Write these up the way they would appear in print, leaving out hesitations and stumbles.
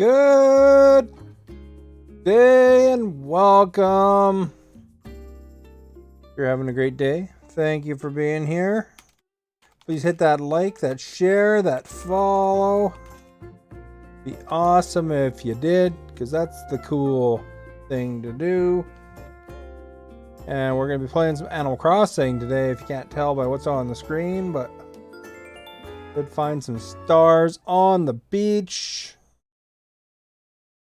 Good day and welcome. If you're having a great day, thank you for being here. Please hit that like, that share, that follow. Be awesome if you did, because that's the cool thing to do. And we're going to be playing some Animal Crossing today, if you can't tell by what's on the screen, but did find some stars on the beach.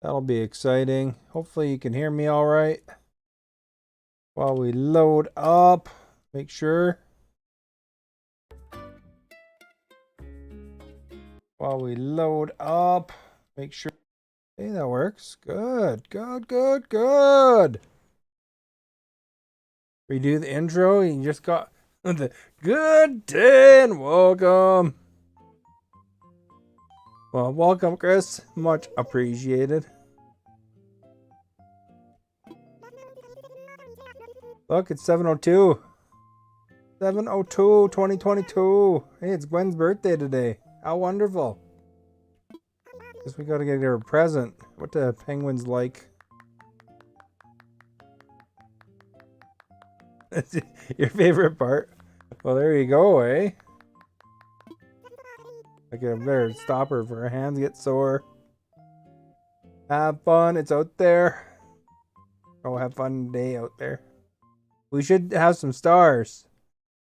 That'll be exciting. Hopefully you can hear me all right. While we load up, make sure. While we load up, make sure. Hey, that works. Good, good, good, good. Redo the intro. You just got the good day and welcome. Well, welcome, Chris. Much appreciated. Look, it's 7:02. 7:02, 2022. Hey, it's Gwen's birthday today. How wonderful. Guess we gotta get her a present. What do penguins like? Your favorite part? Well, there you go, eh? I get a better stop her for her hands get sore. Have fun, it's out there. Oh, have fun day out there. We should have some stars.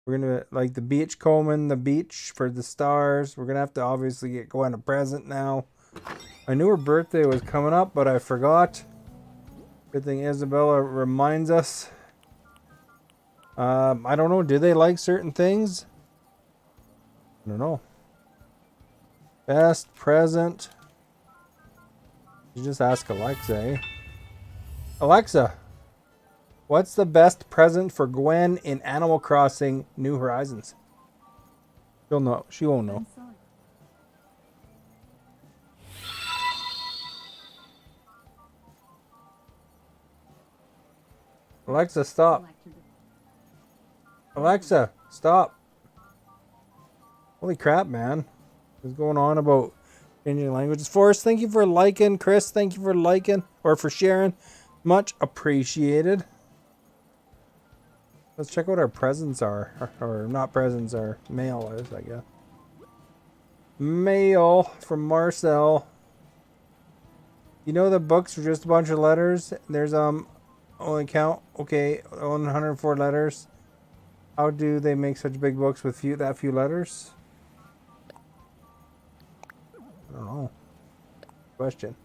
We're gonna like the beach combing the beach for the stars. We're gonna have to obviously get Gwen a present now. I knew her birthday was coming up, but I forgot. Good thing Isabella reminds us. I don't know. Do they like certain things? I don't know. Best present. You just ask Alexa, eh? Alexa, what's the best present for Gwen in Animal Crossing New Horizons? She'll know. She won't know. Alexa, stop. Alexa, stop. Holy crap, man. What's going on about changing languages? Forrest, thank you for liking. Chris, thank you for liking or for sharing. Much appreciated. Let's check what our presents are. Or not presents, our mail is, I guess. Mail from Marcel. You know the books are just a bunch of letters? There's only count. Okay, 104 letters. How do they make such big books with that few letters? I don't know. Question.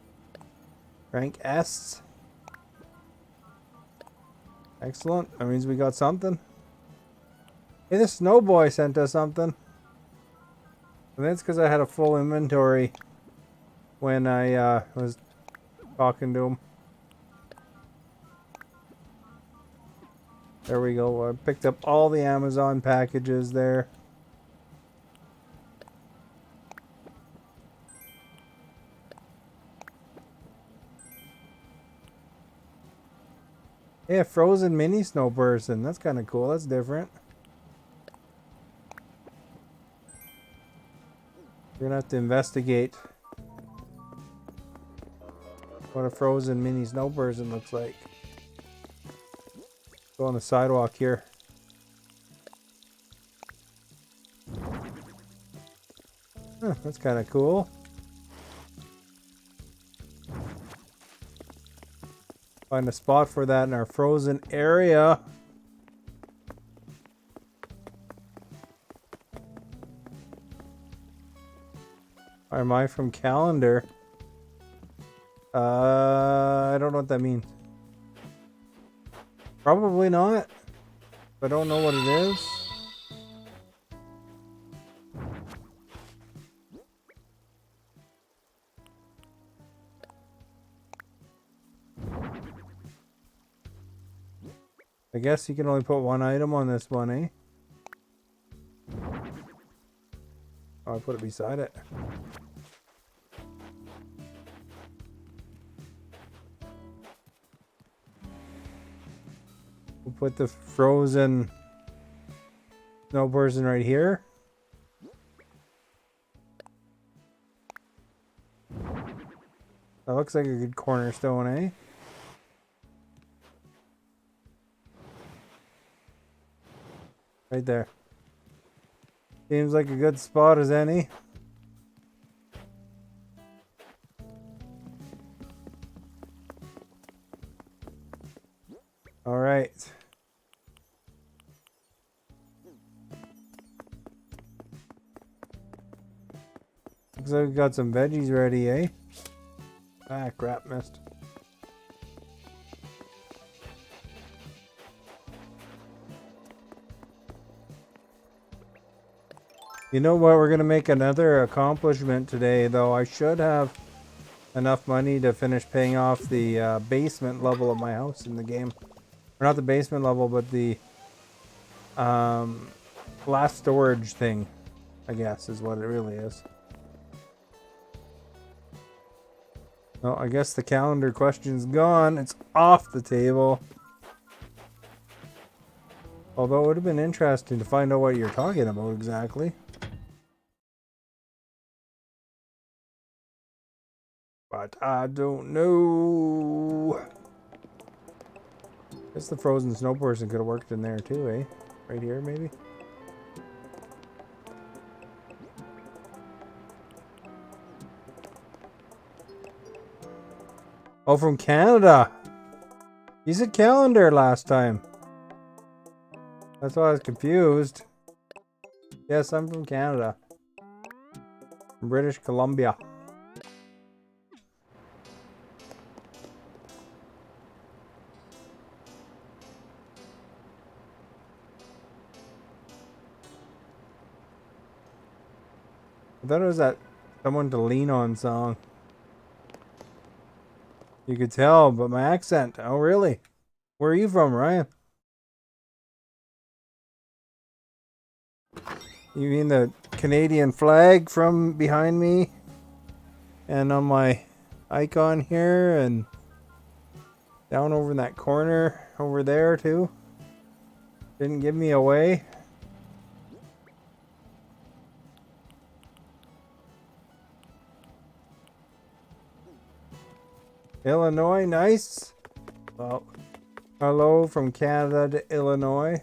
Rank S. Excellent. That means we got something. Hey, the Snow Boy sent us something. And that's because I had a full inventory when I was talking to him. There we go. I picked up all the Amazon packages there. Yeah, frozen mini snow person. That's kind of cool. That's different. We're gonna have to investigate what a frozen mini snow person looks like. Go on the sidewalk here. Huh, that's kind of cool. Find a spot for that in our frozen area. Am I from calendar? I don't know what that means. Probably not. I don't know what it is. I guess you can only put one item on this one, eh? Oh, I put it beside it. We'll put the frozen snow person right here. That looks like a good cornerstone, eh? Right there. Seems like a good spot as any. All right. Looks like we got some veggies ready, eh? Ah, crap, missed. You know what? We're going to make another accomplishment today, though. I should have enough money to finish paying off the basement level of my house in the game. Or not the basement level, but the last storage thing, I guess, is what it really is. Well, I guess the calendar question's gone. It's off the table. Although it would have been interesting to find out what you're talking about exactly. But I don't know. Guess the frozen snow person could have worked in there too, eh? Right here, maybe? Oh, from Canada! He said calendar last time. That's why I was confused. Yes, I'm from Canada. From British Columbia. I thought it was that Someone to Lean On song. You could tell, but my accent. Oh, really? Where are you from, Ryan? You mean the Canadian flag from behind me? And on my icon here, and down over in that corner over there, too? Didn't give me away. Illinois, nice. Well, hello from Canada to Illinois.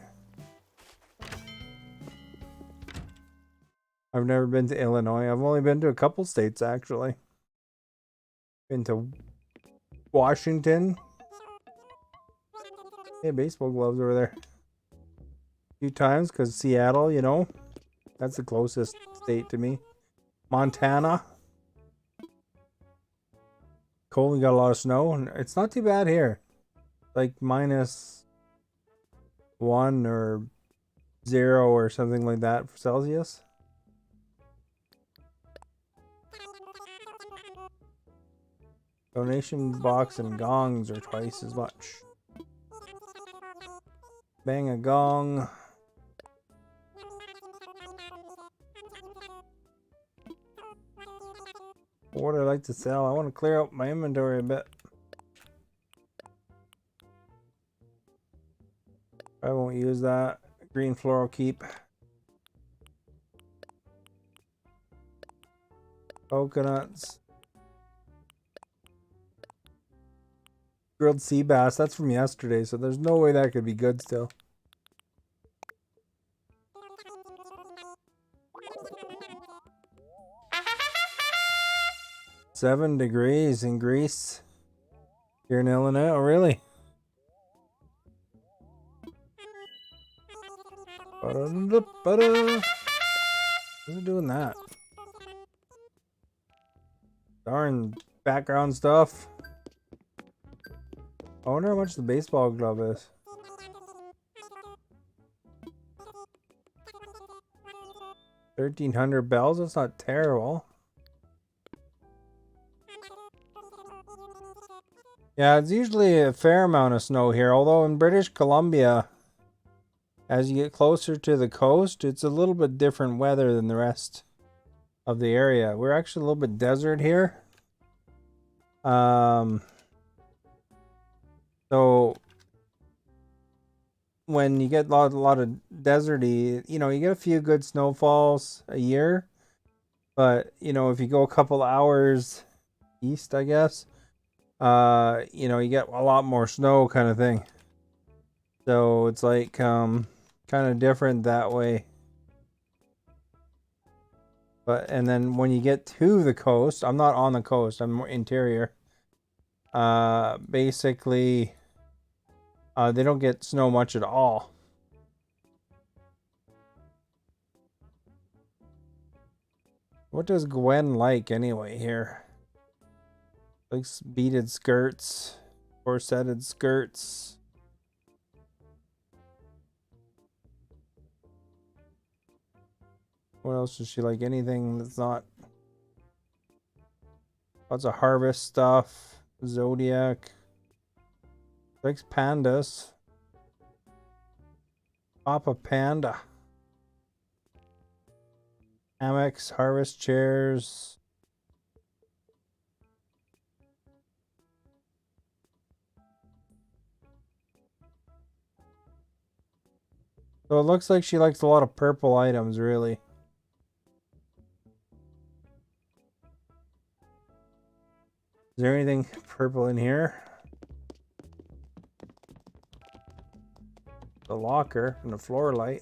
I've never been to Illinois. I've only been to a couple states, actually. Been to Washington. Hey, baseball gloves over there. A few times, because Seattle, you know. That's the closest state to me. Montana. Cold and got a lot of snow. And it's not too bad here. Like -1 or 0 or something like that for Celsius. Donation box and gongs are twice as much. Bang a gong. What would I like to sell? I want to clear out my inventory a bit. I won't use that. Green floral keep. Coconuts. Grilled sea bass. That's from yesterday, so there's no way that could be good still. Seven degrees in Greece. Here in Illinois. Oh, really? What's it doing that? Darn background stuff. I wonder how much the baseball glove is. $1,300 That's not terrible. Yeah, it's usually a fair amount of snow here. Although in British Columbia, as you get closer to the coast, it's a little bit different weather than the rest of the area. We're actually a little bit desert here. So when you get a lot of deserty, you know, you get a few good snowfalls a year. But, you know, if you go a couple hours east, I guess, you know, you get a lot more snow kind of thing. So it's like kind of different that way. But and then when you get to the coast, I'm not on the coast, I'm more interior. Basically they don't get snow much at all. What does Gwen like anyway here? Likes beaded skirts, corseted skirts. What else does she like? Anything that's not... Lots of harvest stuff. Zodiac. Likes pandas. Papa Panda. Hammocks, harvest chairs. So it looks like she likes a lot of purple items, really. Is there anything purple in here? The locker and the floor light.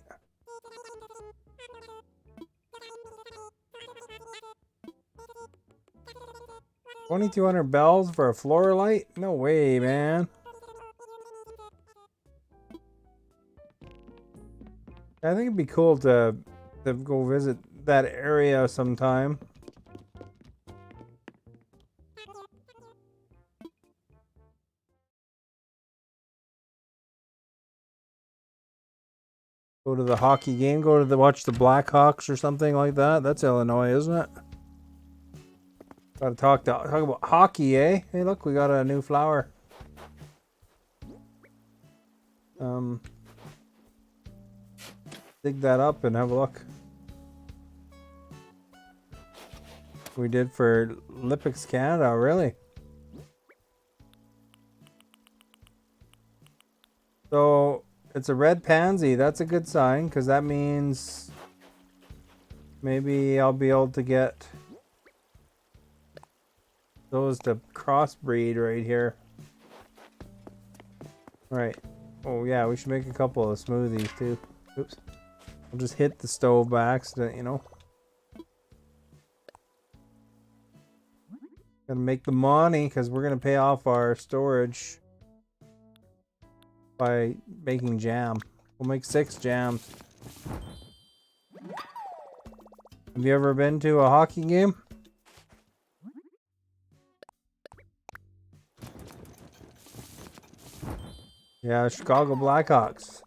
2,200 bells for a floor light? No way, man. I think it'd be cool to go visit that area sometime. Go to the hockey game, watch the Blackhawks or something like that. That's Illinois, isn't it? Gotta talk about hockey, eh? Hey, look, we got a new flower. Dig that up and have a look. We did for Olympics Canada, really. So it's a red pansy. That's a good sign, because that means maybe I'll be able to get those to crossbreed right here. Right. Oh yeah, we should make a couple of smoothies too. Oops. I'll just hit the stove by accident, you know. Gotta make the money, because we're gonna pay off our storage by making jam. We'll make 6 jams. Have you ever been to a hockey game? Yeah, Chicago Blackhawks.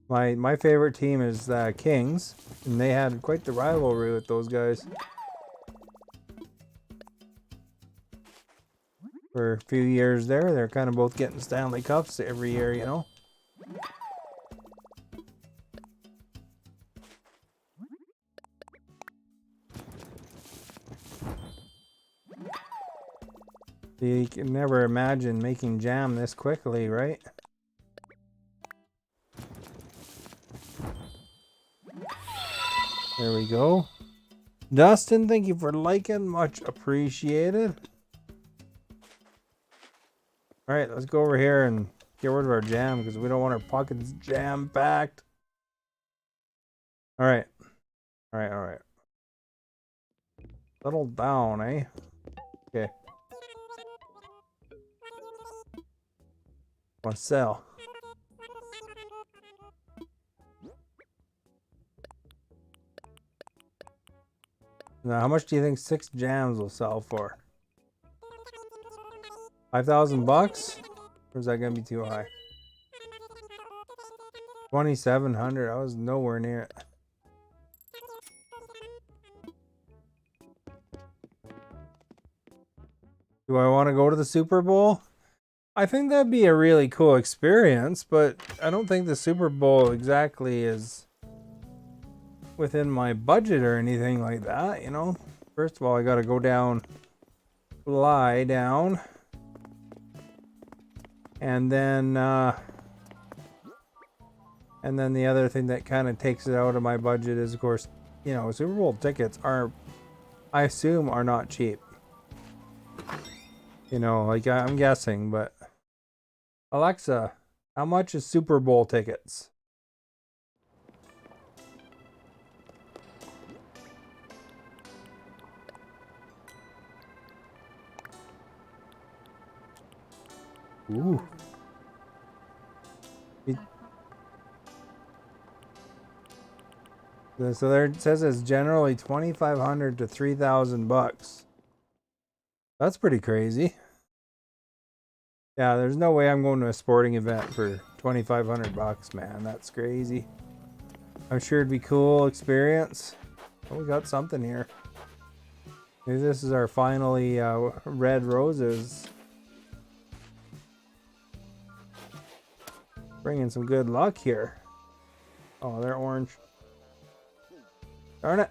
My favorite team is the Kings, and they had quite the rivalry with those guys for a few years there. They're kind of both getting Stanley Cups every year, you know. You can never imagine making jam this quickly, right? There we go. Dustin, thank you for liking. Much appreciated. Alright, let's go over here and get rid of our jam, because we don't want our pockets jam-packed. Alright. Alright. Settle down, eh? Okay. Want to sell. Now, how much do you think 6 jams will sell for? 5,000 bucks? Or is that gonna be too high? 2,700. I was nowhere near it. Do I want to go to the Super Bowl? I think that'd be a really cool experience, but I don't think the Super Bowl exactly is within my budget or anything like that, you know. First of all, I gotta go down, fly down, and then the other thing that kind of takes it out of my budget is, of course, you know, Super Bowl tickets are I assume are not cheap. You know, like I'm guessing, but Alexa, how much is Super Bowl tickets? Ooh. So there it says it's generally $2,500 to $3,000. That's pretty crazy. Yeah, there's no way I'm going to a sporting event for $2,500, man. That's crazy. I'm sure it'd be cool experience. Oh, we got something here. Maybe this is our finally red roses. Bringing some good luck here. Oh, they're orange. Darn it.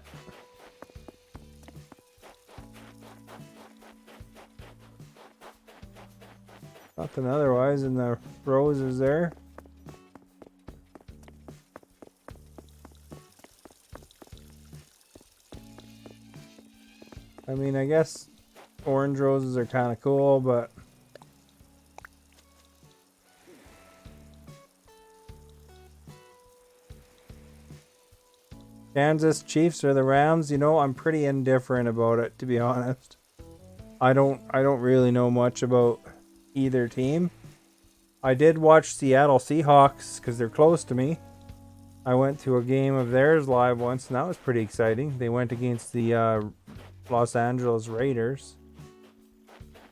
Nothing otherwise in the roses there. I mean, I guess orange roses are kind of cool, but Kansas Chiefs or the Rams, you know, I'm pretty indifferent about it, to be honest. I don't really know much about either team. I did watch Seattle Seahawks because they're close to me. I went to a game of theirs live once, and that was pretty exciting. They went against the Los Angeles Raiders.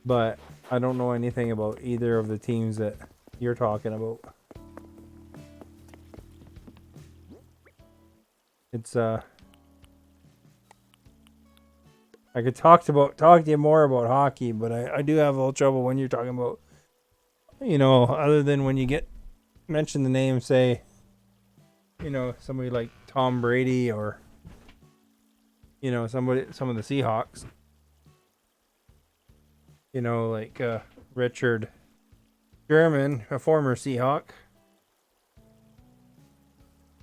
But I don't know anything about either of the teams that you're talking about. It's I could talk to you more about hockey, but I do have a little trouble when you're talking about, you know, other than when you mention the name, say, you know, somebody like Tom Brady or, you know, some of the Seahawks. You know, like Richard Sherman, a former Seahawk.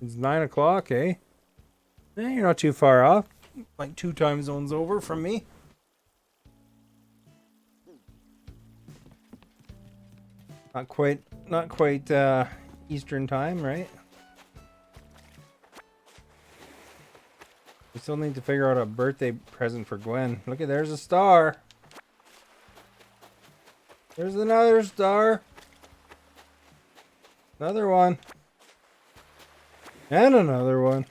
It's 9 o'clock, eh? You're not too far off. Like 2 time zones over from me. Not quite Eastern time, right? We still need to figure out a birthday present for Gwen. Look at, there's a star. There's another star. Another one. And another one.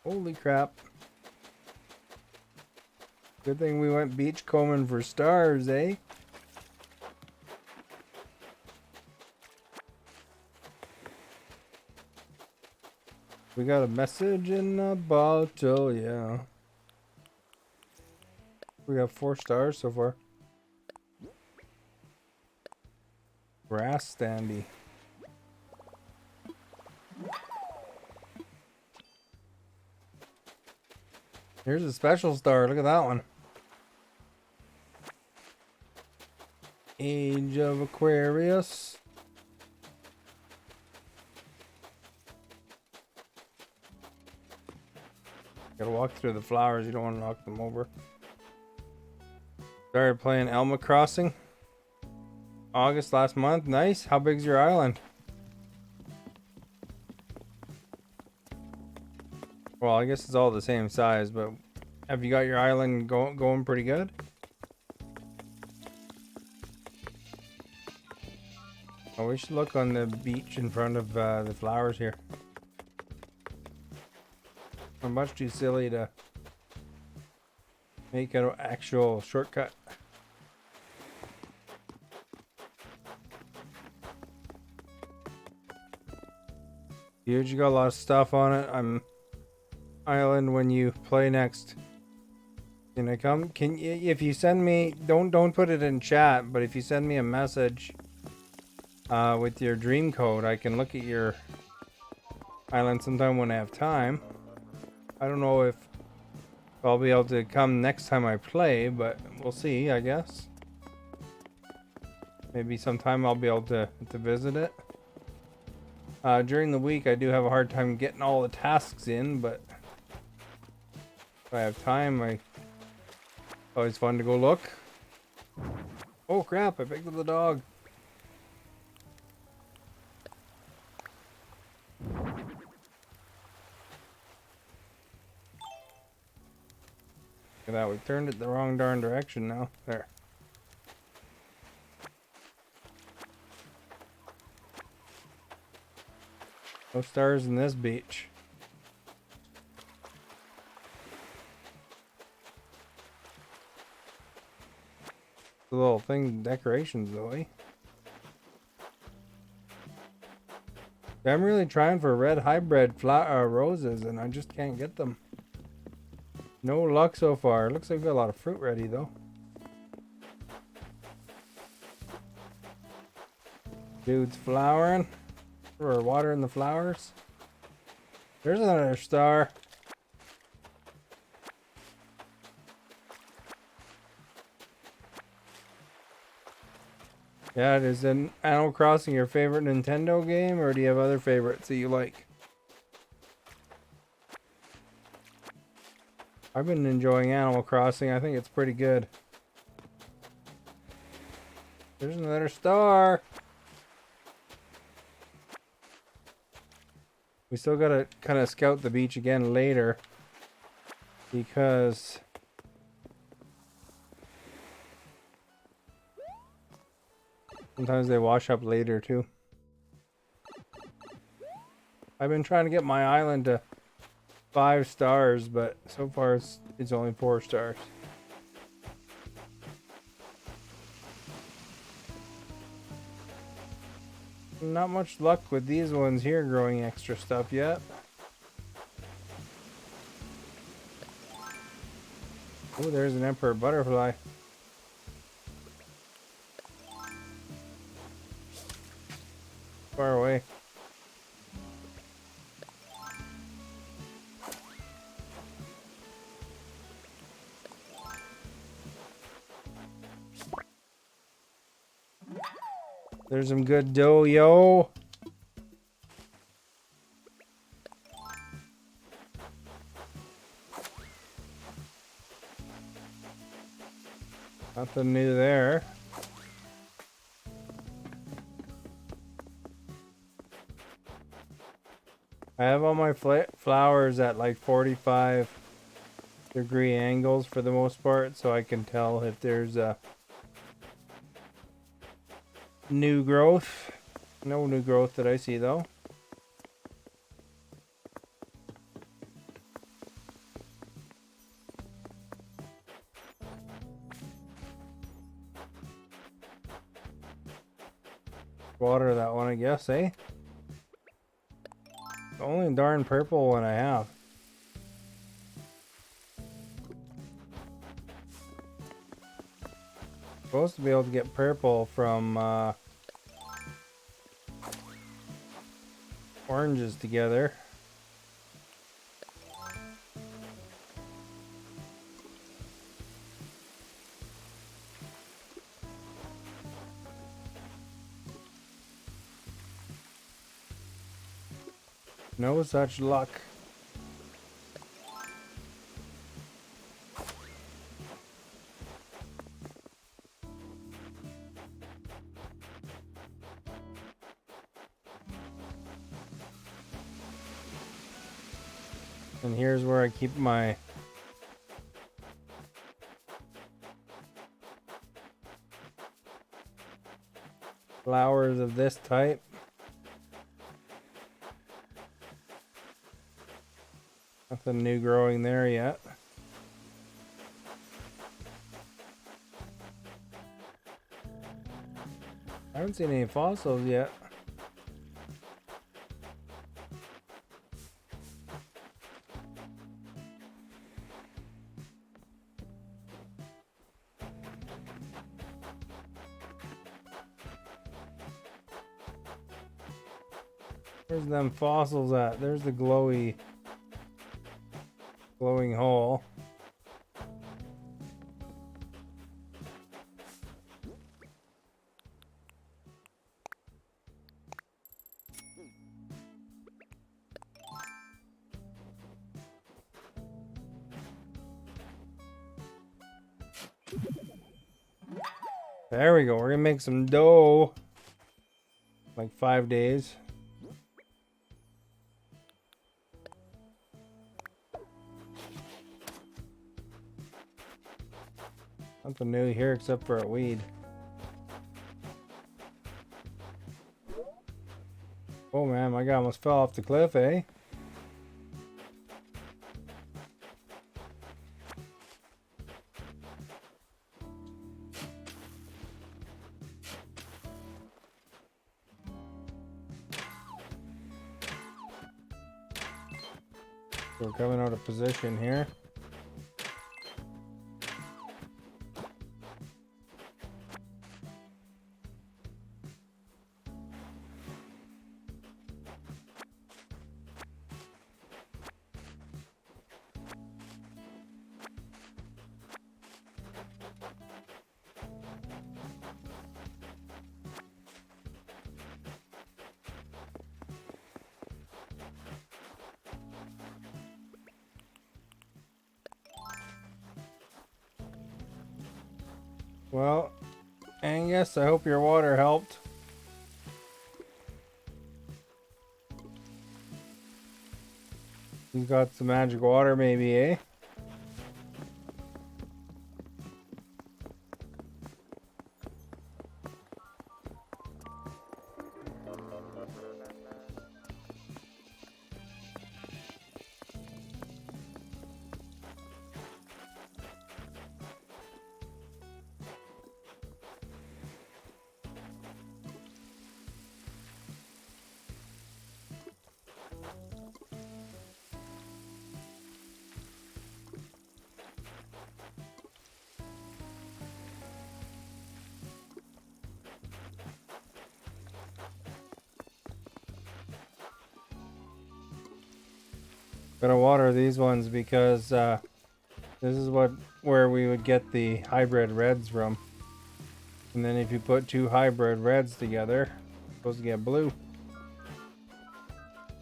Holy crap. Good thing we went beachcombing for stars, eh? We got a message in a bottle, yeah. We got 4 stars so far. Grass standy. Here's a special star. Look at that one. Age of Aquarius. Gotta walk through the flowers. You don't want to knock them over. Started playing Elma Crossing. August last month. Nice. How big's your island? Well, I guess it's all the same size, but have you got your island going pretty good? Oh, we should look on the beach in front of the flowers here. I'm much too silly to make an actual shortcut. Huge, you got a lot of stuff on it. I'm island when you play next. Can I come? Can you, if you send me, don't put it in chat, but if you send me a message with your dream code, I can look at your island sometime when I have time. I don't know if I'll be able to come next time I play, but we'll see, I guess. Maybe sometime I'll be able to visit it. During the week, I do have a hard time getting all the tasks in, but if I have time, I Always fun to go look. Oh crap, I picked up the dog. Look at that, we turned it the wrong darn direction now. There. No stars in this beach. The little thing, decorations though, eh? I'm really trying for red hybrid roses and I just can't get them. No luck so far. Looks like we've got a lot of fruit ready though. Dude's flowering. Or watering the flowers. There's another star. Yeah, is Animal Crossing your favorite Nintendo game, or do you have other favorites that you like? I've been enjoying Animal Crossing. I think it's pretty good. There's another star. We still gotta kind of scout the beach again later, because sometimes they wash up later too. I've been trying to get my island to 5 stars, but so far it's only 4 stars. Not much luck with these ones here growing extra stuff yet. Oh, there's an emperor butterfly. Far away. There's some good dough, yo. Nothing new there. I have all my flowers at like 45-degree angles for the most part, so I can tell if there's a new growth. No new growth that I see though. Water that one, I guess, eh? The only darn purple one I have. Supposed to be able to get purple from oranges together. No such luck. And here's where I keep my flowers of this type. Nothing new growing there yet. I haven't seen any fossils yet. Where's them fossils at? There's the glowing hole. There we go. We're gonna make some dough. Like 5 days. Nothing new here except for a weed. Oh man, my guy almost fell off the cliff, eh? We're coming out of position here. Well, Angus, I hope your water helped. You got some magic water maybe, eh? Gotta water these ones because this is where we would get the hybrid reds from. And then if you put 2 hybrid reds together, you're supposed to get blue.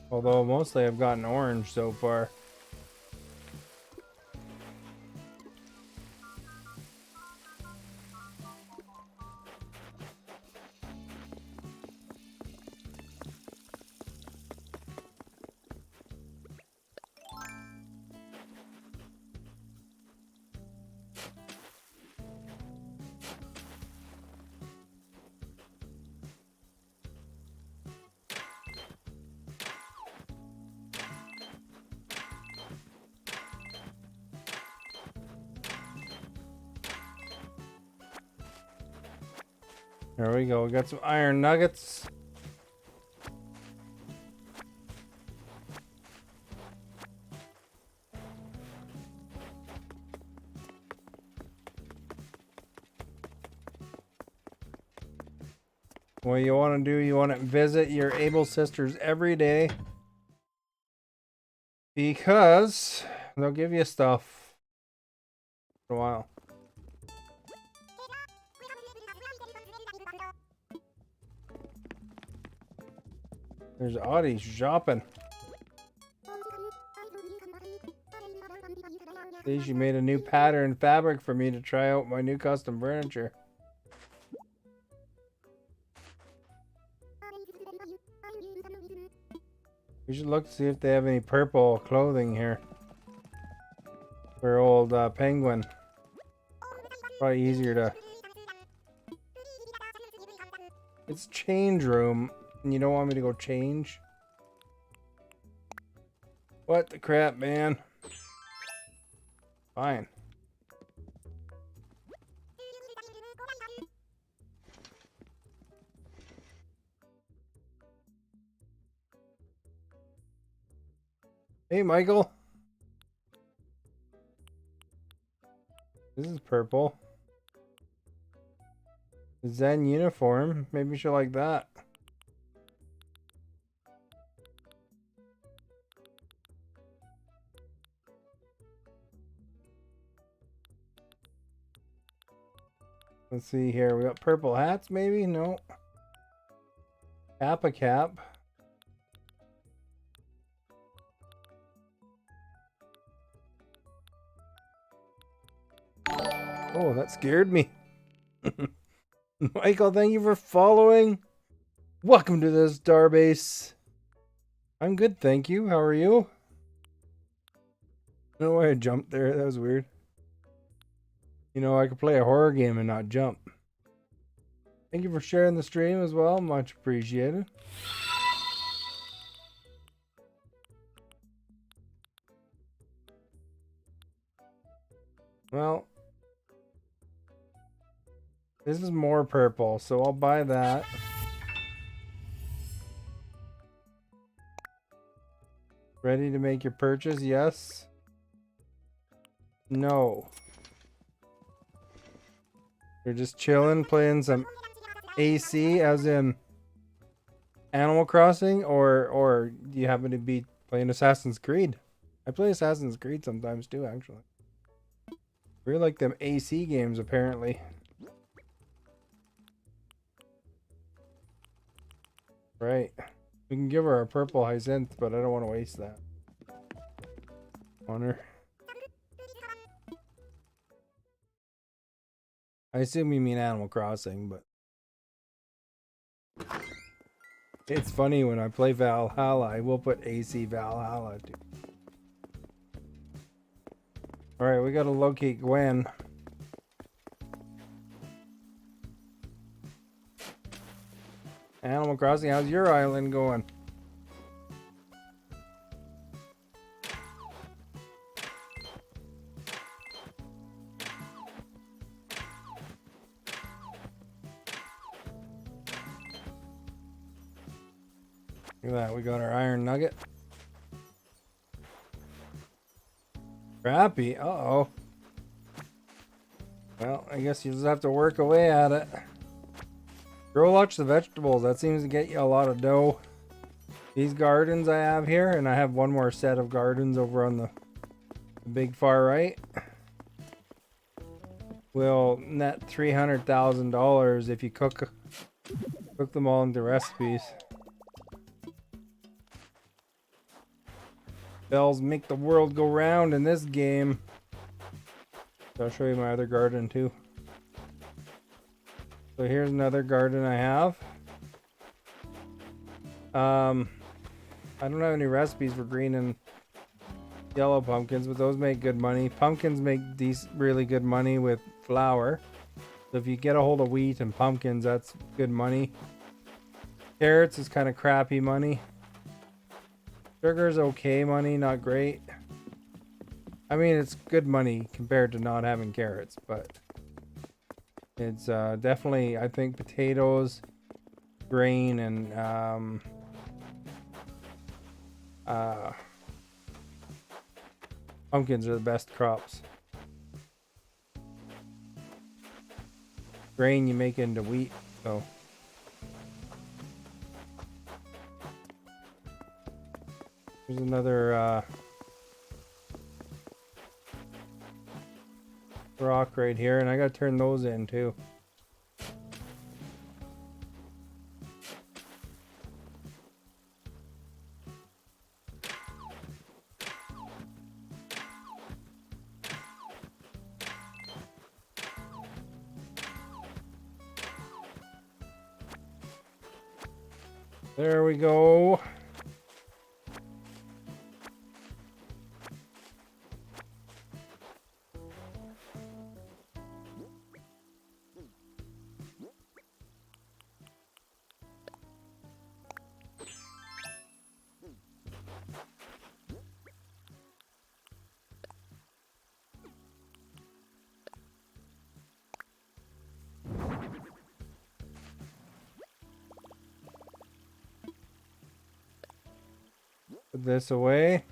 Although mostly I've gotten orange so far. There we go. We got some iron nuggets. What you want to do, you want to visit your able sisters every day because they'll give you stuff for a while. There's Audie shopping. See, she made a new pattern fabric for me to try out my new custom furniture. We should look to see if they have any purple clothing here for old Penguin. Probably easier to... It's change room, and you don't want me to go change? What the crap, man? Fine. Hey, Michael. This is purple. Zen uniform. Maybe she'll like that. Let's see here. We got purple hats, maybe? No. Kappa cap. Oh, that scared me. Michael, thank you for following. Welcome to the Starbase. I'm good, thank you. How are you? I don't know why I jumped there. That was weird. You know, I could play a horror game and not jump. Thank you for sharing the stream as well. Much appreciated. Well, this is more purple, so I'll buy that. Ready to make your purchase? Yes. No. You're just chilling, playing some AC, as in Animal Crossing, or do you happen to be playing Assassin's Creed? I play Assassin's Creed sometimes too, actually. Really like them AC games, apparently. Right. We can give her a purple hyacinth, but I don't want to waste that on her. I assume you mean Animal Crossing, but it's funny when I play Valhalla, I will put AC Valhalla too. Alright, we gotta locate Gwen. Animal Crossing, how's your island going? Look at that, we got our iron nugget. Crappy, uh-oh. Well, I guess you just have to work away at it. Grow lots of vegetables, that seems to get you a lot of dough. These gardens I have here, and I have one more set of gardens over on the big far right, will net $300,000 if you cook them all into recipes. Bells make the world go round in this game. So I'll show you my other garden too. So here's another garden I have. I don't have any recipes for green and yellow pumpkins, but those make good money. Pumpkins make really good money with flour. So if you get a hold of wheat and pumpkins, that's good money. Carrots is kind of crappy money. Sugar's okay money, not great. I mean, it's good money compared to not having carrots, but it's definitely, I think, potatoes, grain, and pumpkins are the best crops. Grain you make into wheat, so. There's another rock right here, and I gotta turn those in too. There we go. Put this away.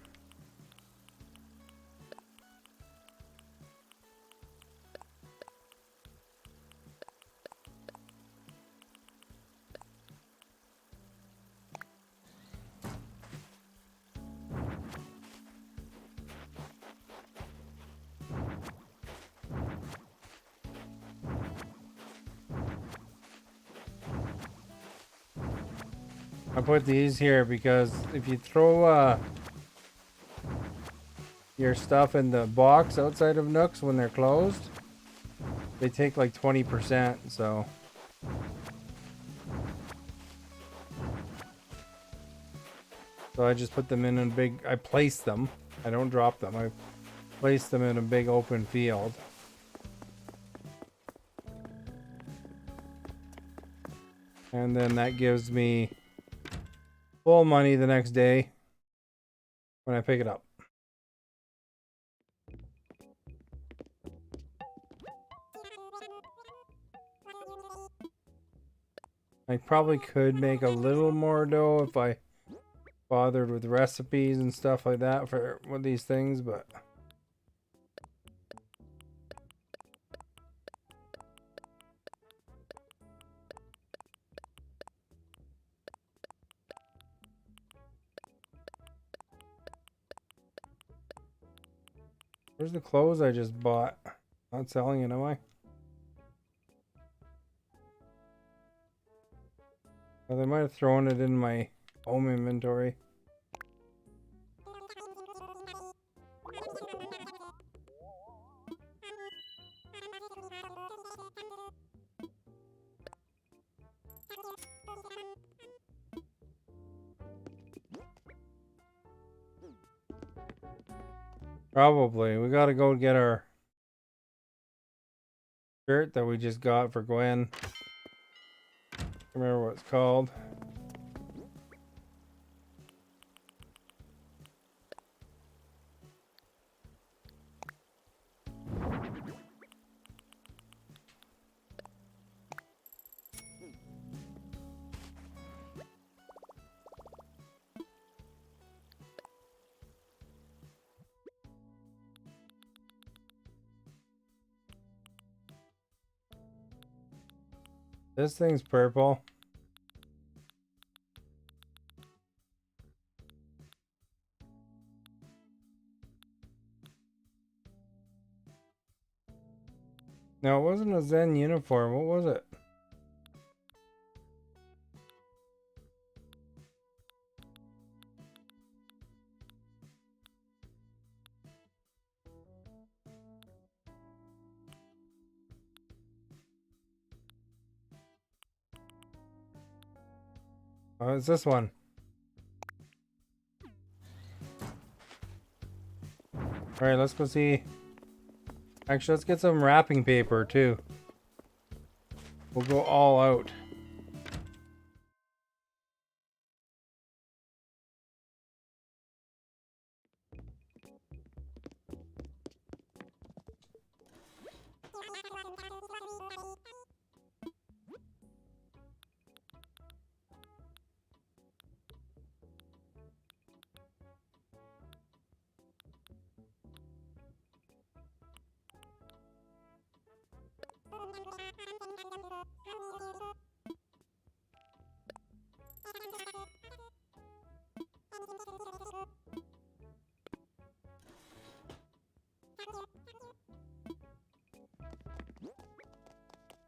I put these here because if you throw your stuff in the box outside of Nooks when they're closed, they take like 20%, so So I just put them in a big, I place them. I don't drop them. I place them in a big open field. And then that gives me full money the next day when I pick it up. I probably could make a little more dough if I bothered with recipes and stuff like that for one of these things, but where's the clothes I just bought? Not selling it, am I? Well, they might have thrown it in my home inventory. Probably. We gotta go get our shirt that we just got for Gwen. I can't remember what it's called. This thing's purple. No, it wasn't a Zen uniform. What was it? Oh, it's this one. Alright, let's go see. Actually, let's get some wrapping paper too. We'll go all out.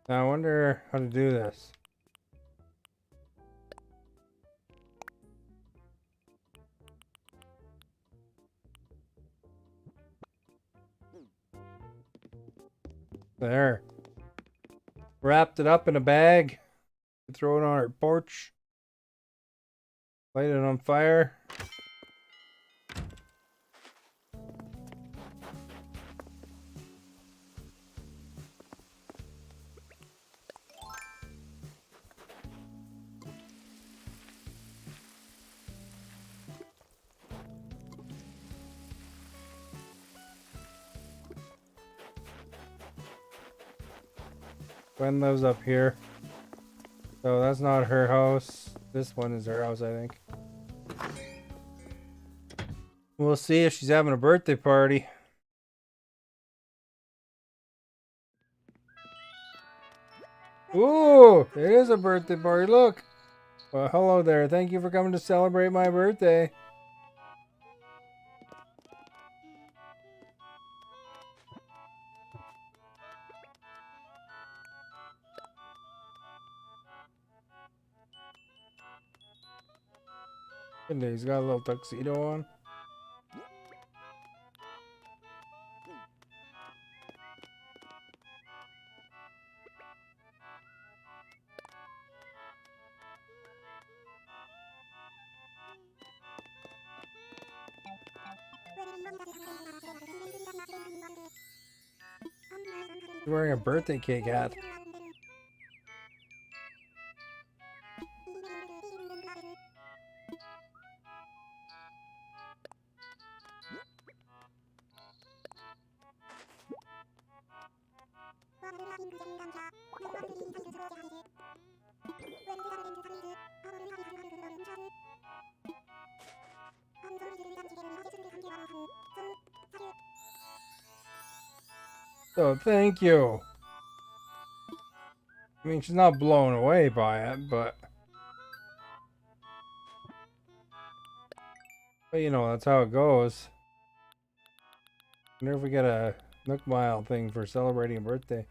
Now I wonder how to do this. There. Wrapped it up in a bag. Throw it on our porch. Light it on fire. Gwen lives up here. So that's not her house. This one is her house, I think. We'll see if she's having a birthday party. Ooh, it is a birthday party. Look. Well, hello there. Thank you for coming to celebrate my birthday. And he's got a little tuxedo on. You're wearing a birthday cake hat. So thank you. I mean, she's not blown away by it, but you know, that's how it goes. I wonder if we get a Nook Mile thing for celebrating a birthday.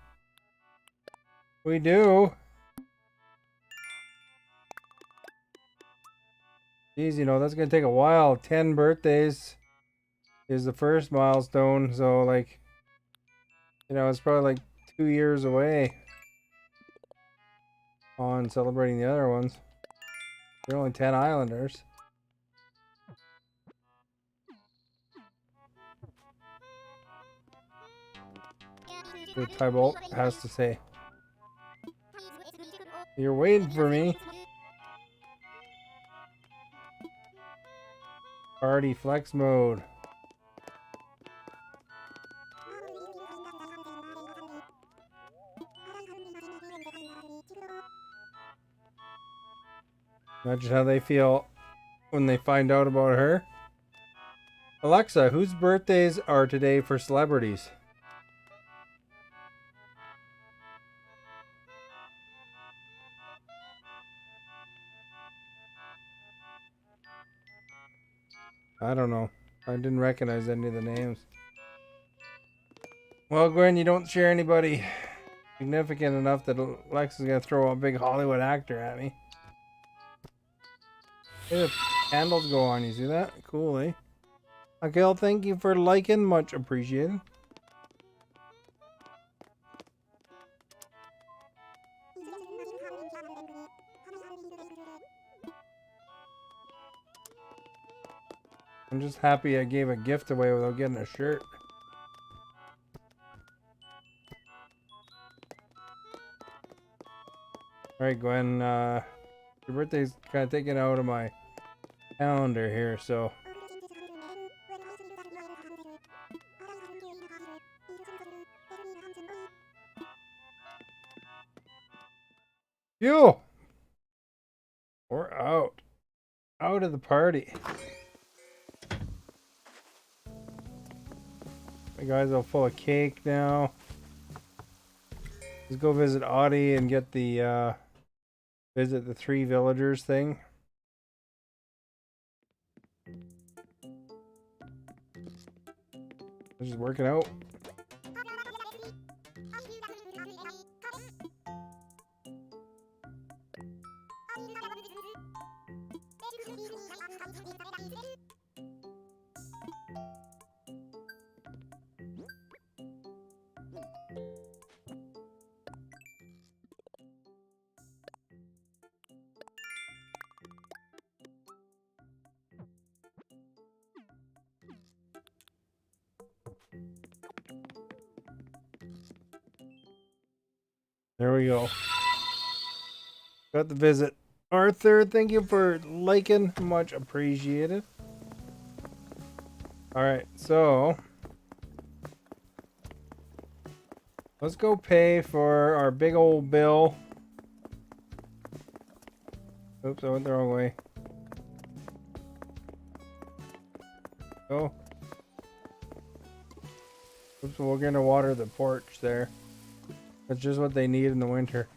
We do. Geez, you know, that's gonna take a while. 10 birthdays is the first milestone, so like, you know, it's probably like 2 years away on celebrating the other ones. There are only 10 islanders. What Tybolt has to say. You're waiting for me. Party flex mode. Imagine how they feel when they find out about her. Alexa, whose birthdays are today for celebrities? I don't know. I didn't recognize any of the names. Well, Gwen, you don't share anybody significant enough that Alexa's gonna throw a big Hollywood actor at me. Hey, the candles go on, you see that? Cool, eh? Akil, thank you for liking, much appreciated. I'm just happy I gave a gift away without getting a shirt. Alright, Gwen, your birthday's kind of taken out of my calendar here, so... Yo! We're out. Out of the party. My guys are full of cake now. Let's go visit Audie and get the, visit the 3 villagers thing. This is working out. There we go. Got the visit. Arthur, thank you for liking. Much appreciated. Alright, so let's go pay for our big old bill. Oops, I went the wrong way. Oh. Oops, we're gonna water the porch there. That's just what they need in the winter.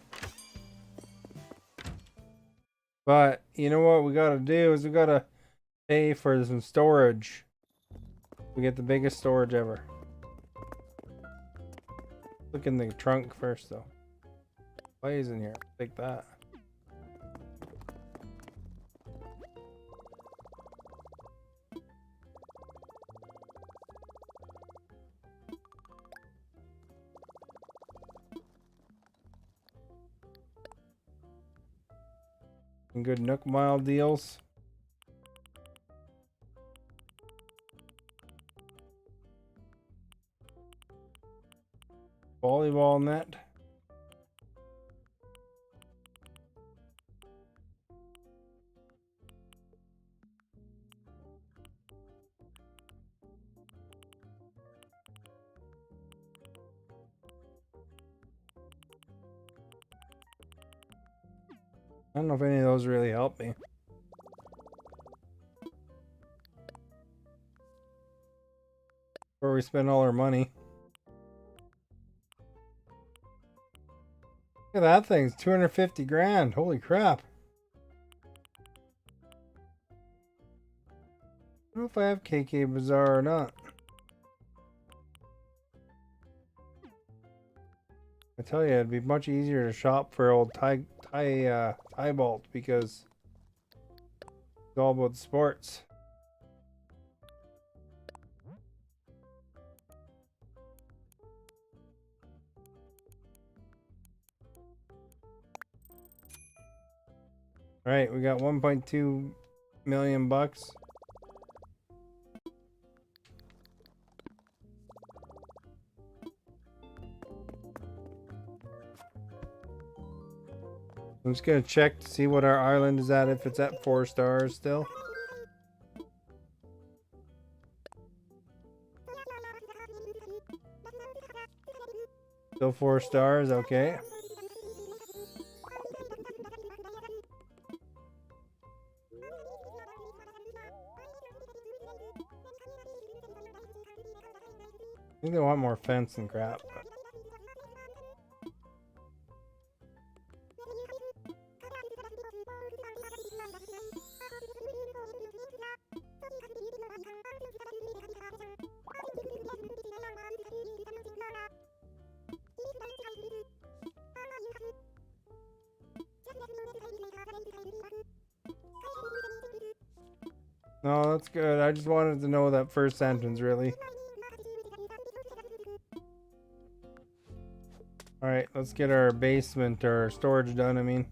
But you know what we gotta do is we gotta pay for some storage. We get the biggest storage ever. Look in the trunk first though. Clay's in here. Take that. Some good Nook Mile deals. volleyball net. I don't know if any of those really help me. Where we spend all our money. Look at that thing, it's 250 grand. Holy crap. I don't know if I have KK Bazaar or not. I tell you, it'd be much easier to shop for old Tybalt because it's all about sports. All right, we got 1.2 million bucks. I'm just gonna check to see what our island is at, if it's at 4 stars still. Still 4 stars, okay. I think they want more fence and crap. No, that's good. I just wanted to know that first sentence, really. Alright, let's get our basement or storage done, I mean.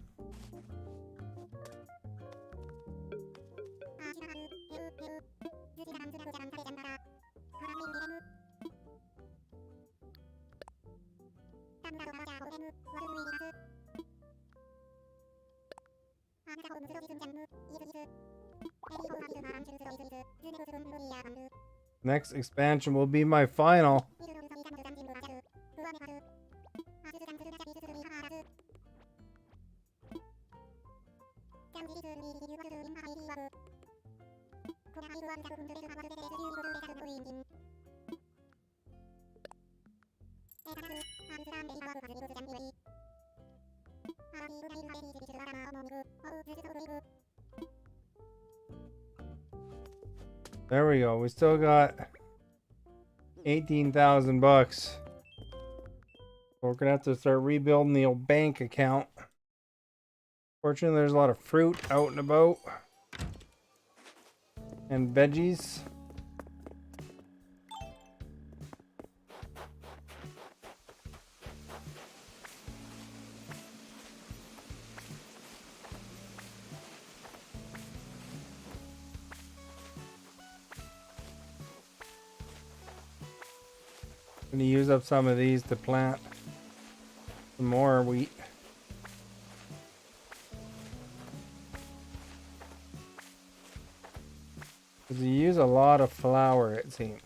Next expansion will be my final. There we go. We still got 18,000 bucks. We're gonna have to start rebuilding the old bank account. Fortunately, there's a lot of fruit out and about. And veggies. I'm gonna use up some of these to plant some more wheat. Because you use a lot of flour, it seems.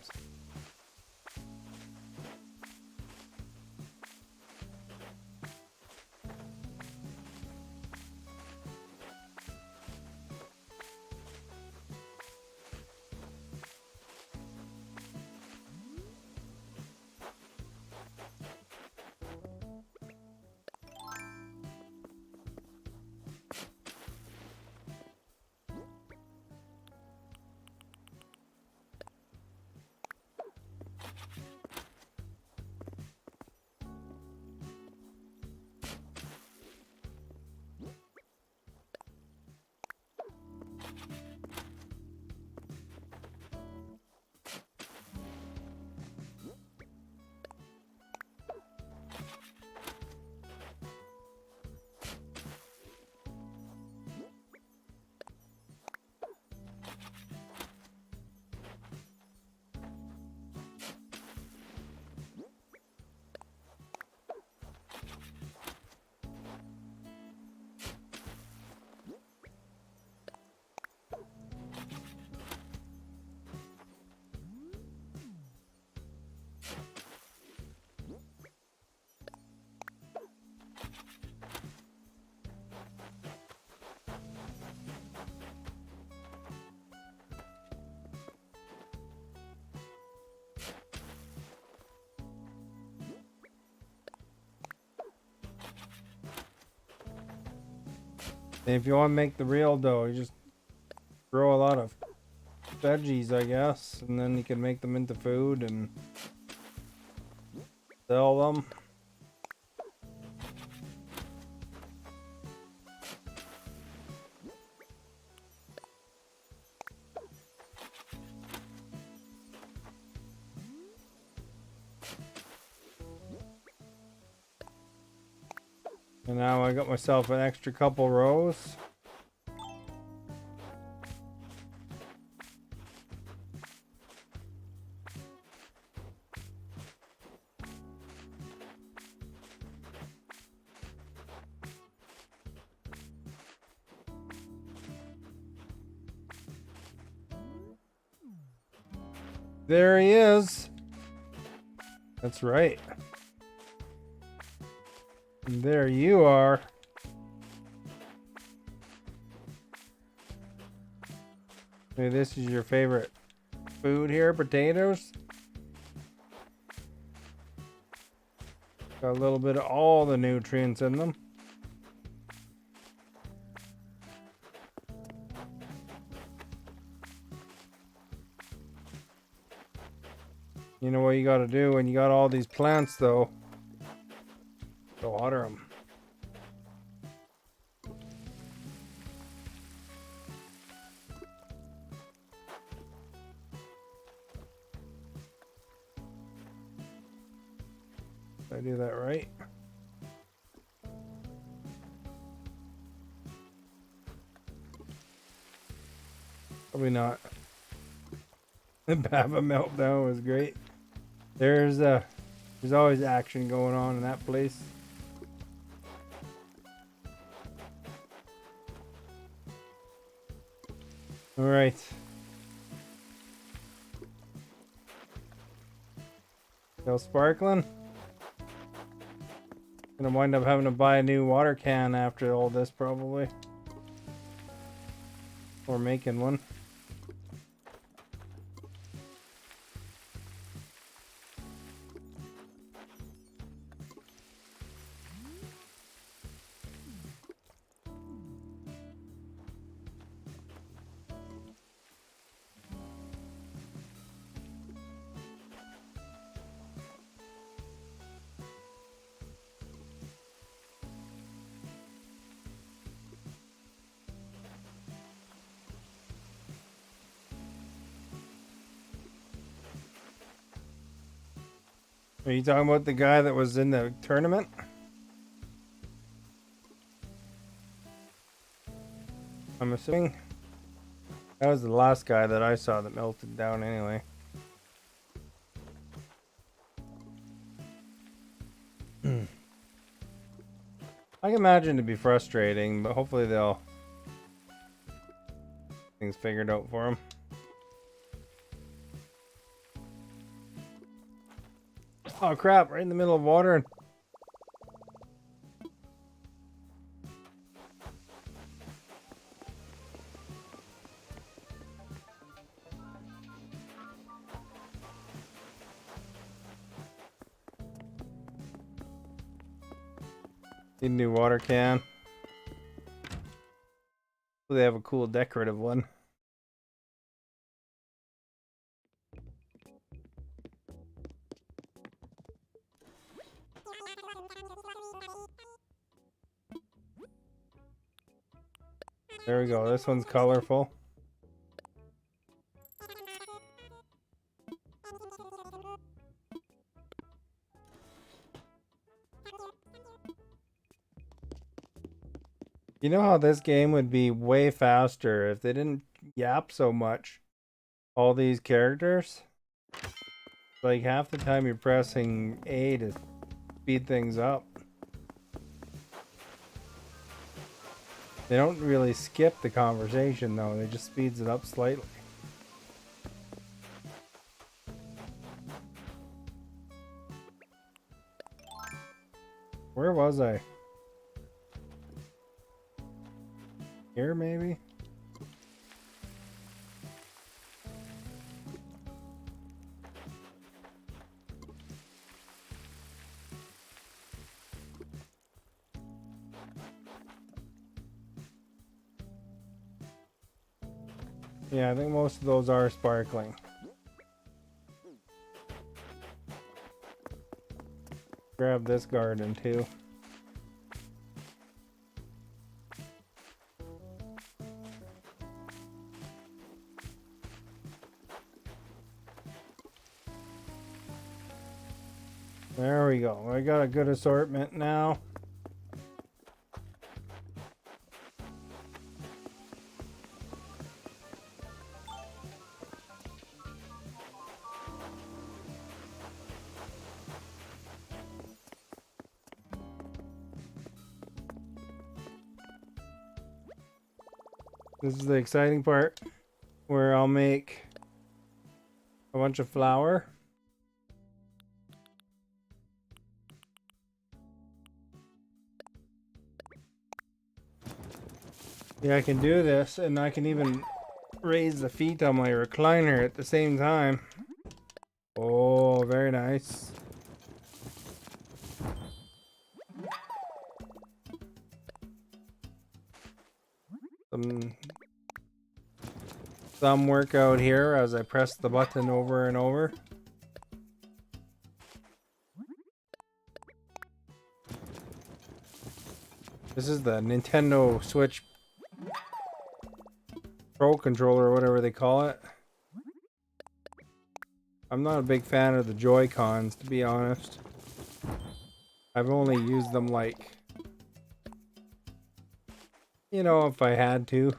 And if you want to make the real dough, you just grow a lot of veggies, I guess, and then you can make them into food and sell them. And now I got myself an extra couple rows. There he is. That's right. And there you are. Maybe this is your favorite food here, potatoes. Got a little bit of all the nutrients in them. You know what you got to do when you got all these plants, though? Go water them. Did I do that right? Probably not. The Baba meltdown was great. There's always action going on in that place. All right. Still sparkling. Gonna wind up having to buy a new water can after all this, probably. Or making one. Are you talking about the guy that was in the tournament? I'm assuming. That was the last guy that I saw that melted down anyway. I can imagine it'd be frustrating, but hopefully they'll things figured out for him. Oh crap, right in the middle of water. Need a new water can. They have a cool decorative one. There we go. This one's colorful. You know how this game would be way faster if they didn't yap so much? All these characters? Like half the time you're pressing A to speed things up. They don't really skip the conversation though, they just speeds it up slightly. Where was I? Here maybe? Yeah, I think most of those are sparkling. Grab this garden too. There we go. I got a good assortment now. This is the exciting part where I'll make a bunch of flour. Yeah, I can do this, and I can even raise the feet on my recliner at the same time. Oh, very nice. Some workout here as I press the button over and over. This is the Nintendo Switch Pro Controller, or whatever they call it. I'm not a big fan of the Joy-Cons, to be honest. I've only used them like, you know, if I had to.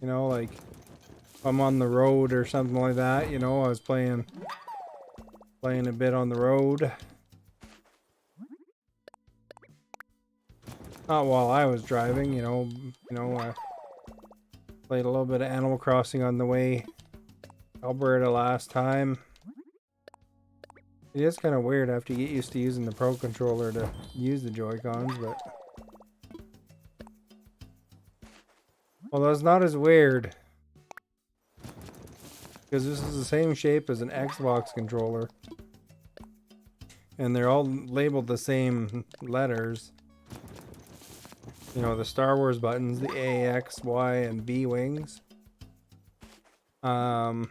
You know, like if I'm on the road or something like that, you know, I was playing a bit on the road. Not while I was driving, I played a little bit of Animal Crossing on the way to Alberta last time. It is kind of weird after you get used to using the Pro Controller to use the Joy-Cons, but... Well, that's not as weird. Because this is the same shape as an Xbox controller. And they're all labeled the same letters. You know, the Star Wars buttons, the A, X, Y, and B wings. They're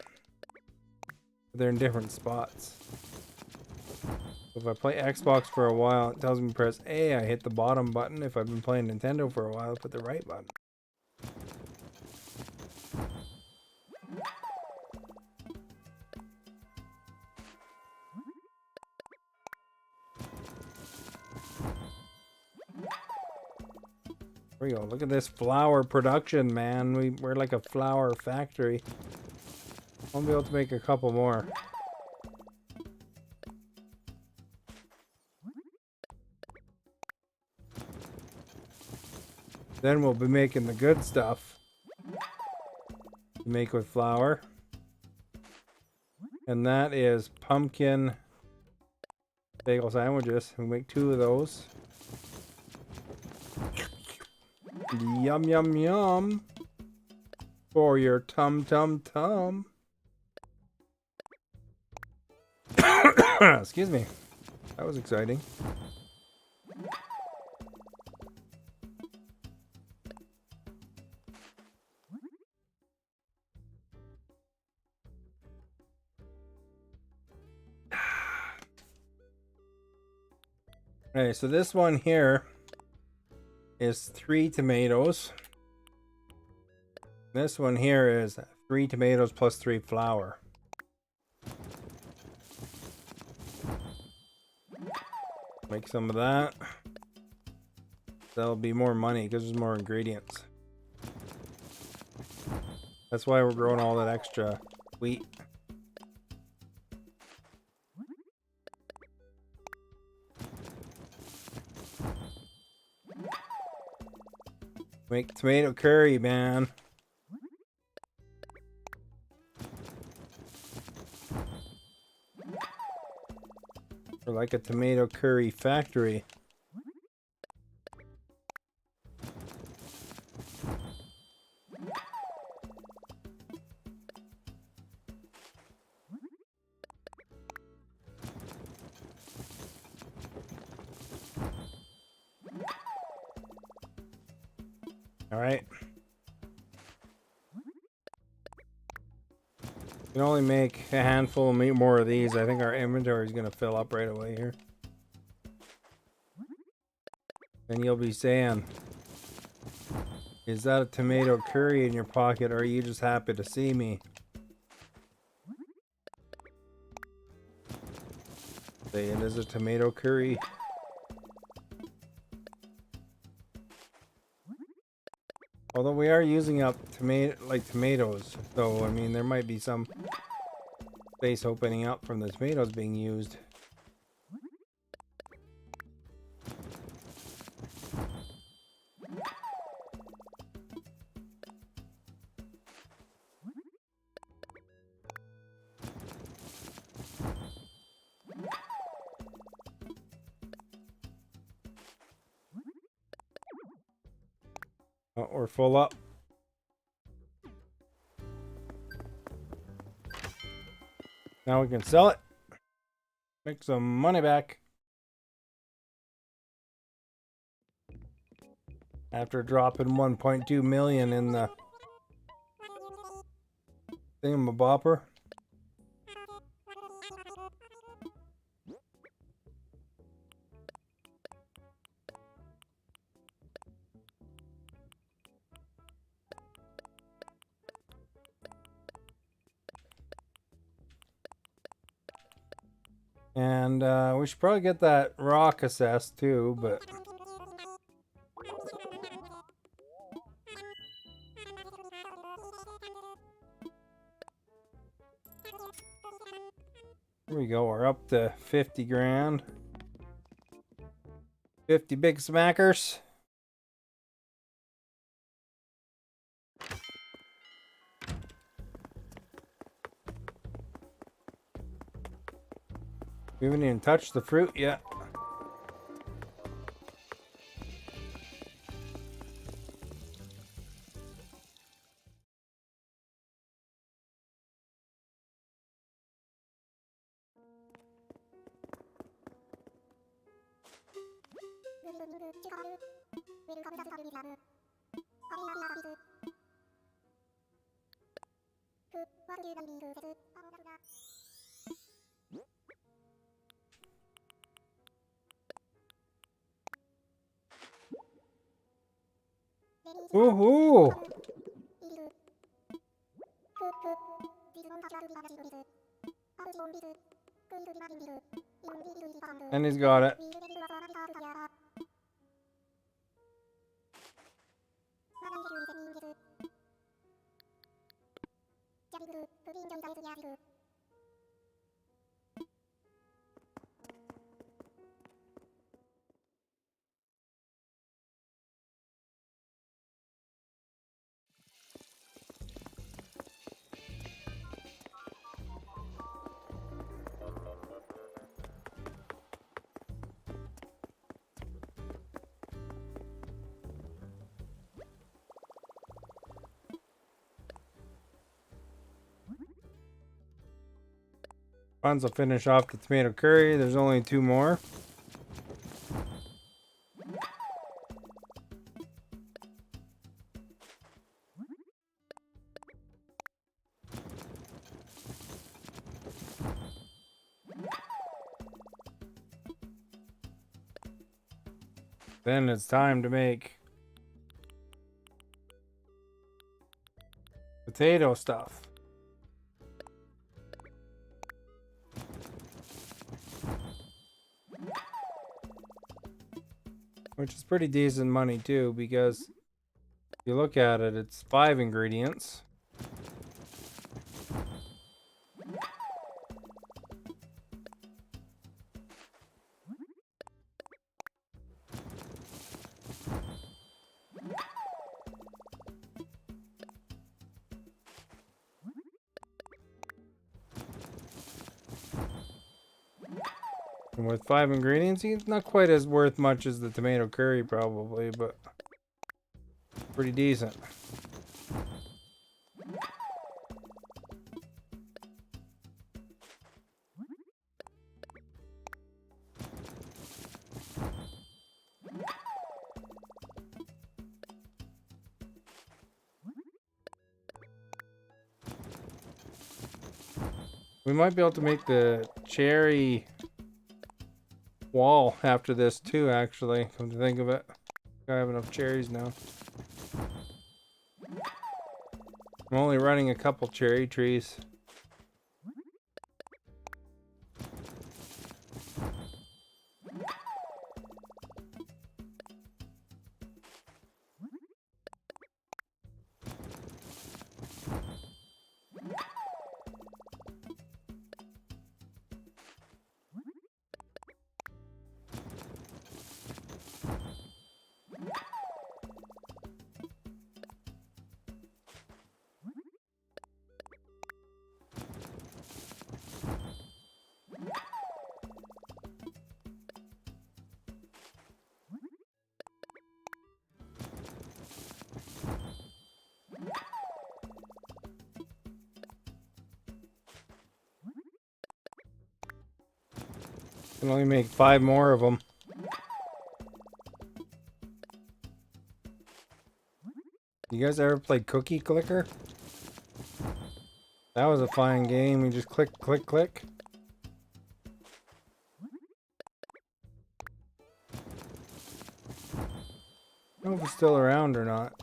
in different spots. If I play Xbox for a while, it tells me press A, I hit the bottom button. If I've been playing Nintendo for a while, I put the right button. There we go. Look at this flour production, man. We're like a flour factory. I'll be able to make a couple more. Then we'll be making the good stuff. To make with flour. And that is pumpkin bagel sandwiches. We'll make 2 of those. Yum, yum, yum. For your tum, tum, tum. Excuse me. That was exciting. Okay, so this one here is 3 tomatoes. This one here is 3 tomatoes plus 3 flour. Make some of that. That'll be more money because there's more ingredients. That's why we're growing all that extra wheat. Make tomato curry, man. We're like a tomato curry factory. All right. can only make a handful more of these. I think our inventory is going to fill up right away here. And you'll be saying, is that a tomato curry in your pocket, or are you just happy to see me? Say it is a tomato curry. Although we are using up tomatoes, so I mean there might be some space opening up from the tomatoes being used. Oh, we're full up. Now we can sell it. Make some money back. After dropping 1.2 million in the thingamabopper. And we should probably get that rock assessed too, but here we go. We're up to 50 grand. 50 big smackers. We haven't even touched the fruit yet. Woohoo! And he's got it. Once I'll finish off the tomato curry, there's only 2 more. Then it's time to make potato stuff. Which is pretty decent money too, because if you look at it, it's 5 ingredients. And with 5 ingredients, it's not quite as worth much as the tomato curry probably, but pretty decent. We might be able to make the cherry wall after this too, actually, come to think of it. I have enough cherries now. I'm only running a couple cherry trees. Can only make 5 more of them. You guys ever played Cookie Clicker? That was a fine game. You just click, click, click. I don't know if it's still around or not.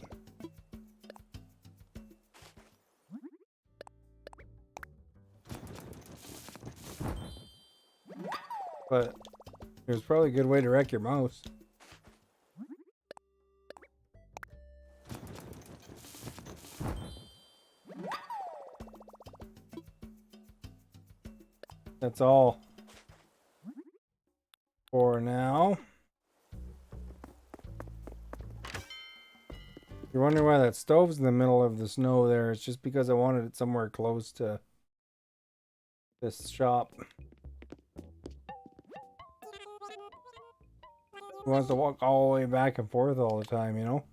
But it was probably a good way to wreck your mouse. That's all for now. You're wondering why that stove's in the middle of the snow there. It's just because I wanted it somewhere close to this shop. Who wants to walk all the way back and forth all the time, you know?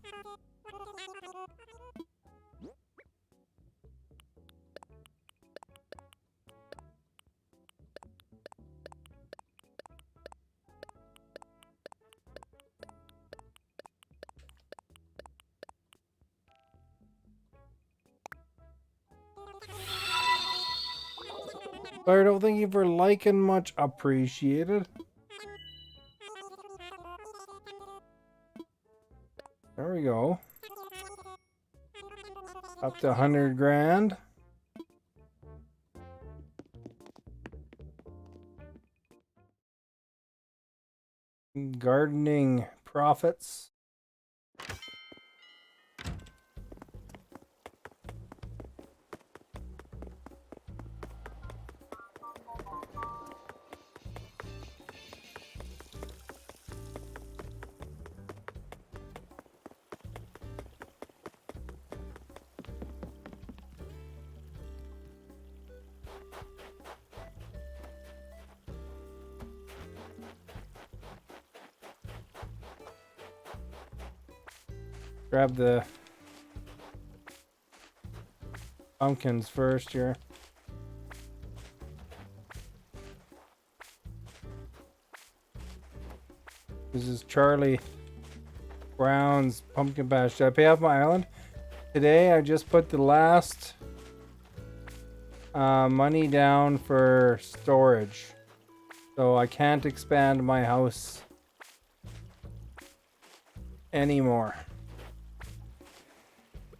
Lardo, thank you for liking, much appreciated. There we go. Up to 100 grand. Gardening profits. Grab the pumpkins first here. This is Charlie Brown's pumpkin patch. Did I pay off my island? Today I just put the last money down for storage. So I can't expand my house anymore.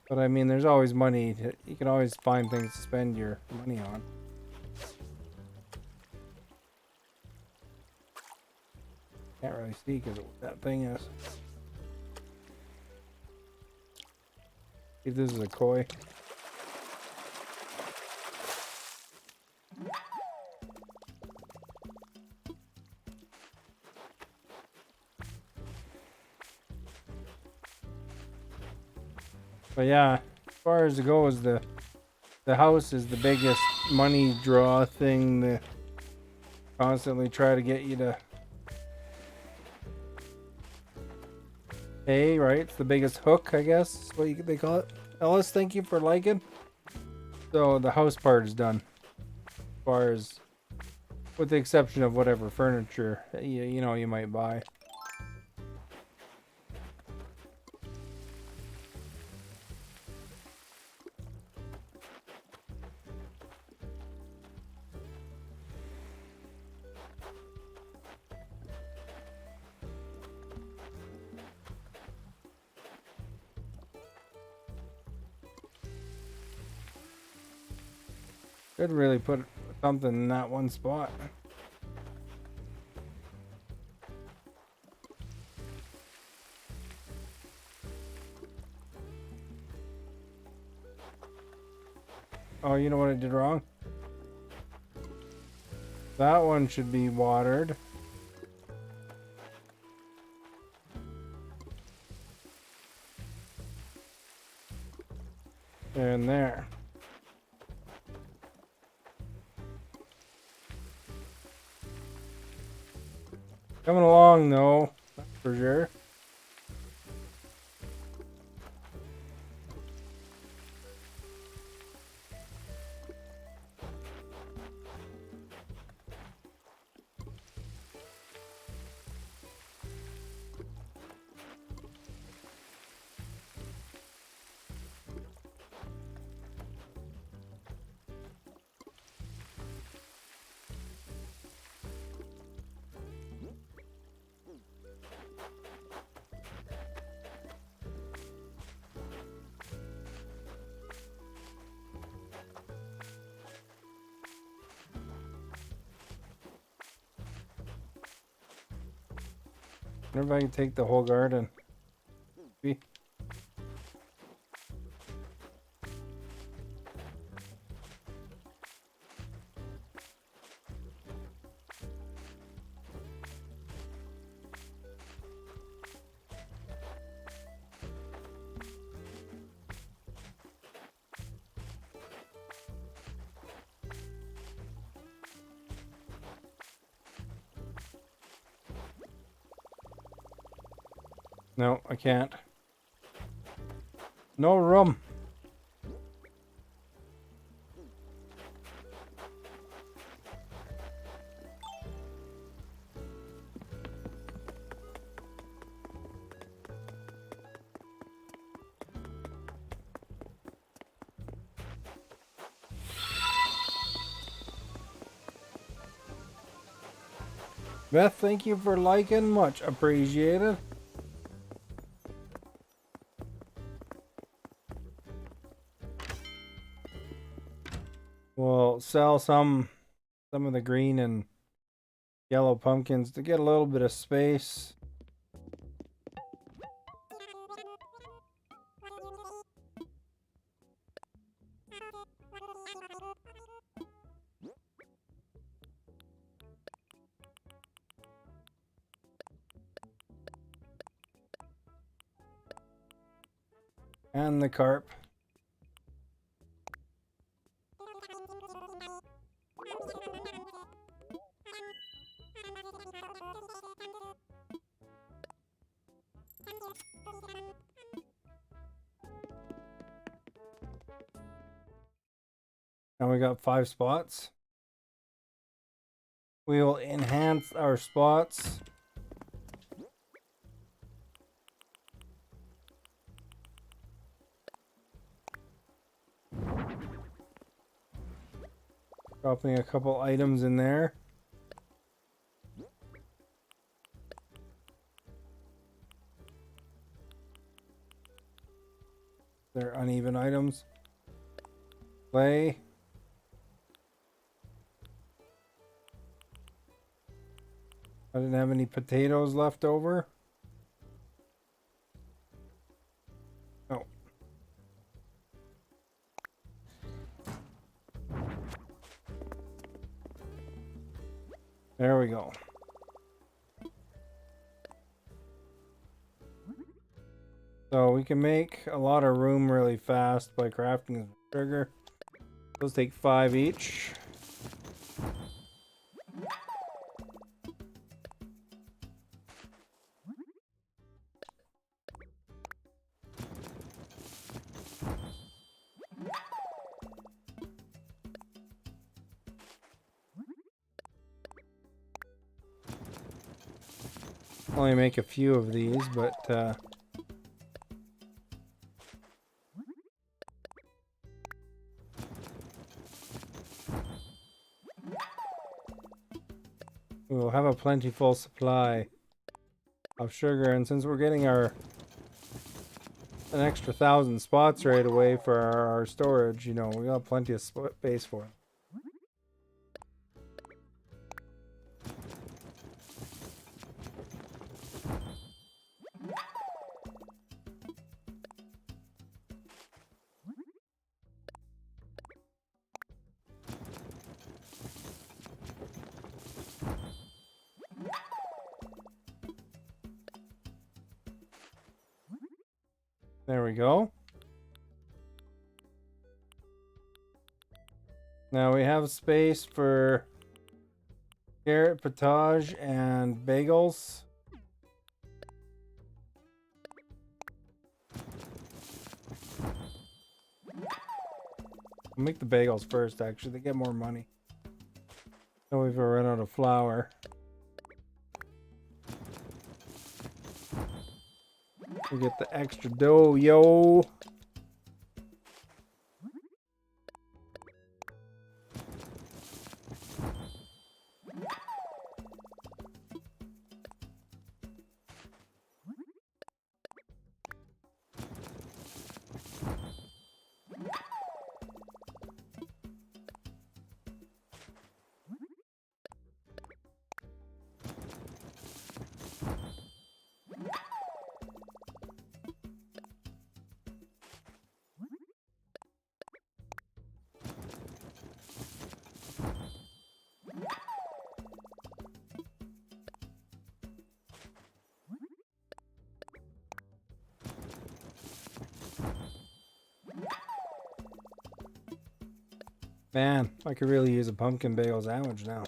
But I mean, there's always money. You can always find things to spend your money on. Can't really see because of what that thing is. See if this is a koi. But yeah, as far as it goes, the house is the biggest money draw thing. They constantly try to get you to pay, right? It's the biggest hook, I guess, is what they call it. Ellis, thank you for liking. So the house part is done. As far as, with the exception of whatever furniture you know you might buy. Could really put something in that one spot. Oh, you know what I did wrong? That one should be watered. There and there. Coming along though, that's for sure. I wonder if I can take the whole garden. See? No, I can't. No room. Beth, thank you for liking. Much appreciated. We'll sell some of the green and yellow pumpkins to get a little bit of space. And the carp. Now we got 5 spots. We will enhance our spots. Dropping a couple items in there. They're uneven items. Clay. I didn't have any potatoes left over. Oh. There we go. So we can make a lot of room really fast by crafting sugar. Those take 5 each. Only make a few of these, but we'll have a plentiful supply of sugar, and since we're getting an extra 1,000 spots right away for our storage, you know, we got plenty of space for it. There we go. Now we have space for carrot potage and bagels. I'll make the bagels first, actually. They get more money. Then we've run out of flour. We get the extra dough, yo. Man, I could really use a pumpkin bagel sandwich now.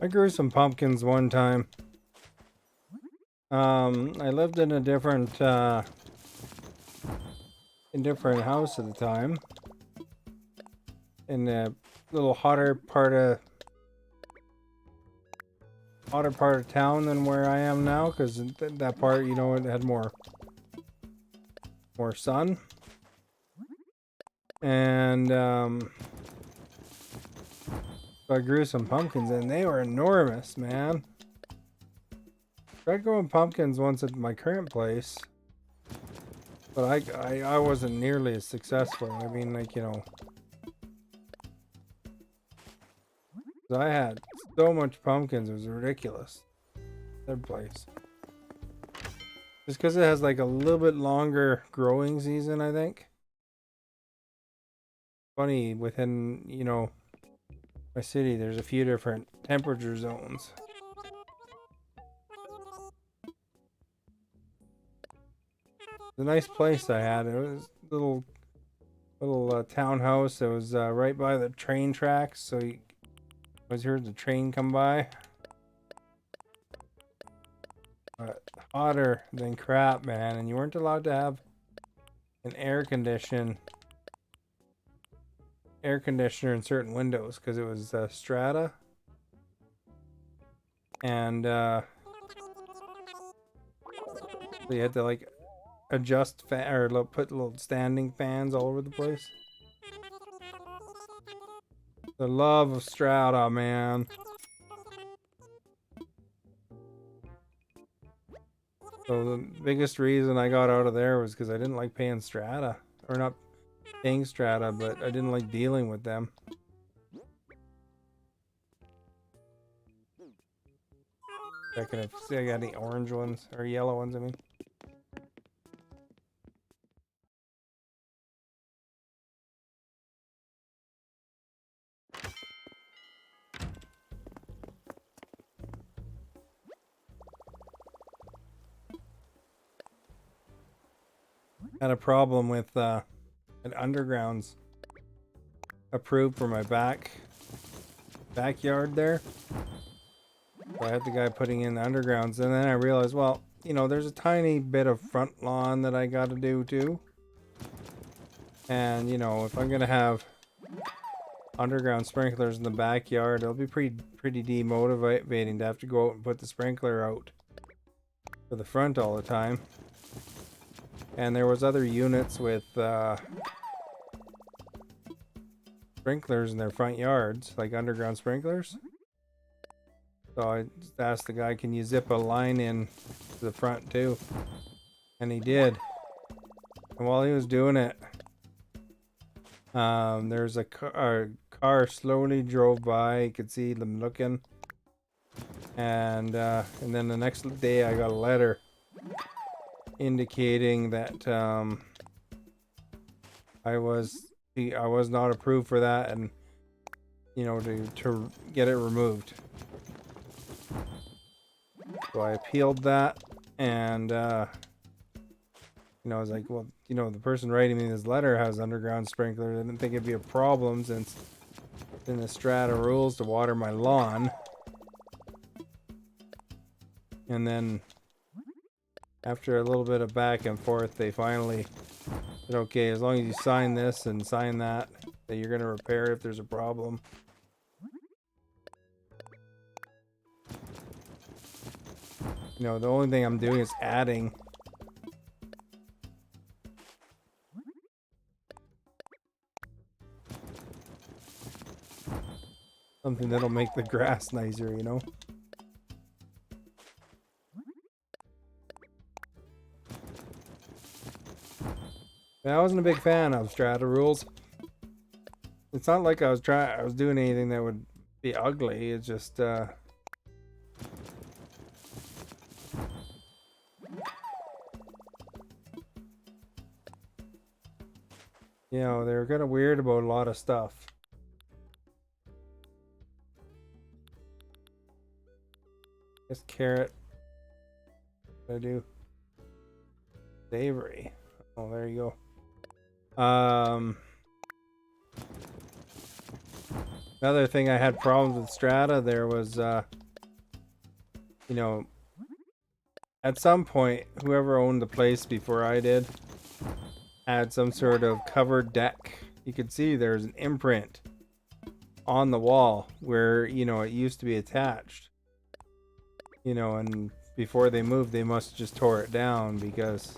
I grew some pumpkins one time. I lived in a different house at the time. In a little hotter part of town than where I am now, because that part, you know, it had more sun. And so I grew some pumpkins, and they were enormous, man. Tried growing pumpkins once at my current place, but I wasn't nearly as successful. I mean, like, you know, I had so much pumpkins, it was ridiculous. Third place. Just because it has like a little bit longer growing season, I think. Funny, within, you know, my city, there's a few different temperature zones. It's a nice place I had. It was a little townhouse. It was right by the train tracks, so you always heard the train come by. But hotter than crap, man, and you weren't allowed to have an air conditioner in certain windows because it was strata, and so you had to like adjust or put little standing fans all over the place. The love of strata, man. So the biggest reason I got out of there was because I didn't like paying strata, or not paying strata, but I didn't like dealing with them. Checking if see I got any orange ones or yellow ones, I mean. Had a problem with an undergrounds approved for my backyard there. So I had the guy putting in the undergrounds, and then I realized, well, you know, there's a tiny bit of front lawn that I got to do too. And you know, if I'm gonna have underground sprinklers in the backyard, it'll be pretty demotivating to have to go out and put the sprinkler out for the front all the time. And there was other units with sprinklers in their front yards, like underground sprinklers. So I just asked the guy, can you zip a line in to the front too? And he did. And while he was doing it, there's a car slowly drove by. You could see them looking. And then the next day I got a letter indicating that I was not approved for that, and you know, to get it removed. So I appealed that, and you know, I was like, well, you know, the person writing me this letter has underground sprinklers. I didn't think it'd be a problem since it's in the strata rules to water my lawn. And then after a little bit of back and forth, they finally said, okay, as long as you sign this and sign that you're going to repair it if there's a problem. You know, the only thing I'm doing is adding something that'll make the grass nicer, you know? But I wasn't a big fan of strata rules. It's not like I was doing anything that would be ugly. It's just you know, they were kind of weird about a lot of stuff. Just carrot. What do I do? Savory. Oh, there you go. Another thing I had problems with strata, there was you know, at some point, whoever owned the place before I did had some sort of covered deck. You could see there's an imprint on the wall where, you know, it used to be attached. You know, and before they moved, they must have just tore it down because,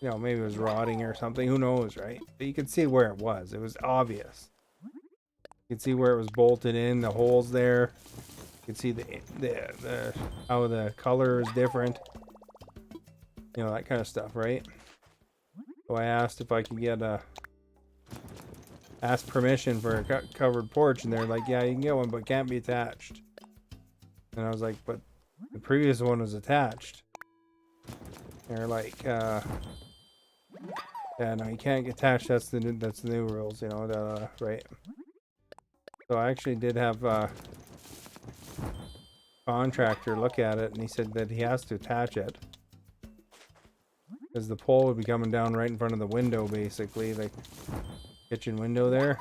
you know, maybe it was rotting or something. Who knows, right? But you could see where it was. It was obvious. You could see where it was bolted in, the holes there. You could see the how the color is different. You know, that kind of stuff, right? So I asked if I could get ask permission for a covered porch, and they're like, yeah, you can get one, but it can't be attached. And I was like, but the previous one was attached. They're like, yeah, no, you can't get attached. That's the new rules, you know, right? So I actually did have a contractor look at it, and he said that he has to attach it because the pole would be coming down right in front of the window, basically, the kitchen window there.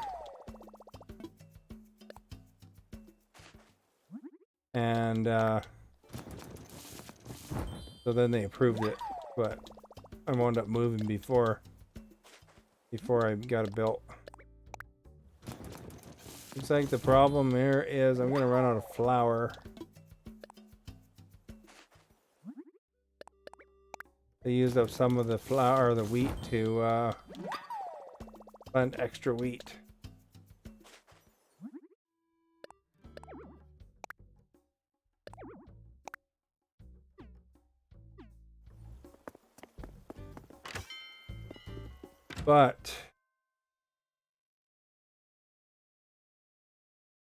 And so then they approved it, but I wound up moving before I got it built. Looks like the problem here is I'm gonna run out of flour. They used up some of the flour, or the wheat, to plant extra wheat. But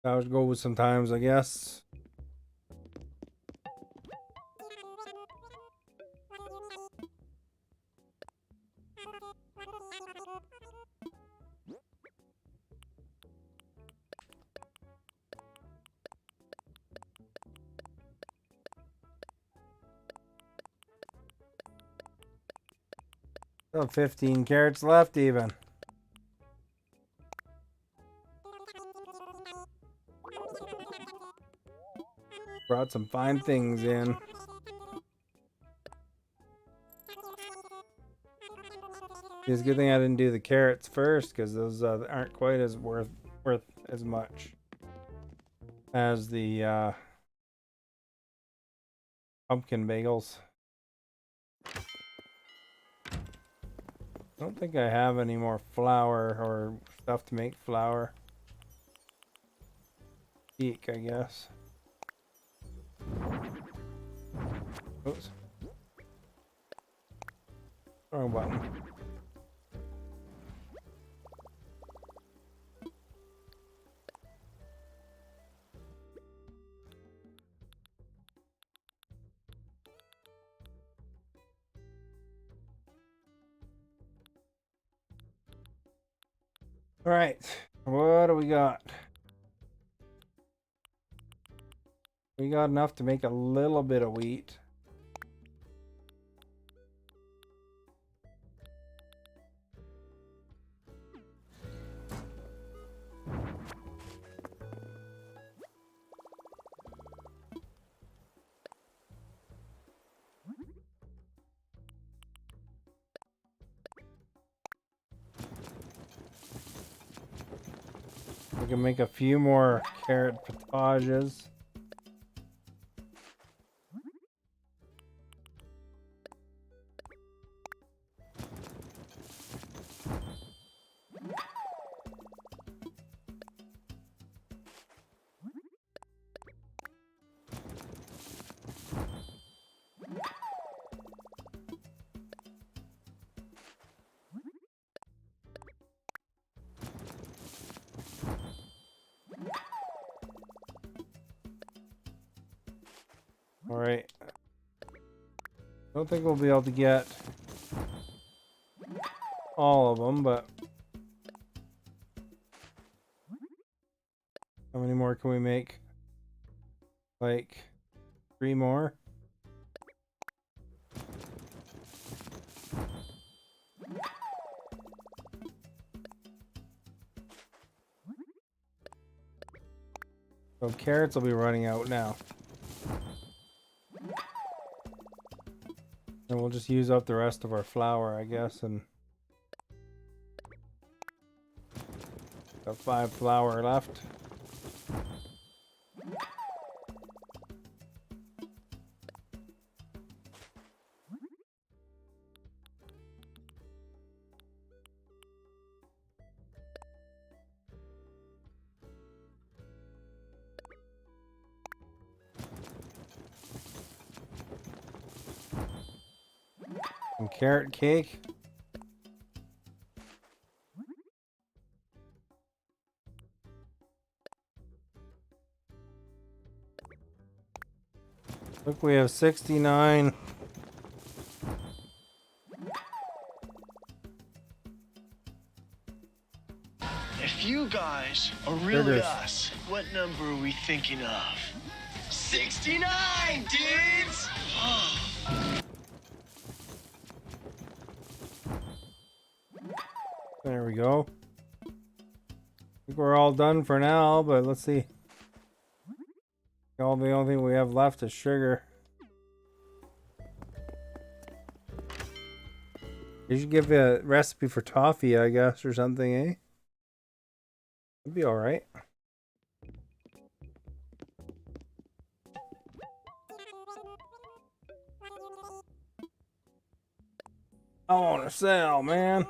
that would go with sometimes, I guess. Still 15 carrots left even. Brought some fine things in. It's a good thing I didn't do the carrots first, because those aren't quite as worth as much as the pumpkin bagels. I don't think I have any more flour or stuff to make flour. Eek, I guess. Oops. Wrong button. All right, what do we got? We got enough to make a little bit of wheat. We can make a few more carrot potages. All right. Don't think we'll be able to get all of them, but how many more can we make? Like 3 more? So carrots will be running out now. And we'll just use up the rest of our flour, I guess, and got 5 flour left. Some carrot cake. Look, we have 69. If you guys are really us, what number are we thinking of? 69, dudes! There we go. I think we're all done for now, but let's see. The only thing we have left is sugar. You should give a recipe for toffee, I guess, or something, eh? It'd be alright. I want to sell, man.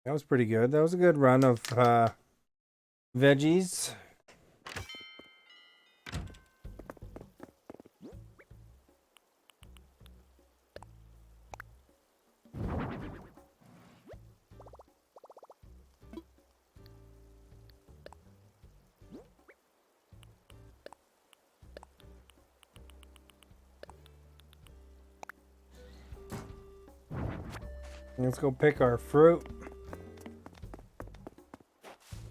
That was pretty good. That was a good run of veggies. Let's go pick our fruit.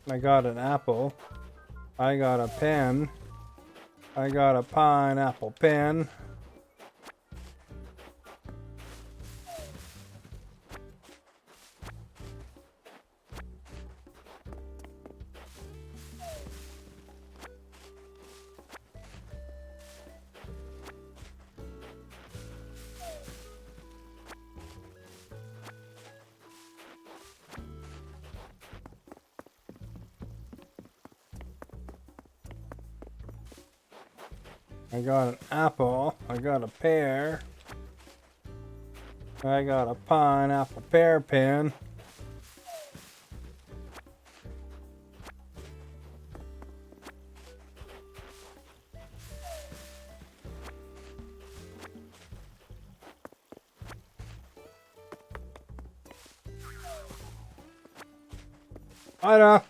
I got an apple. I got a pen. I got a pineapple pen. I got an apple. I got a pear. I got a pineapple pear pin. Ida.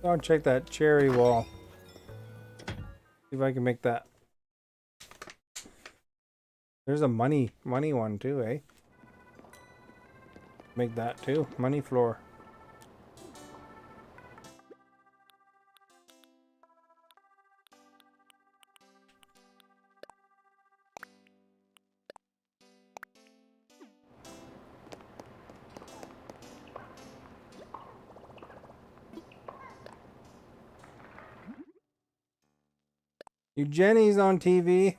I'll check that cherry wall. See if I can make that. There's a money one too, eh? Make that too. Money floor. Jenny's on TV.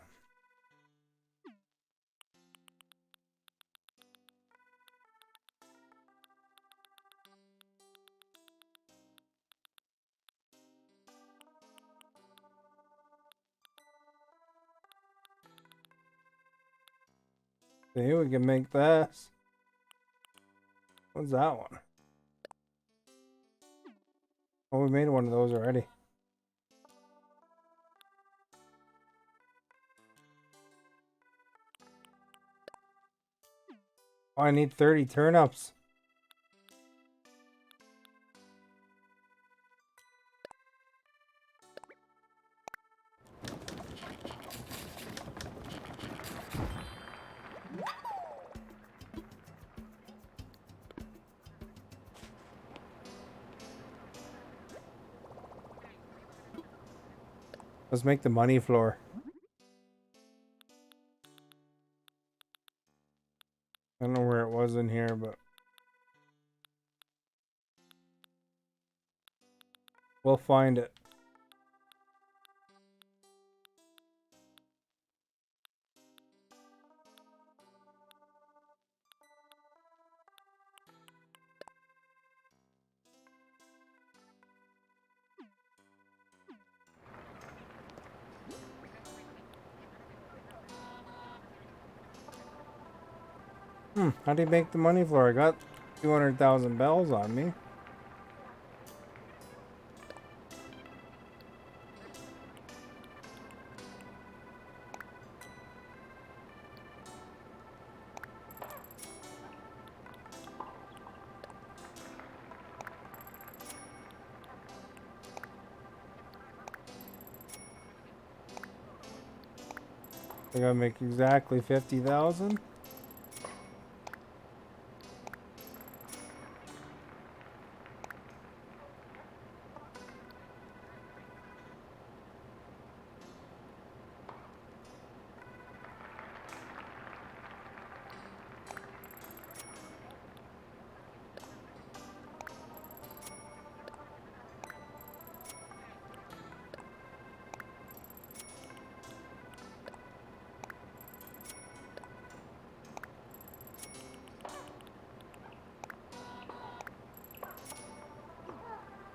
See, we can make this. What's that one? Oh, we made one of those already. Oh, I need 30 turnips. Let's make the money floor. I don't know where it was in here, but we'll find it. How do you make the money floor? I got 200,000 bells on me. I gotta make exactly 50,000.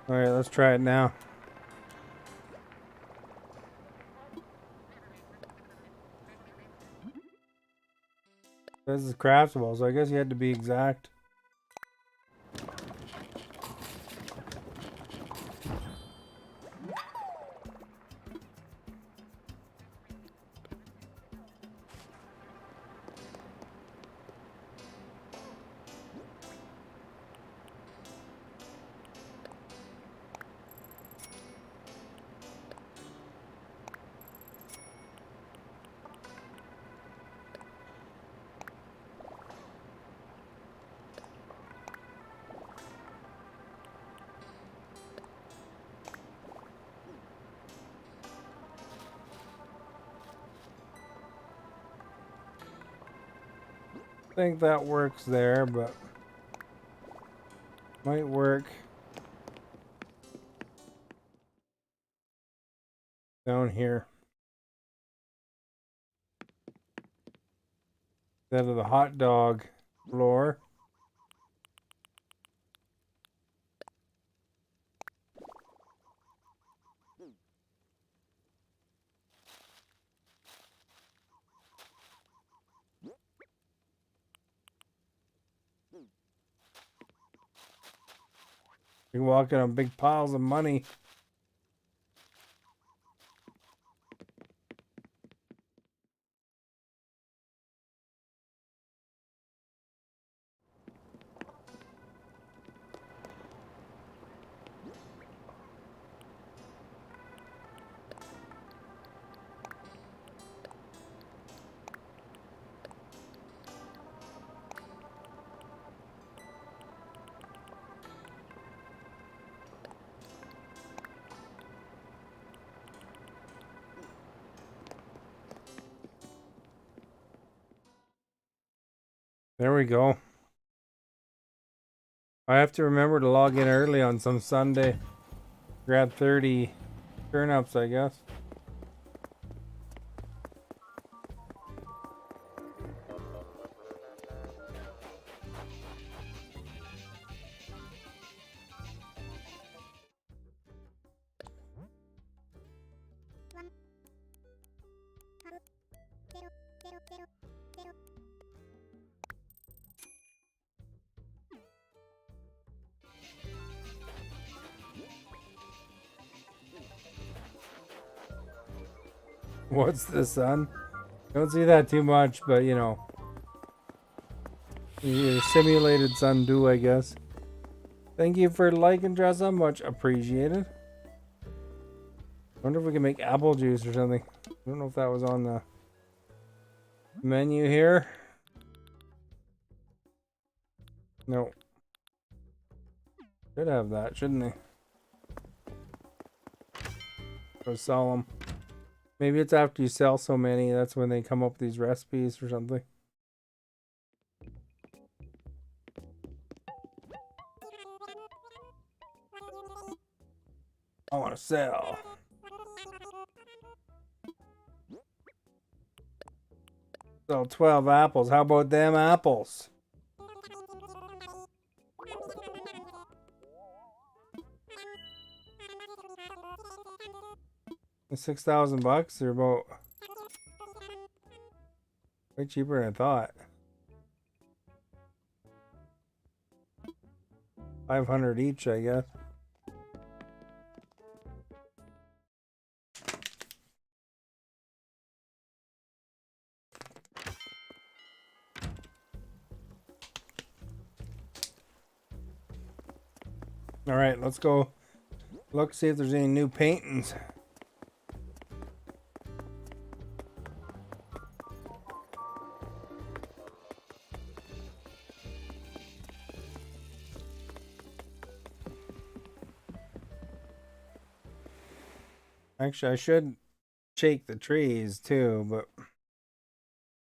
All right, let's try it now. This is craftable, so I guess you had to be exact. I think that works there, but might work down here. Instead of the hot dog floor. You're walking on big piles of money. There we go. I have to remember to log in early on some Sunday. Grab 30 turnips, I guess. What's the sun? Don't see that too much, but you know. Your simulated sun do, I guess. Thank you for liking, Dressa. Much appreciated. Wonder if we can make apple juice or something. I don't know if that was on the menu here. No. Should have that, shouldn't they? Go sell them. Maybe it's after you sell so many, that's when they come up with these recipes or something. I want to sell. Sell 12 apples. How about them apples? $6,000. They're about way cheaper than I thought. 500 each, I guess. All right, let's go look, see if there's any new paintings. Actually, I should shake the trees too, but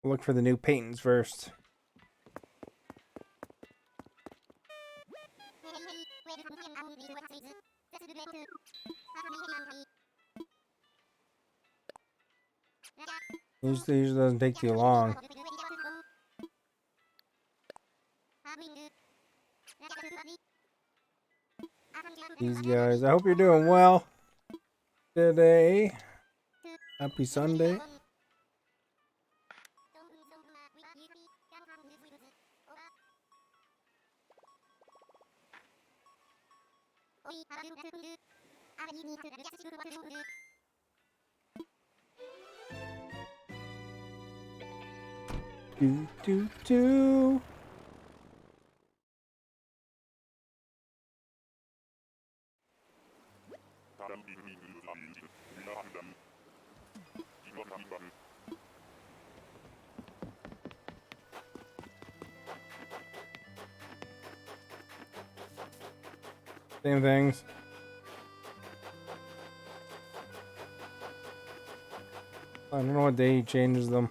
look for the new paintings first. Usually doesn't take too long. These guys, I hope you're doing well today. Happy Sunday. Do. Same things. I don't know what day he changes them.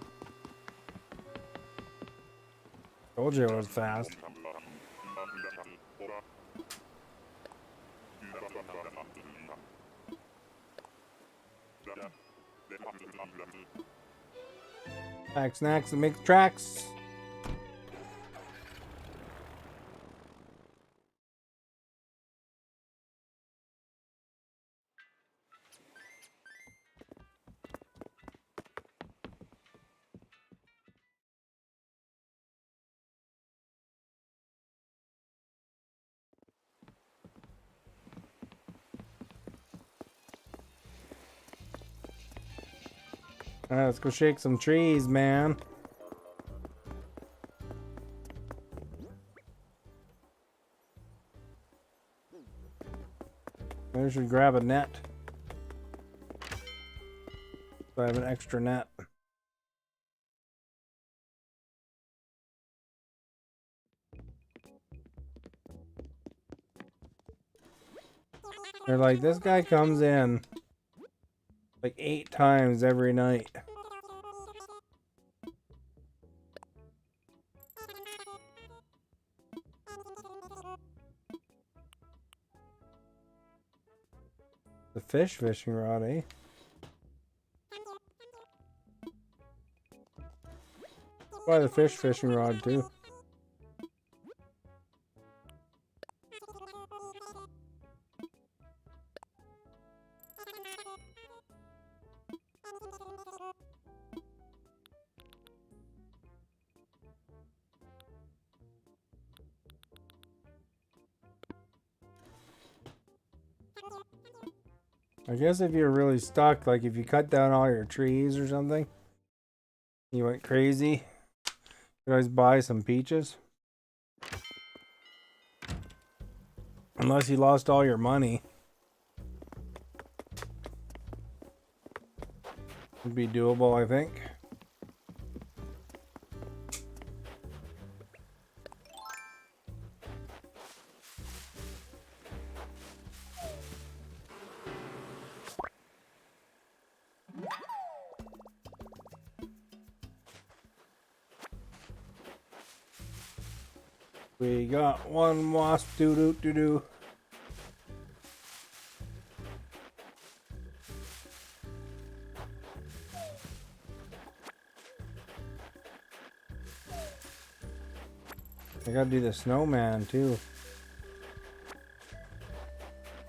Told you it was fast. Pack snacks and make tracks. Alright, let's go shake some trees, man. Maybe I should grab a net. So I have an extra net. They're like, this guy comes in like 8 times every night. The fishing rod, eh? Buy the fishing rod too. I guess if you're really stuck, like if you cut down all your trees or something, you went crazy, you could always buy some peaches. Unless you lost all your money. Would be doable, I think. We got one wasp doo-doo-doo-doo. I gotta do the snowman too.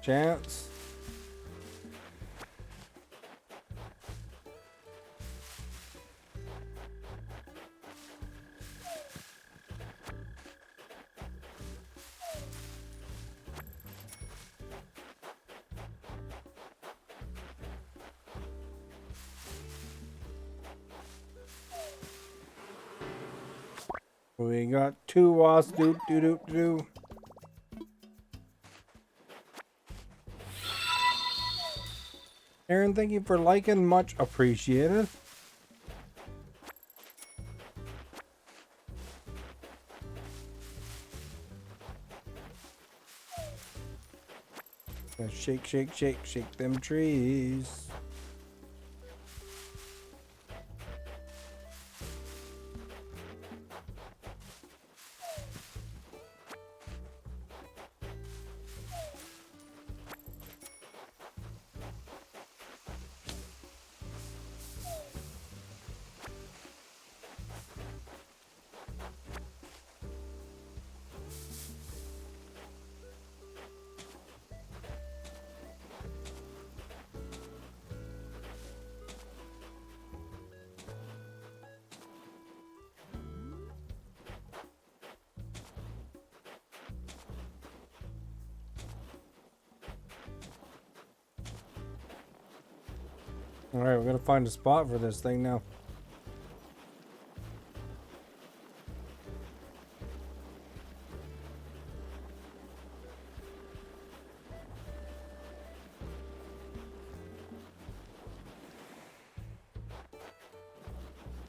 Chance. We got 2 wasps. Doo doo doo doo. Aaron, thank you for liking. Much appreciated. Shake, shake, shake, shake them trees. Alright, we're gonna find a spot for this thing now.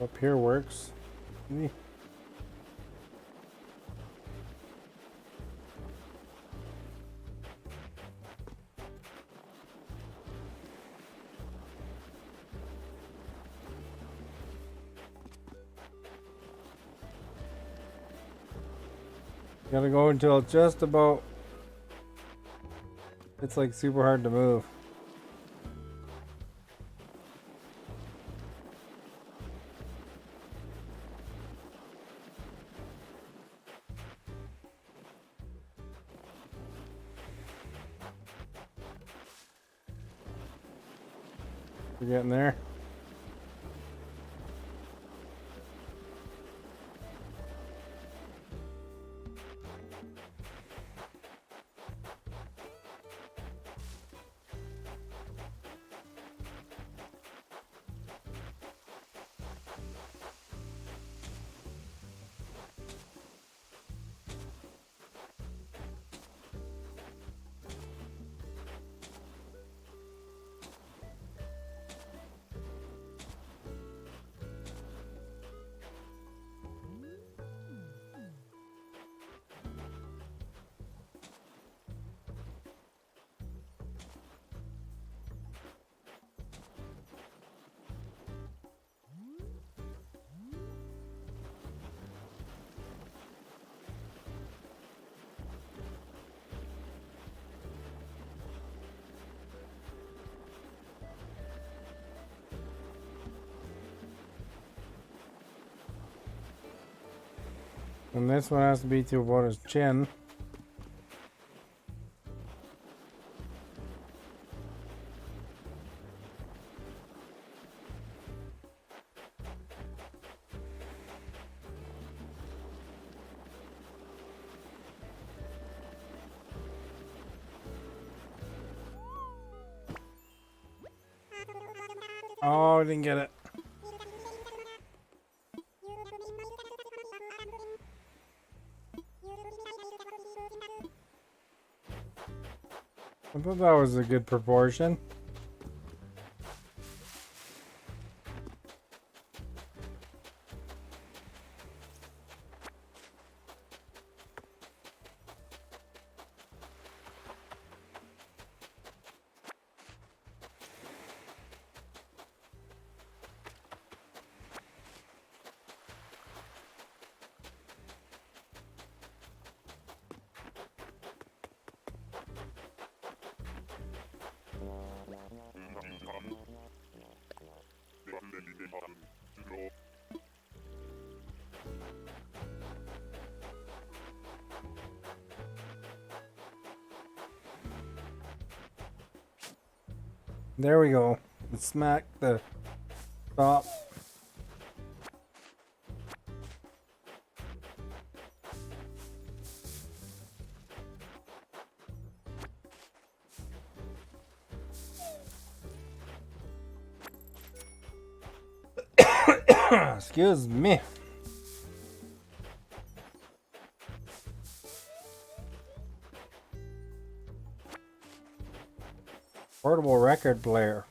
Up here works. Maybe. Gotta go until it's just about. It's like super hard to move. We're getting there. And this one has to be to about his chin. Oh, I didn't get it. I thought that was a good proportion. There we go. Smack the top. Excuse me. Portable record player.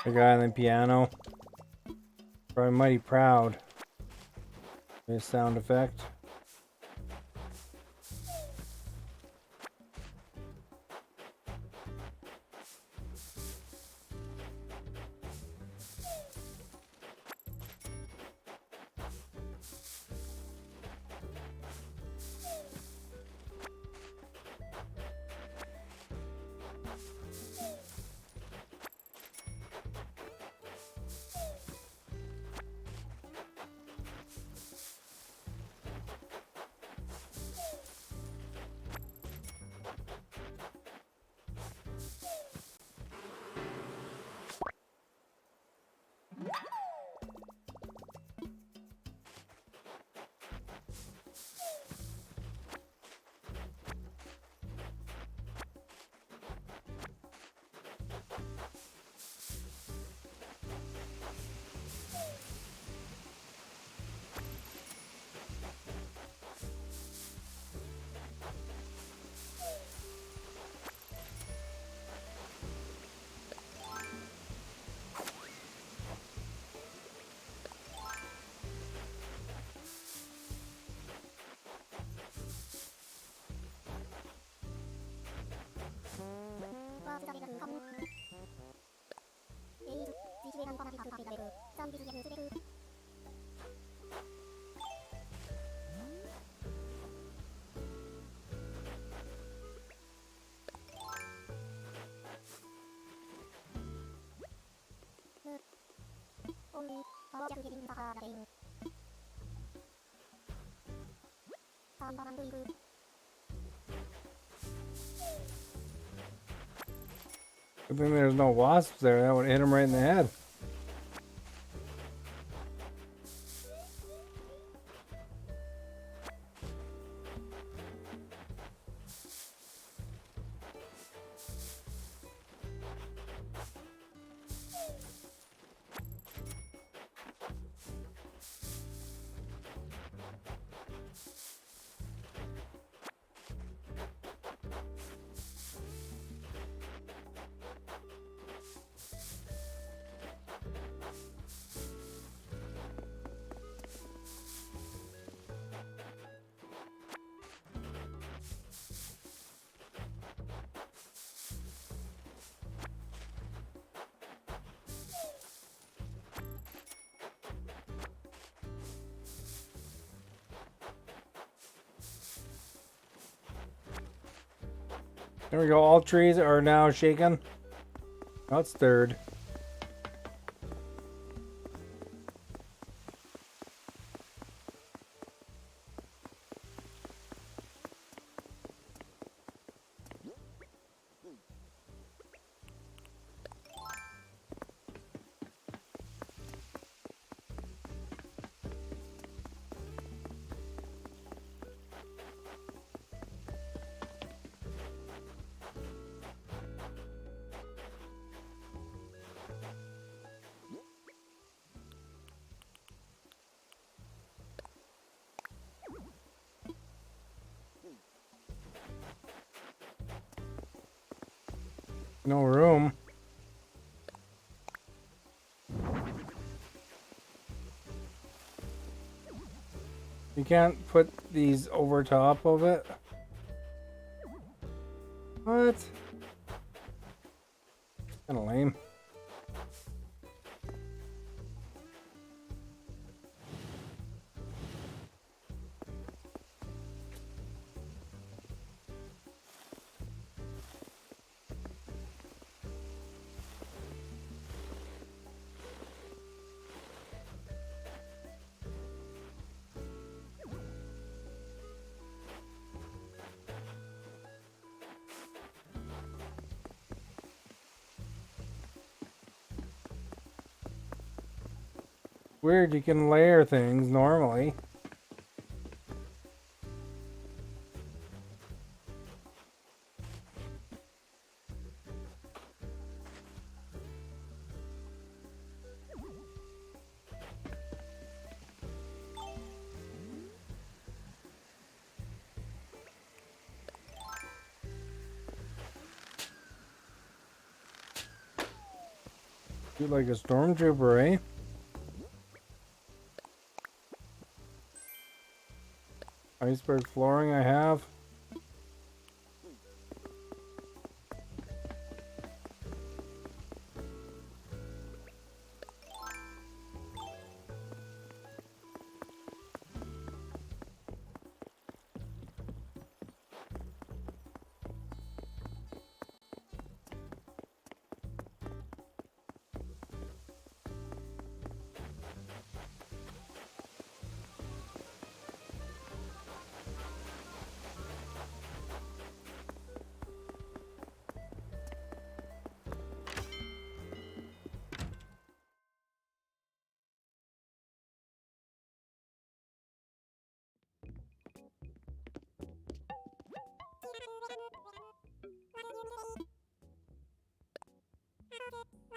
The guy on the piano. Probably mighty proud. This sound effect. Good thing there's no wasps there. That would hit him right in the head. There we go. All trees are now shaken. That's third. No room. You can't put these over top of it. What? Kinda lame. Weird, you can layer things normally. You like a stormtrooper, eh? Iceberg flooring I have.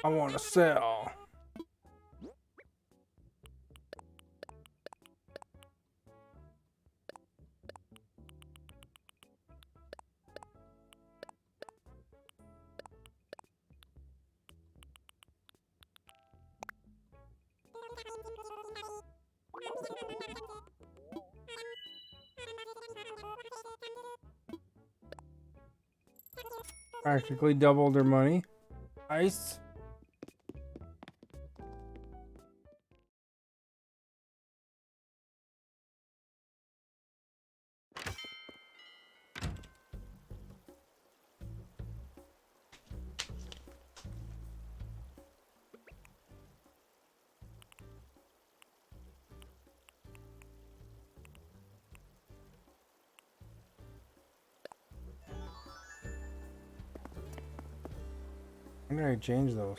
I want to sell. Practically doubled their money. Nice. When did I change those?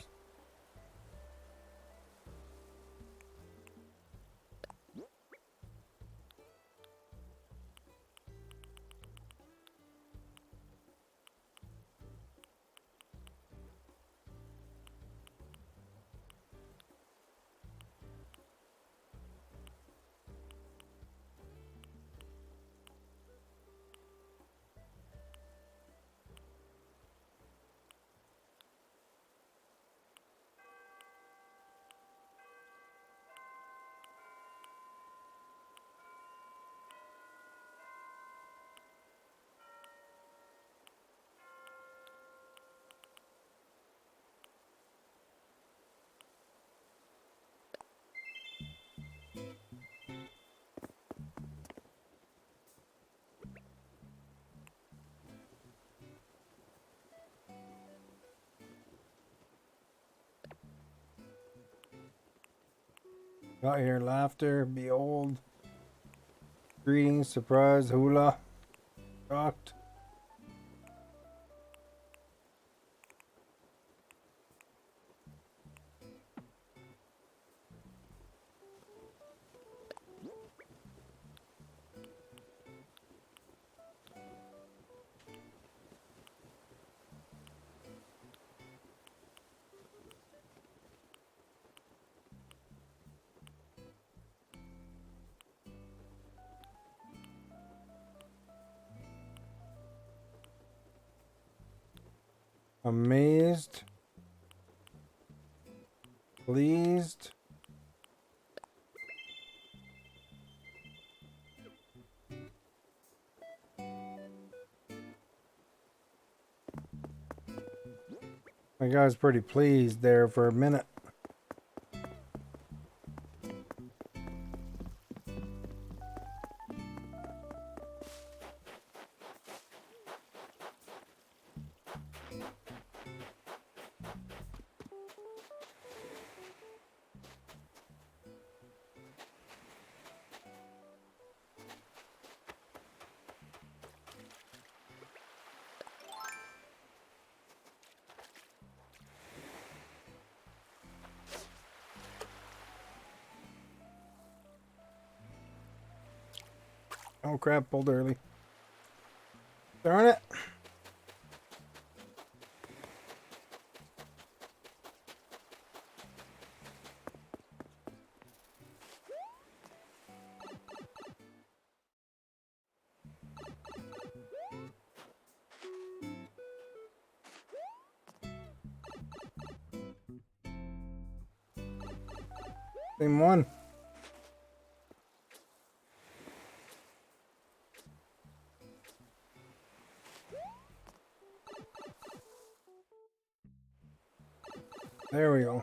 Got here, laughter, behold. Greetings, surprise, hula. Shocked. Amazed. Pleased. My guy was pretty pleased there for a minute. Oh crap, pulled early. Darn it. Same one. There we go.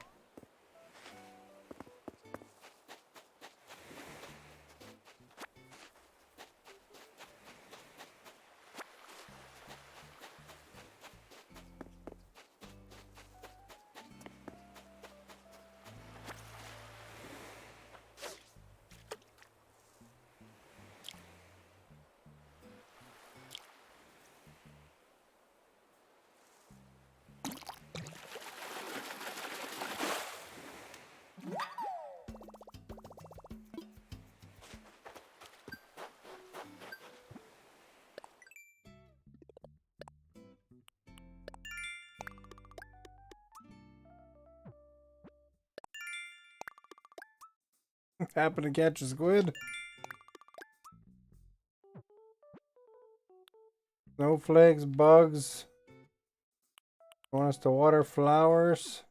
Happen to catch a squid. Snowflakes, bugs. Want us to water flowers.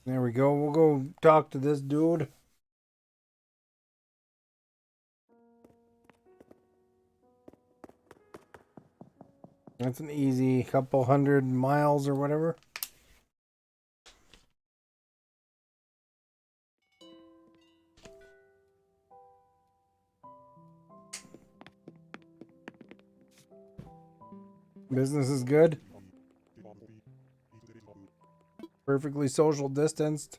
There we go. We'll go talk to this dude. That's an easy couple 100 miles or whatever. Business is good. Perfectly social distanced.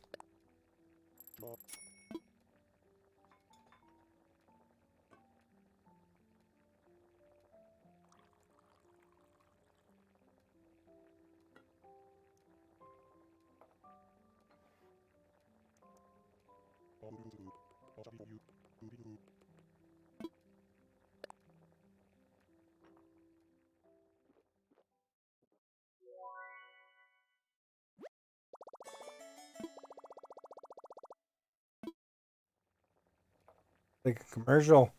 Like a commercial.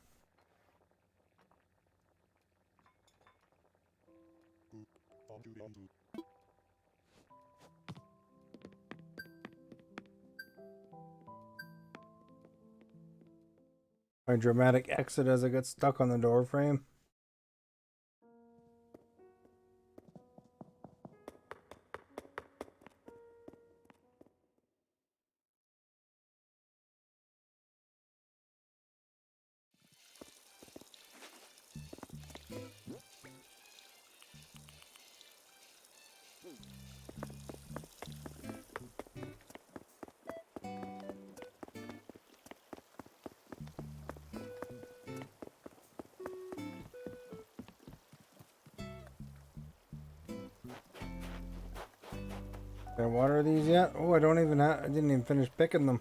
My dramatic exit as I get stuck on the door frame. Did I water these yet? Oh, I didn't even finish picking them.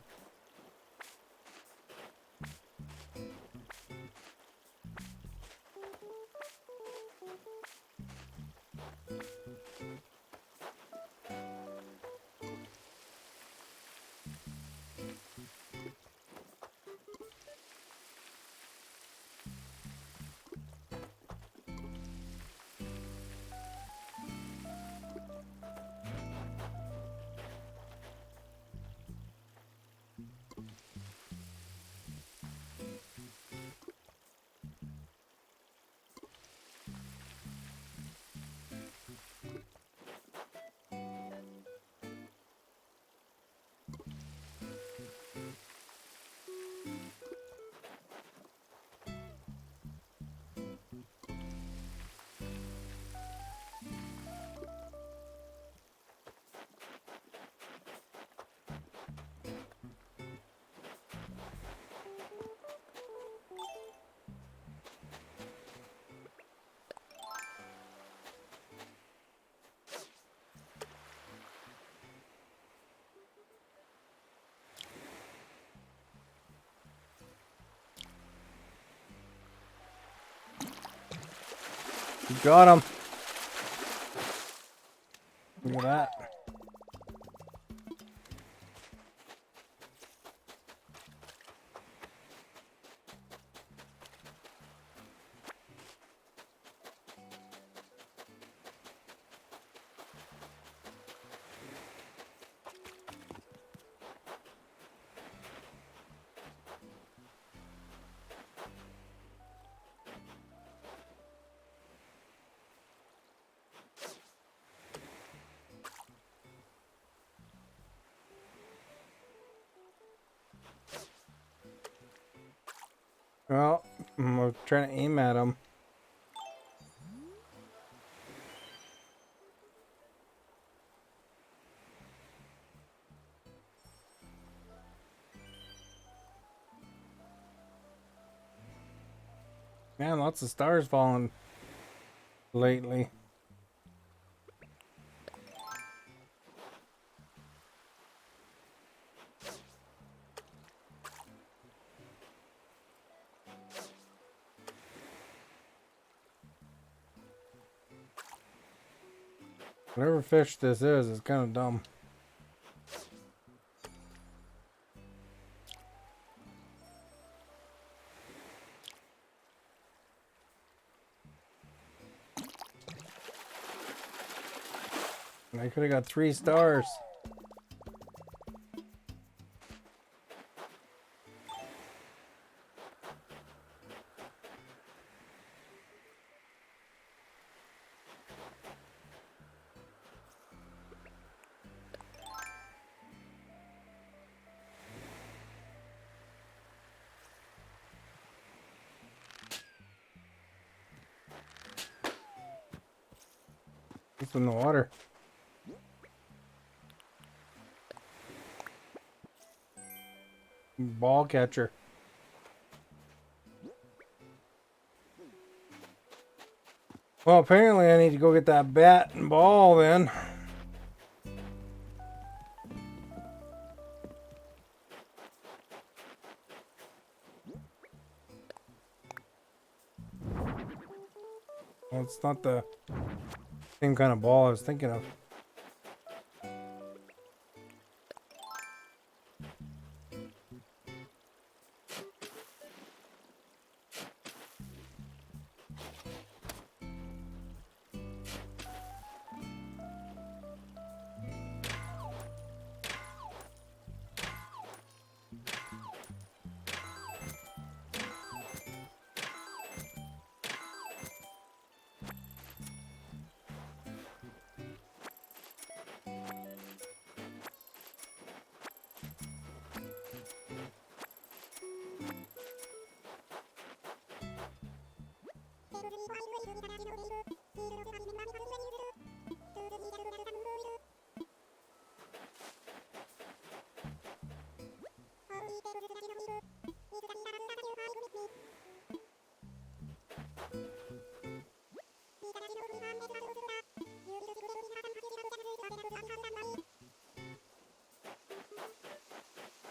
Got him. Look at that. Well, I'm trying to aim at him. Man, lots of stars falling lately. Whatever fish this is kind of dumb. I could have got 3 stars. It's in the water. Ball catcher. Well, apparently I need to go get that bat and ball then. Well, it's not the same kind of ball I was thinking of.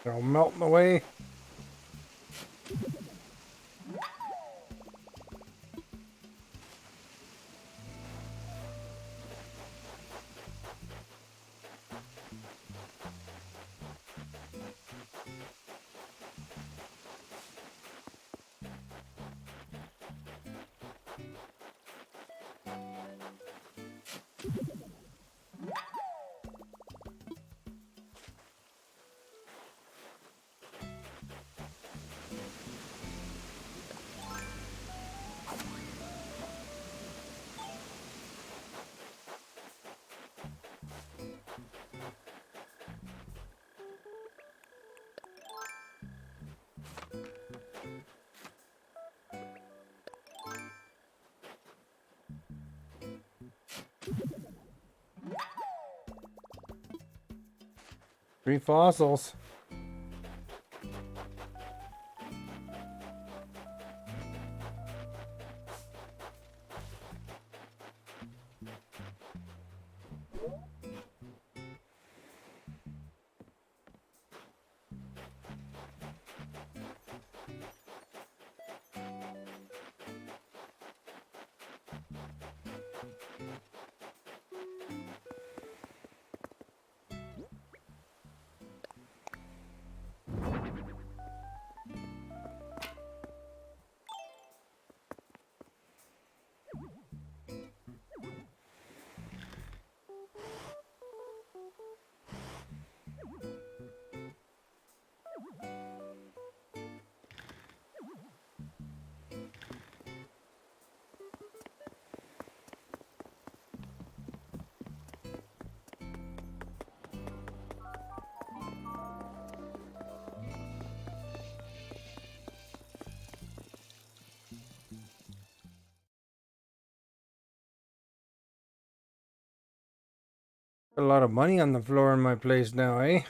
They're all melting away. Three fossils. Got a lot of money on the floor in my place now, eh?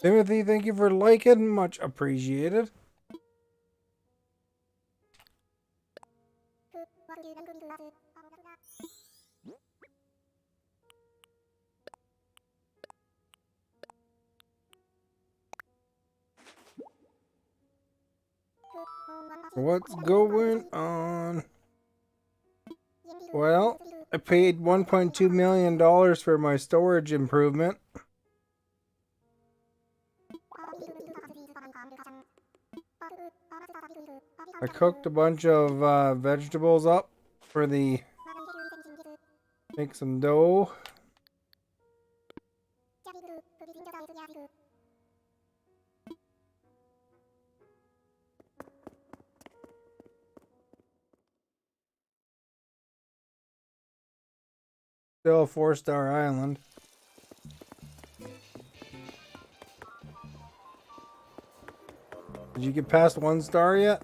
Timothy, thank you for liking. Much appreciated. What's going on? Well, I paid $1.2 million for my storage improvement. I cooked a bunch of vegetables up for the... make some dough. Still a 4-star island. Did you get past 1 star yet?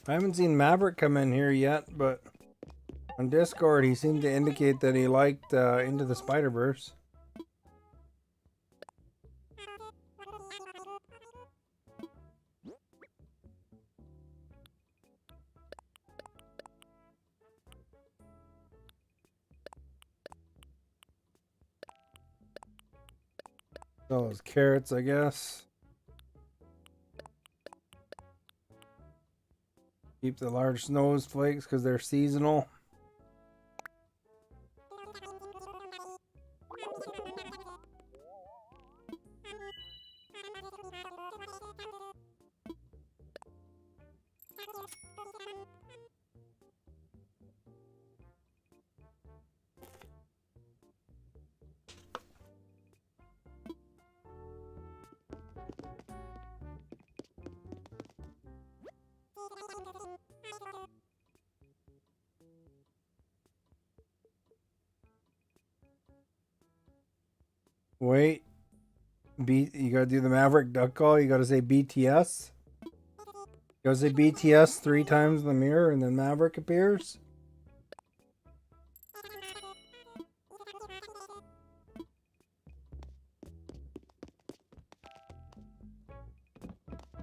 I haven't seen Maverick come in here yet, but on Discord he seemed to indicate that he liked Into the Spider-Verse. Those carrots, I guess. Keep the large snowflakes because they're seasonal. Wait. You gotta do the Maverick duck call. You gotta say BTS. You gotta say BTS 3 times in the mirror and then Maverick appears.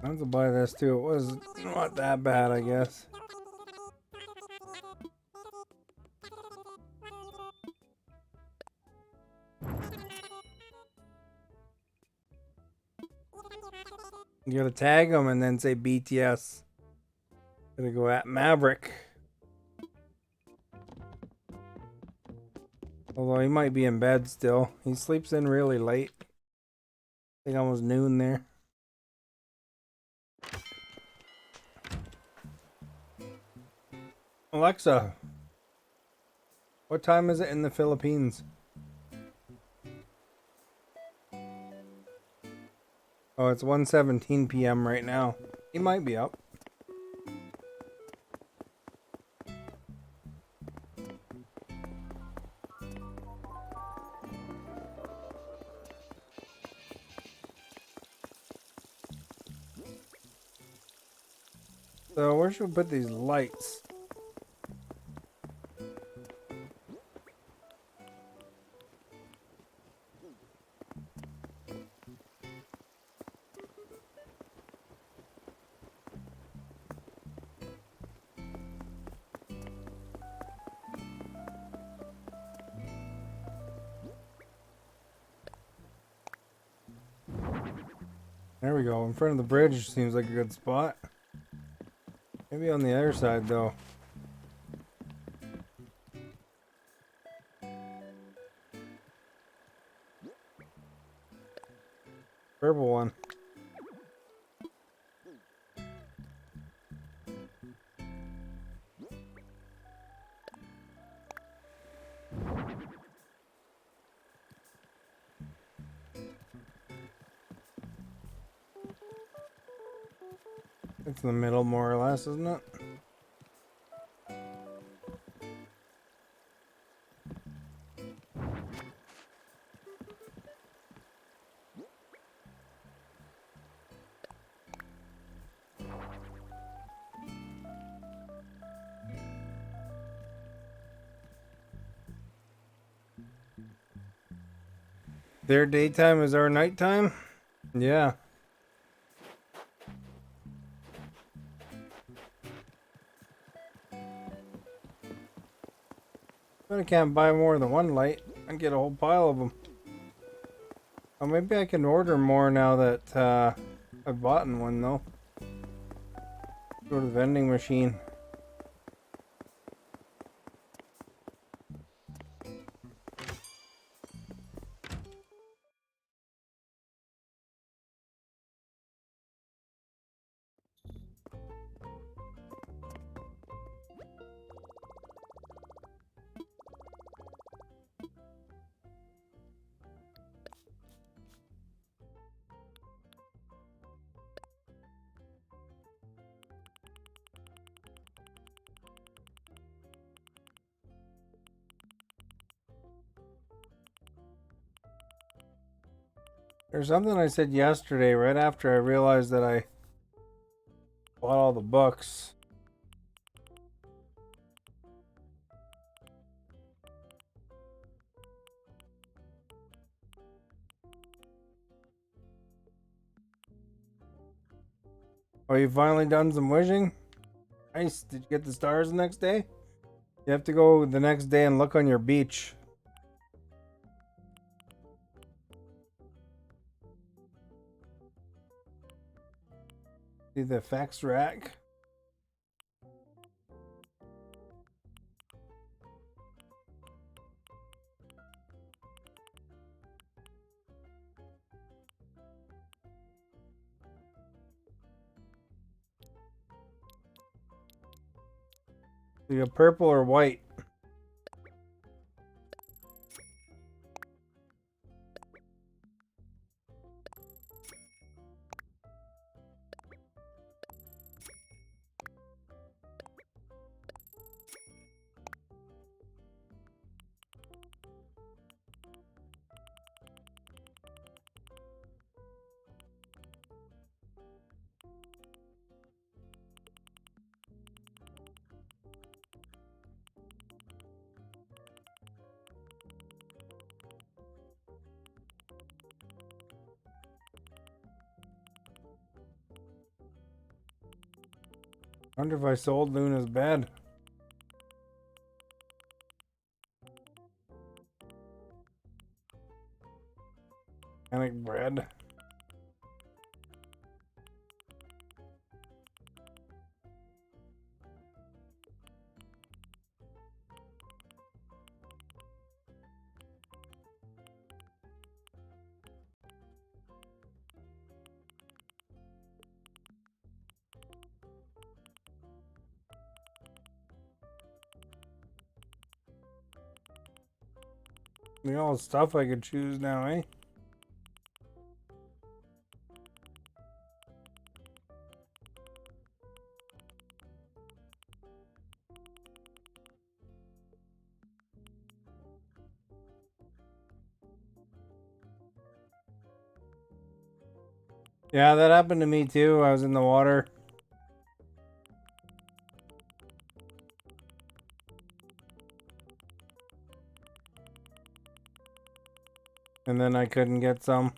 I have to buy this too. It was not that bad, I guess. You gotta tag them and then say BTS. Gotta go at Maverick. Although he might be in bed still. He sleeps in really late. I think almost noon there. Alexa, what time is it in the Philippines? Oh, it's 1:17 p.m. right now. He might be up. So where should we put these lights? There we go. In front of the bridge seems like a good spot. Maybe on the other side though. Purple one. It's in the middle more or less, isn't it? Their daytime is our nighttime? Yeah. But I can't buy more than one light. I get a whole pile of them. Oh, maybe I can order more now that I've bought one though. Go to the vending machine. There's something I said yesterday right after I realized that I bought all the books. Oh, you finally done some wishing? Nice. Did you get the stars the next day? You have to go the next day and look on your beach. See the effects rack? So you got purple or white? I wonder if I sold Luna's bed. Organic bread. You know all the stuff I could choose now, eh? Yeah, that happened to me too. I was in the water. And then I couldn't get some.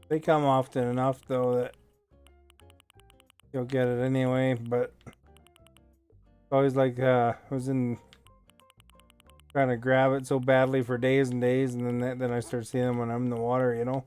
They come often enough though that you'll get it anyway, but it's always like I was in trying to grab it so badly for days and days, and then I start seeing them when I'm in the water, you know.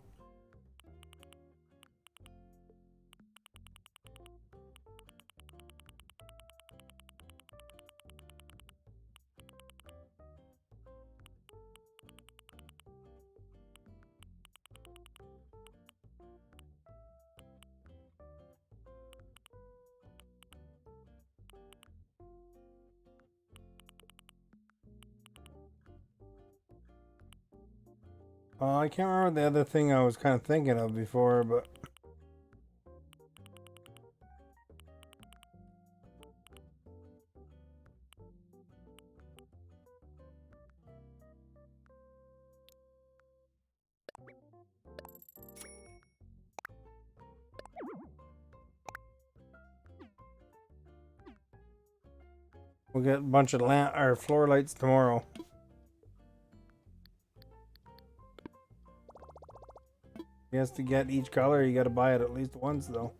I can't remember the other thing I was kind of thinking of before, but we'll get a bunch of floor lights tomorrow. He has to get each color. You got to buy it at least once, though.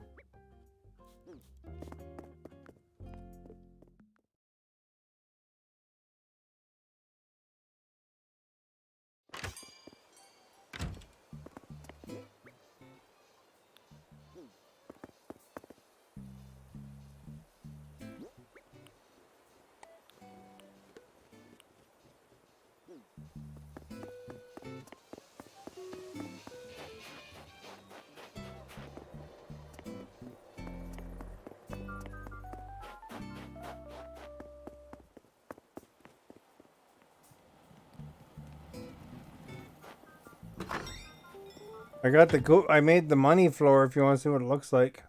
I made the money floor if you want to see what it looks like.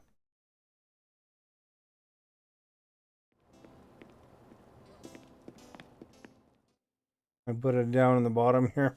I put it down in the bottom here.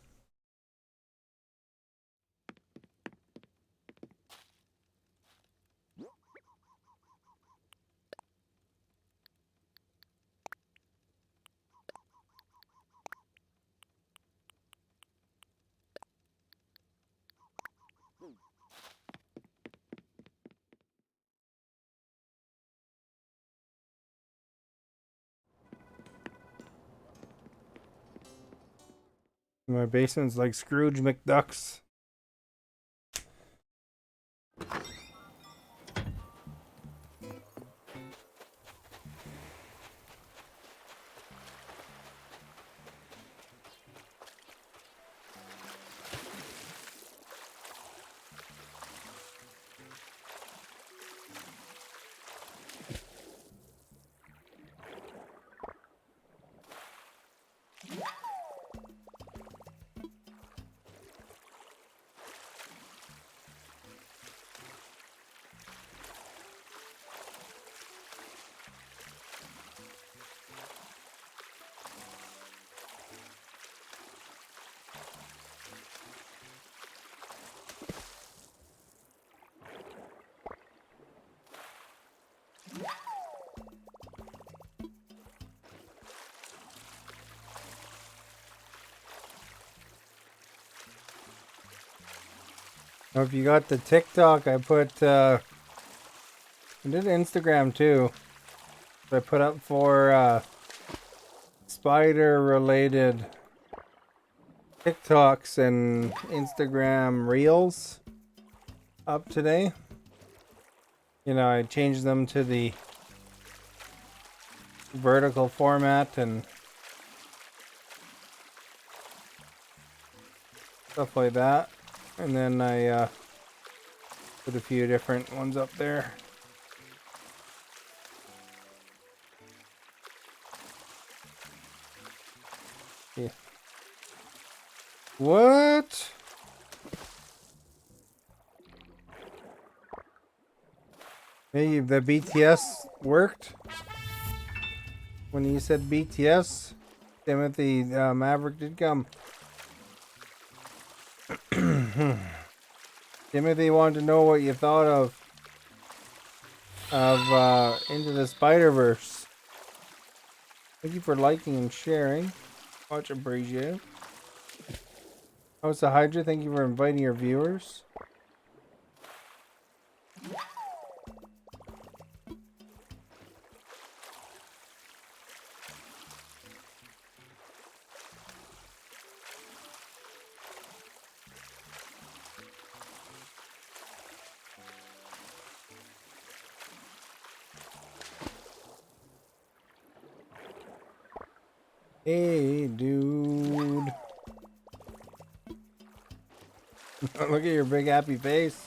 My basement's like Scrooge McDuck's. Now, if you got the TikTok, I put, I did Instagram too. I put up for spider related TikToks and Instagram reels up today. You know, I changed them to the vertical format and stuff like that. And then I put a few different ones up there. Yeah. What? Hey, the BTS worked? When you said BTS, Timothy Maverick did come. Timothy wanted to know what you thought of Into the Spider-Verse. Thank you for liking and sharing. Much appreciated. House of Hydra, thank you for inviting your viewers. Hey, dude. Look at your big happy face.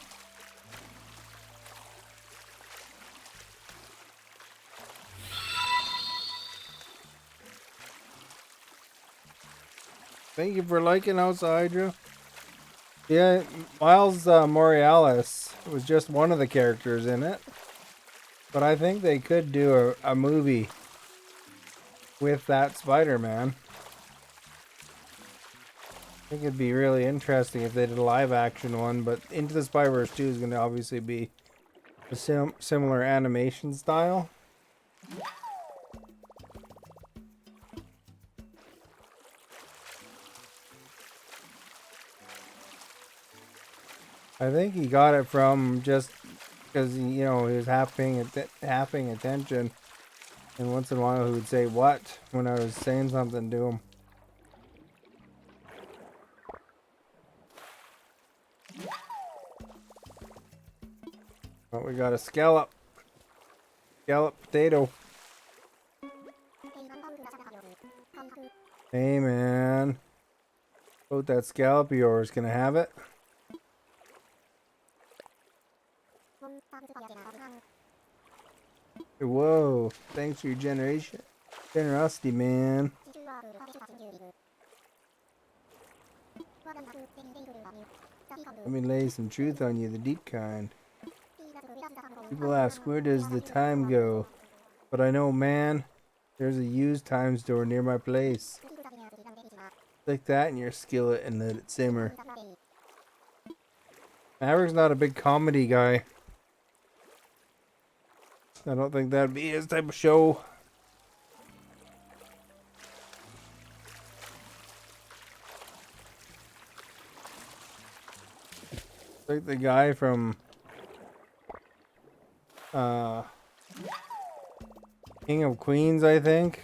Thank you for liking House of Hydra. Yeah, Miles Morales was just one of the characters in it. But I think they could do a movie with that Spider-Man. I think it'd be really interesting if they did a live action one, but Into the Spider-Verse 2 is going to obviously be a similar animation style. I think he got it from just because he was half paying attention, and once in a while he would say "what" when I was saying something to him. But we got a scallop potato. Hey man, about that scallop of yours, can I have it? Whoa, thanks for your generosity, man. Let me lay some truth on you, the deep kind. People ask, where does the time go? But I know, man, there's a used time store near my place. Like that in your skillet and let it simmer. Maverick's not a big comedy guy. I don't think that'd be his type of show. Like the guy from King of Queens, I think.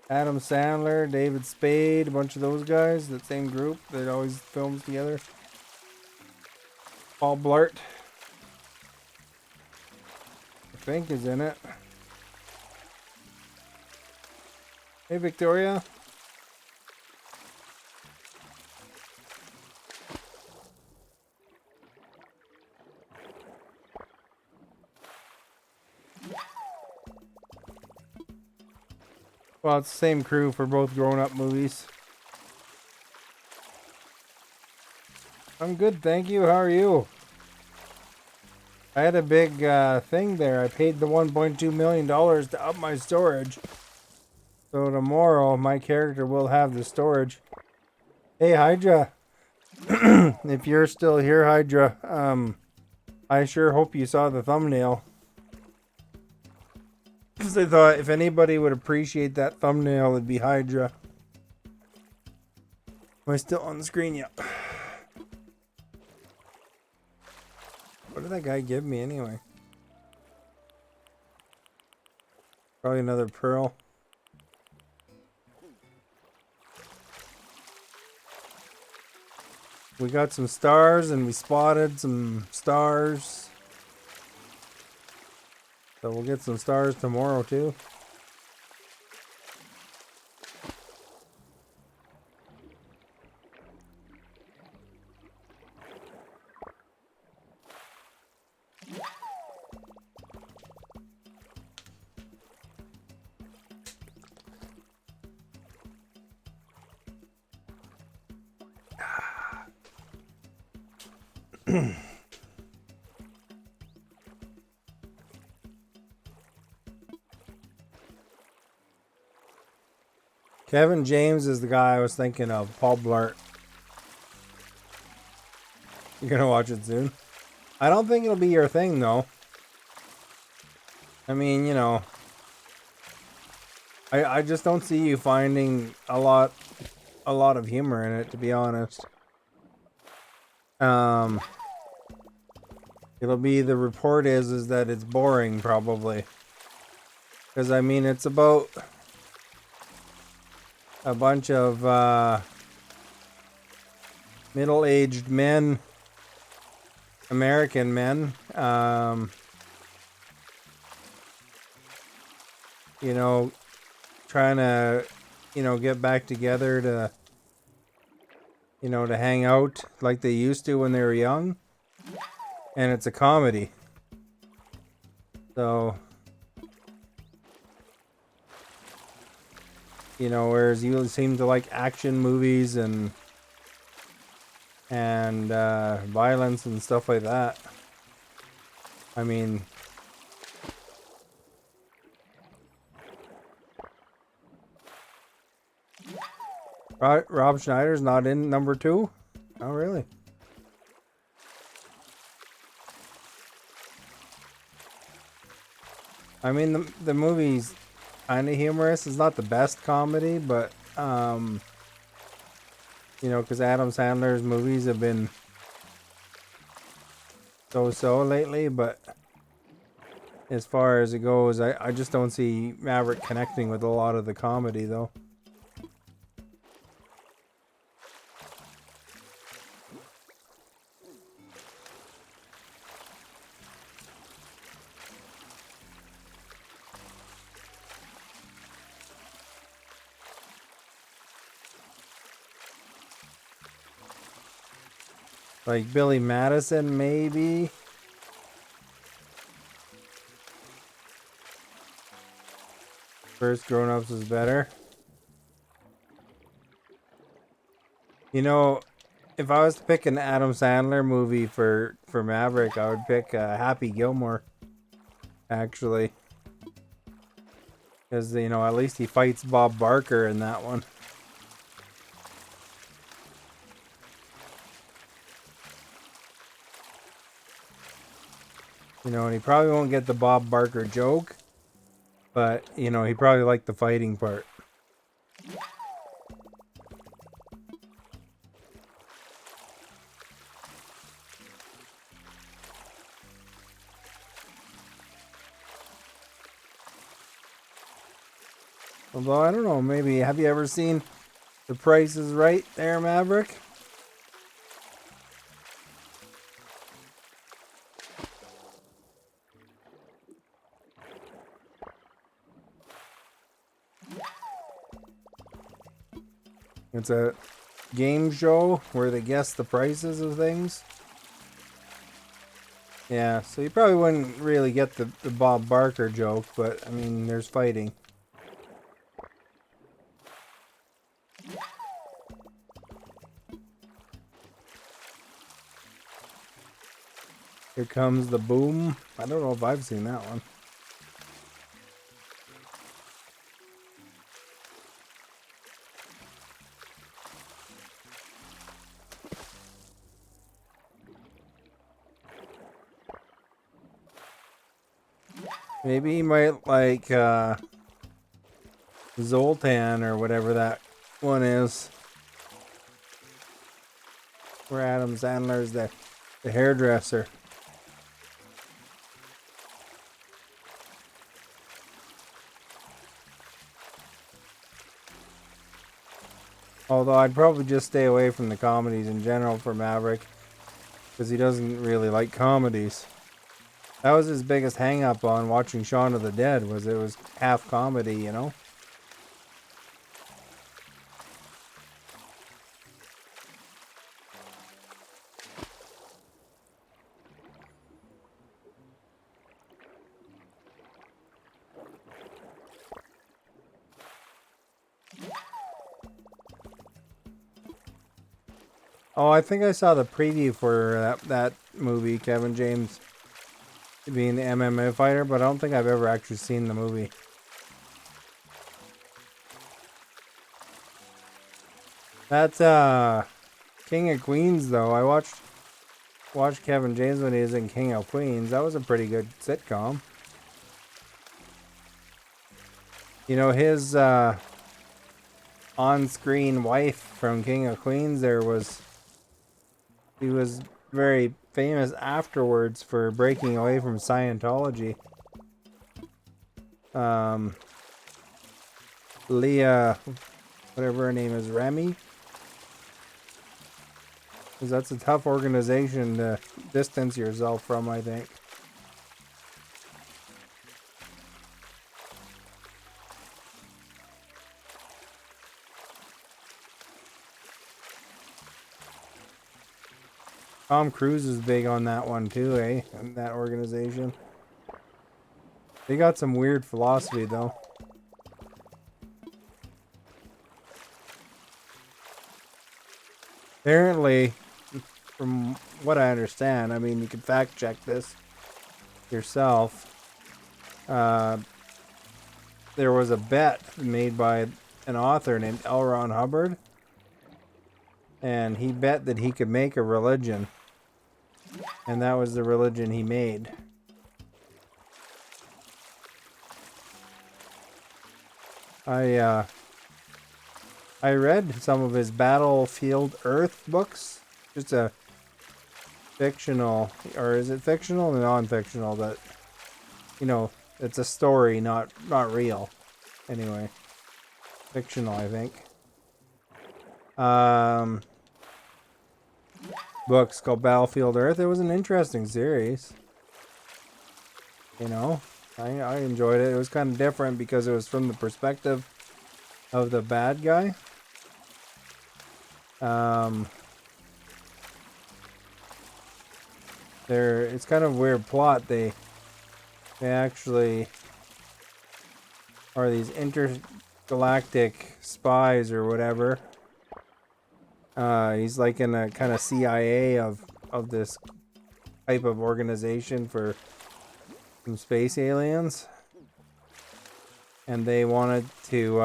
Adam Sandler, David Spade, a bunch of those guys, that same group that always films together. Paul Blart, I think, is in it. Hey, Victoria. Well, it's the same crew for both grown-up movies. I'm good, thank you. How are you? I had a big thing there. I paid the $1.2 million to up my storage. So tomorrow, my character will have the storage. Hey, Hydra. If you're still here, Hydra, I sure hope you saw the thumbnail. Because I thought if anybody would appreciate that thumbnail, it'd be Hydra. Am I still on the screen? Yeah. What did that guy give me anyway? Probably another pearl. We got some stars and we spotted some stars. So we'll get some stars tomorrow too. Kevin James is the guy I was thinking of. Paul Blart. You're gonna watch it soon? I don't think it'll be your thing though. I mean, you know, I just don't see you finding a lot of humor in it, to be honest. It'll be, the report is that it's boring probably. Because I mean, it's about a bunch of middle-aged men, American men, you know, trying to, you know, get back together to, you know, to hang out like they used to when they were young. And it's a comedy. So, you know, whereas you seem to like action movies and violence and stuff like that. I mean, Rob Schneider's not in number 2? Oh, really? I mean, the movie's kind of humorous. It's not the best comedy, but, you know, because Adam Sandler's movies have been so-so lately, but as far as it goes, I just don't see Maverick connecting with a lot of the comedy, though. Like Billy Madison, maybe. First Grown Ups is better. You know, if I was to pick an Adam Sandler movie for Maverick, I would pick Happy Gilmore. Actually, because, you know, at least he fights Bob Barker in that one. You know, and he probably won't get the Bob Barker joke, but, you know, he probably liked the fighting part. Although, I don't know, maybe, have you ever seen The Price is Right there, Maverick? It's a game show where they guess the prices of things. Yeah, so you probably wouldn't really get the Bob Barker joke, but I mean, there's fighting. Here Comes the Boom. I don't know if I've seen that one. Maybe he might like Zoltan or whatever that one is. Where Adam Sandler's the hairdresser. Although I'd probably just stay away from the comedies in general for Maverick, because he doesn't really like comedies. That was his biggest hang up on watching Shaun of the Dead, was it was half comedy, you know? Oh, I think I saw the preview for that movie, Kevin James being the MMA fighter, but I don't think I've ever actually seen the movie. That's King of Queens though. I watched Kevin James when he was in King of Queens. That was a pretty good sitcom. You know, his on-screen wife from King of Queens he was very famous afterwards for breaking away from Scientology. Leah, whatever her name is, Remy. Because that's a tough organization to distance yourself from, I think. Tom Cruise is big on that one too, eh? And that organization. They got some weird philosophy though. Apparently, from what I understand, I mean, you can fact check this yourself. There was a bet made by an author named L. Ron Hubbard, and he bet that he could make a religion, and that was the religion he made. I read some of his Battlefield Earth books. Just a fictional, or is it fictional or non-fictional? That, you know, it's a story, not real. Anyway, fictional, I think. Books called Battlefield Earth. It was an interesting series. You know, I enjoyed it. It was kind of different because it was from the perspective of the bad guy. It's kind of a weird plot. They actually are these intergalactic spies or whatever. He's like in a kind of CIA of this type of organization for some space aliens, and they wanted to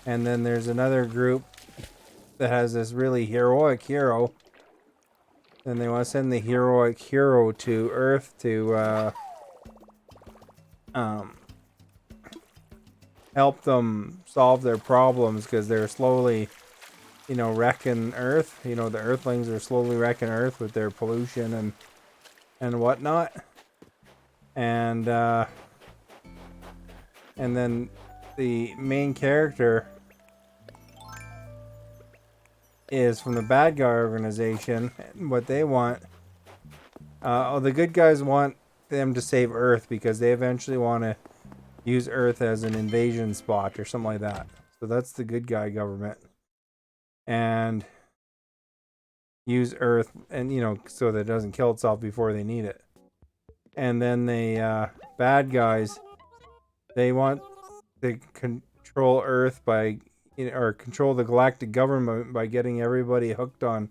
and then there's another group that has this really heroic hero And they want to send the heroic hero to Earth to help them solve their problems because they're slowly, wrecking Earth. The Earthlings are slowly wrecking Earth with their pollution and whatnot. And then the main character is from the bad guy organization. And what they want, the good guys want them to save Earth because they eventually want to use Earth as an invasion spot or something like that. So that's the good guy government. And use Earth and, so that it doesn't kill itself before they need it. And then the bad guys, they want to control Earth by, or control the galactic government by getting everybody hooked on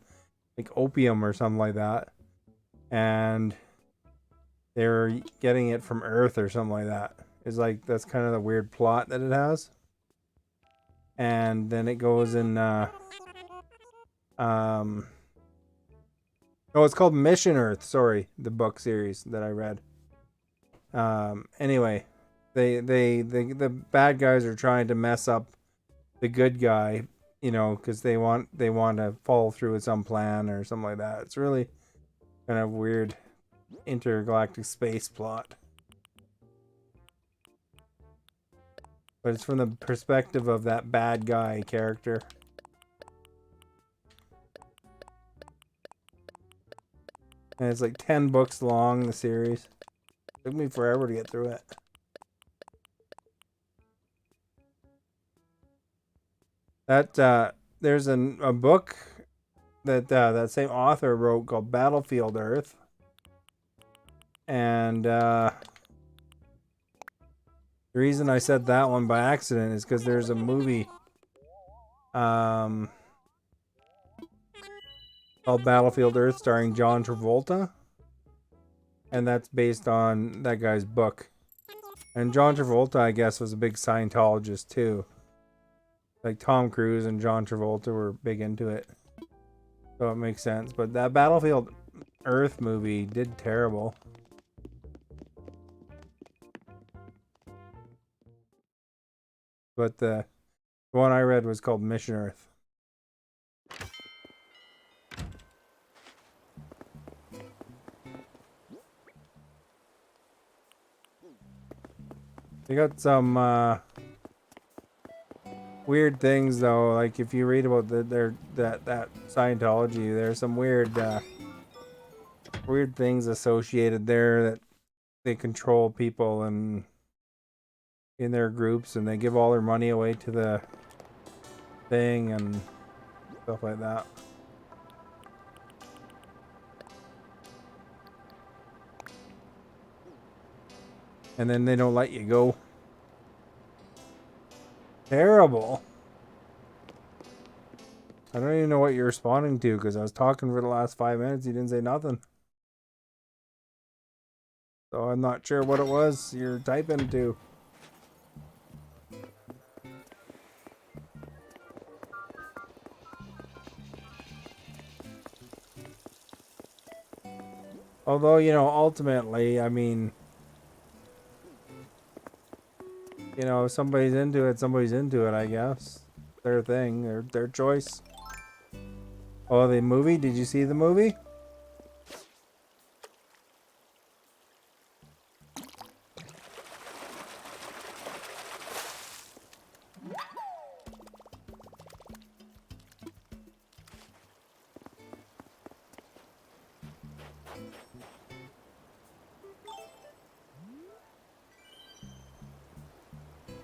like opium or something like that. And they're getting it from Earth or something like that. It's like, that's kind of the weird plot that it has. And then it goes in, oh, it's called Mission Earth. Sorry, the book series that I read. Anyway, the bad guys are trying to mess up the good guy, because they want to follow through with some plan or something like that. It's really kind of weird intergalactic space plot. But it's from the perspective of that bad guy character. And it's like 10 books long, the series. It took me forever to get through it. That there's a book that that same author wrote called Battlefield Earth. And the reason I said that one by accident is because there's a movie called Battlefield Earth starring John Travolta. And that's based on that guy's book. And John Travolta, I guess, was a big Scientologist too. Like Tom Cruise and John Travolta were big into it. So it makes sense. But that Battlefield Earth movie did terrible. But the one I read was called Mission Earth. They got some weird things though. Like if you read about that Scientology, there's some weird things associated there that they control people and in their groups, and they give all their money away to the thing and stuff like that. And then they don't let you go. Terrible. I don't even know what you're responding to because I was talking for the last 5 minutes. You didn't say nothing. So I'm not sure what it was you're typing to. Although, ultimately, I mean, if somebody's into it, somebody's into it, I guess. Their thing, their choice. Oh, the movie? Did you see the movie?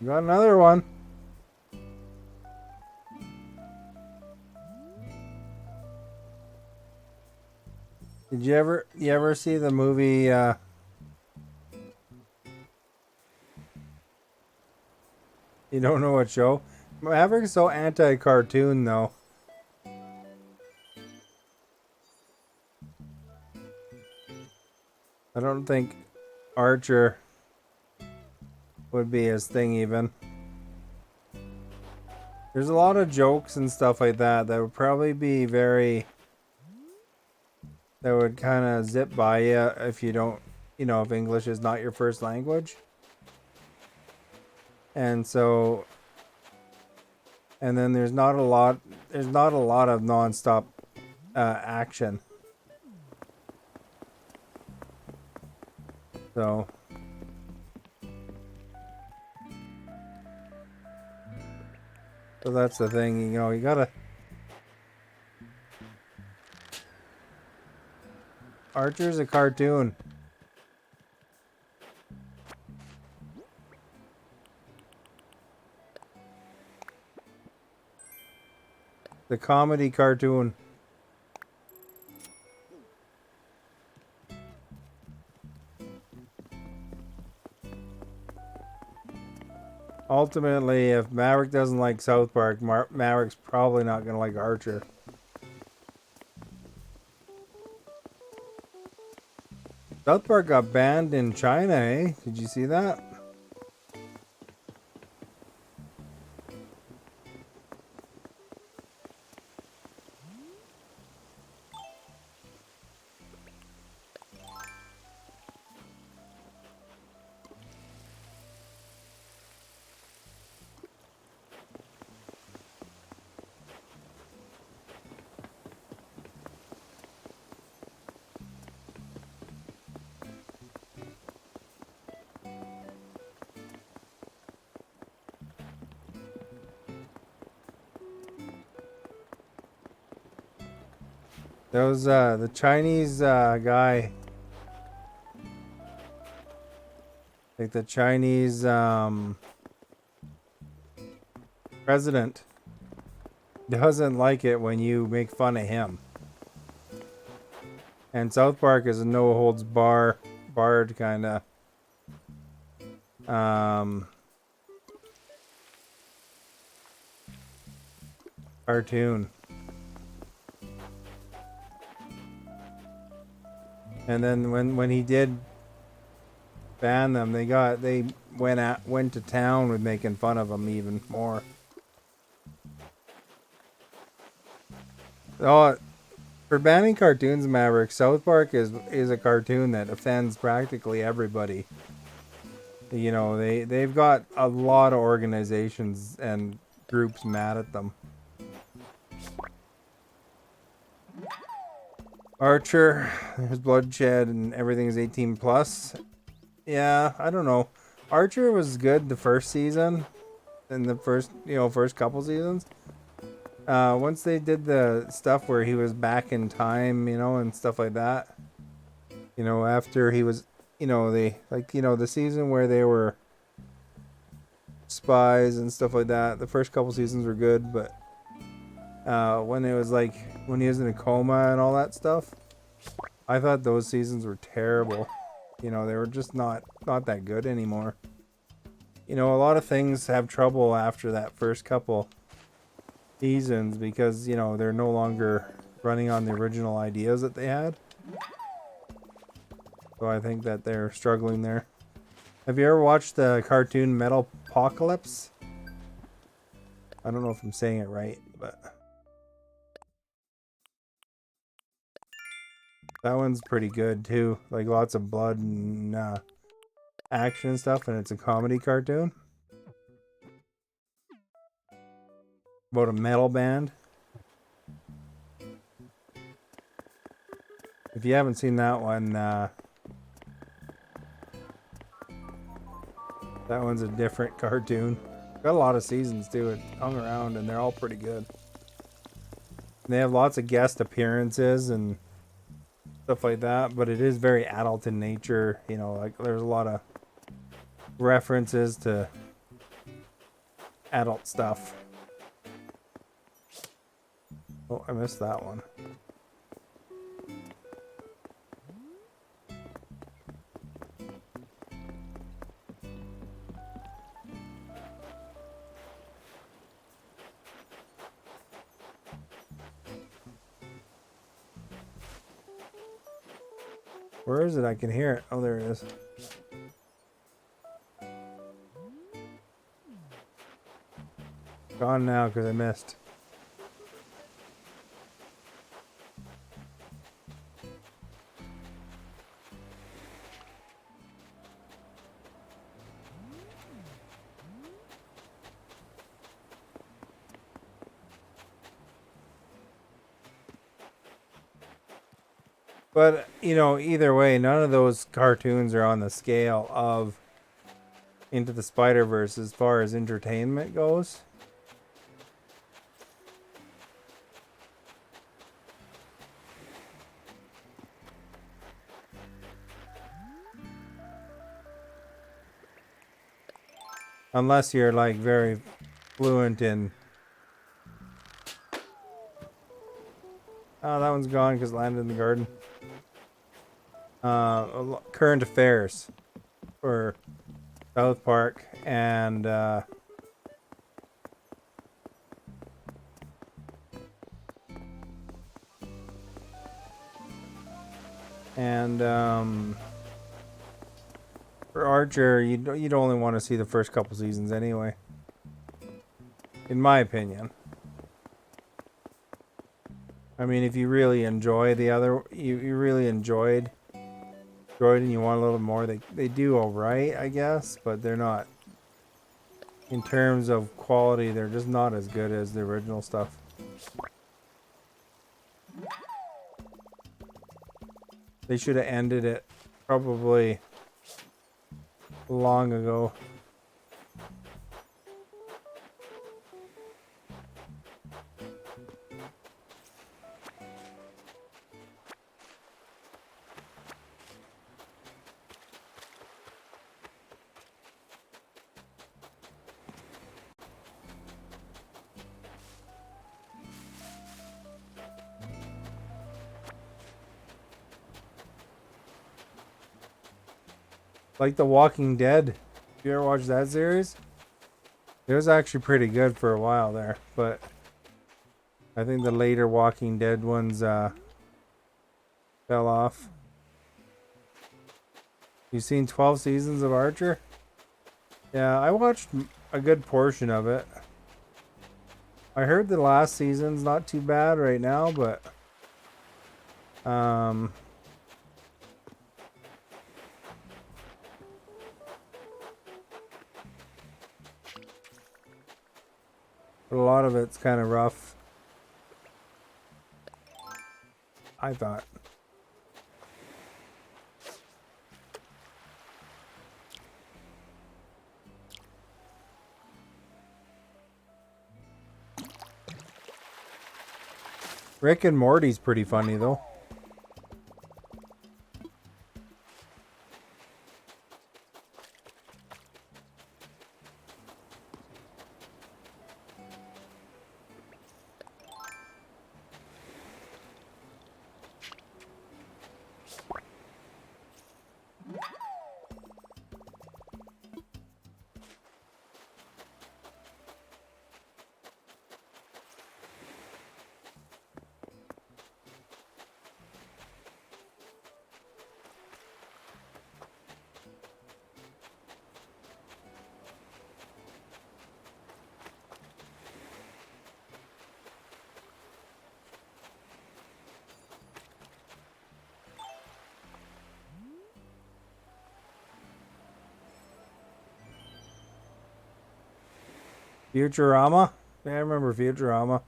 You got another one. Did you ever see the movie you don't know what show? Maverick's so anti-cartoon though. I don't think Archer would be his thing even. There's a lot of jokes and stuff like that that would probably be very that would kind of zip by you if you don't, you know, if English is not your first language. And so, and then there's not a lot of non-stop action. So that's the thing, you know, you gotta. Archer's a cartoon. The comedy cartoon. Ultimately, if Maverick doesn't like South Park, Maverick's probably not going to like Archer. South Park got banned in China, eh? Did you see that? Those the Chinese guy, like the Chinese president, doesn't like it when you make fun of him. And South Park is a no holds barred kind of cartoon. And then when he did ban them, they went to town with making fun of him even more. Oh, for banning cartoons, Maverick, South Park is a cartoon that offends practically everybody. You know, they've got a lot of organizations and groups mad at them. Archer, there's bloodshed and everything is 18 plus. Yeah, I don't know. Archer was good the first season, in the first couple seasons. Once they did the stuff where he was back in time, you know, and stuff like that. You know, after he was, you know, the season where they were spies and stuff like that. The first couple seasons were good, but when it was like when he was in a coma and all that stuff, I thought those seasons were terrible. You know, they were just not that good anymore. You know, a lot of things have trouble after that first couple seasons because, you know, they're no longer running on the original ideas that they had. So I think that they're struggling there. Have you ever watched the cartoon Metalopocalypse? I don't know if I'm saying it right, but that one's pretty good too. Like lots of blood and action and stuff, and it's a comedy cartoon about a metal band. If you haven't seen that one, that one's a different cartoon. Got a lot of seasons too. It hung around, and they're all pretty good. They have lots of guest appearances and stuff like that, but it is very adult in nature. You know, like there's a lot of references to adult stuff. Oh, I missed that one. Where is it? I can hear it. Oh, there it is. Gone now because I missed. But, you know, either way, none of those cartoons are on the scale of Into the Spider-Verse as far as entertainment goes. Unless you're like very fluent in... Oh, that one's gone because it landed in the garden. Current affairs for South Park and for Archer, you'd only want to see the first couple seasons anyway, in my opinion. I mean, if you really enjoy the other, you really enjoyed and you want a little more, they do alright, I guess, but they're not, in terms of quality, they're just not as good as the original stuff. They should have ended it probably long ago. Like The Walking Dead. You ever watch that series? It was actually pretty good for a while there, but I think the later Walking Dead ones fell off. You seen 12 seasons of Archer? Yeah, I watched a good portion of it. I heard the last season's not too bad right now, but a lot of it's kind of rough, I thought. Rick and Morty's pretty funny though. Futurama? Yeah, I remember Futurama.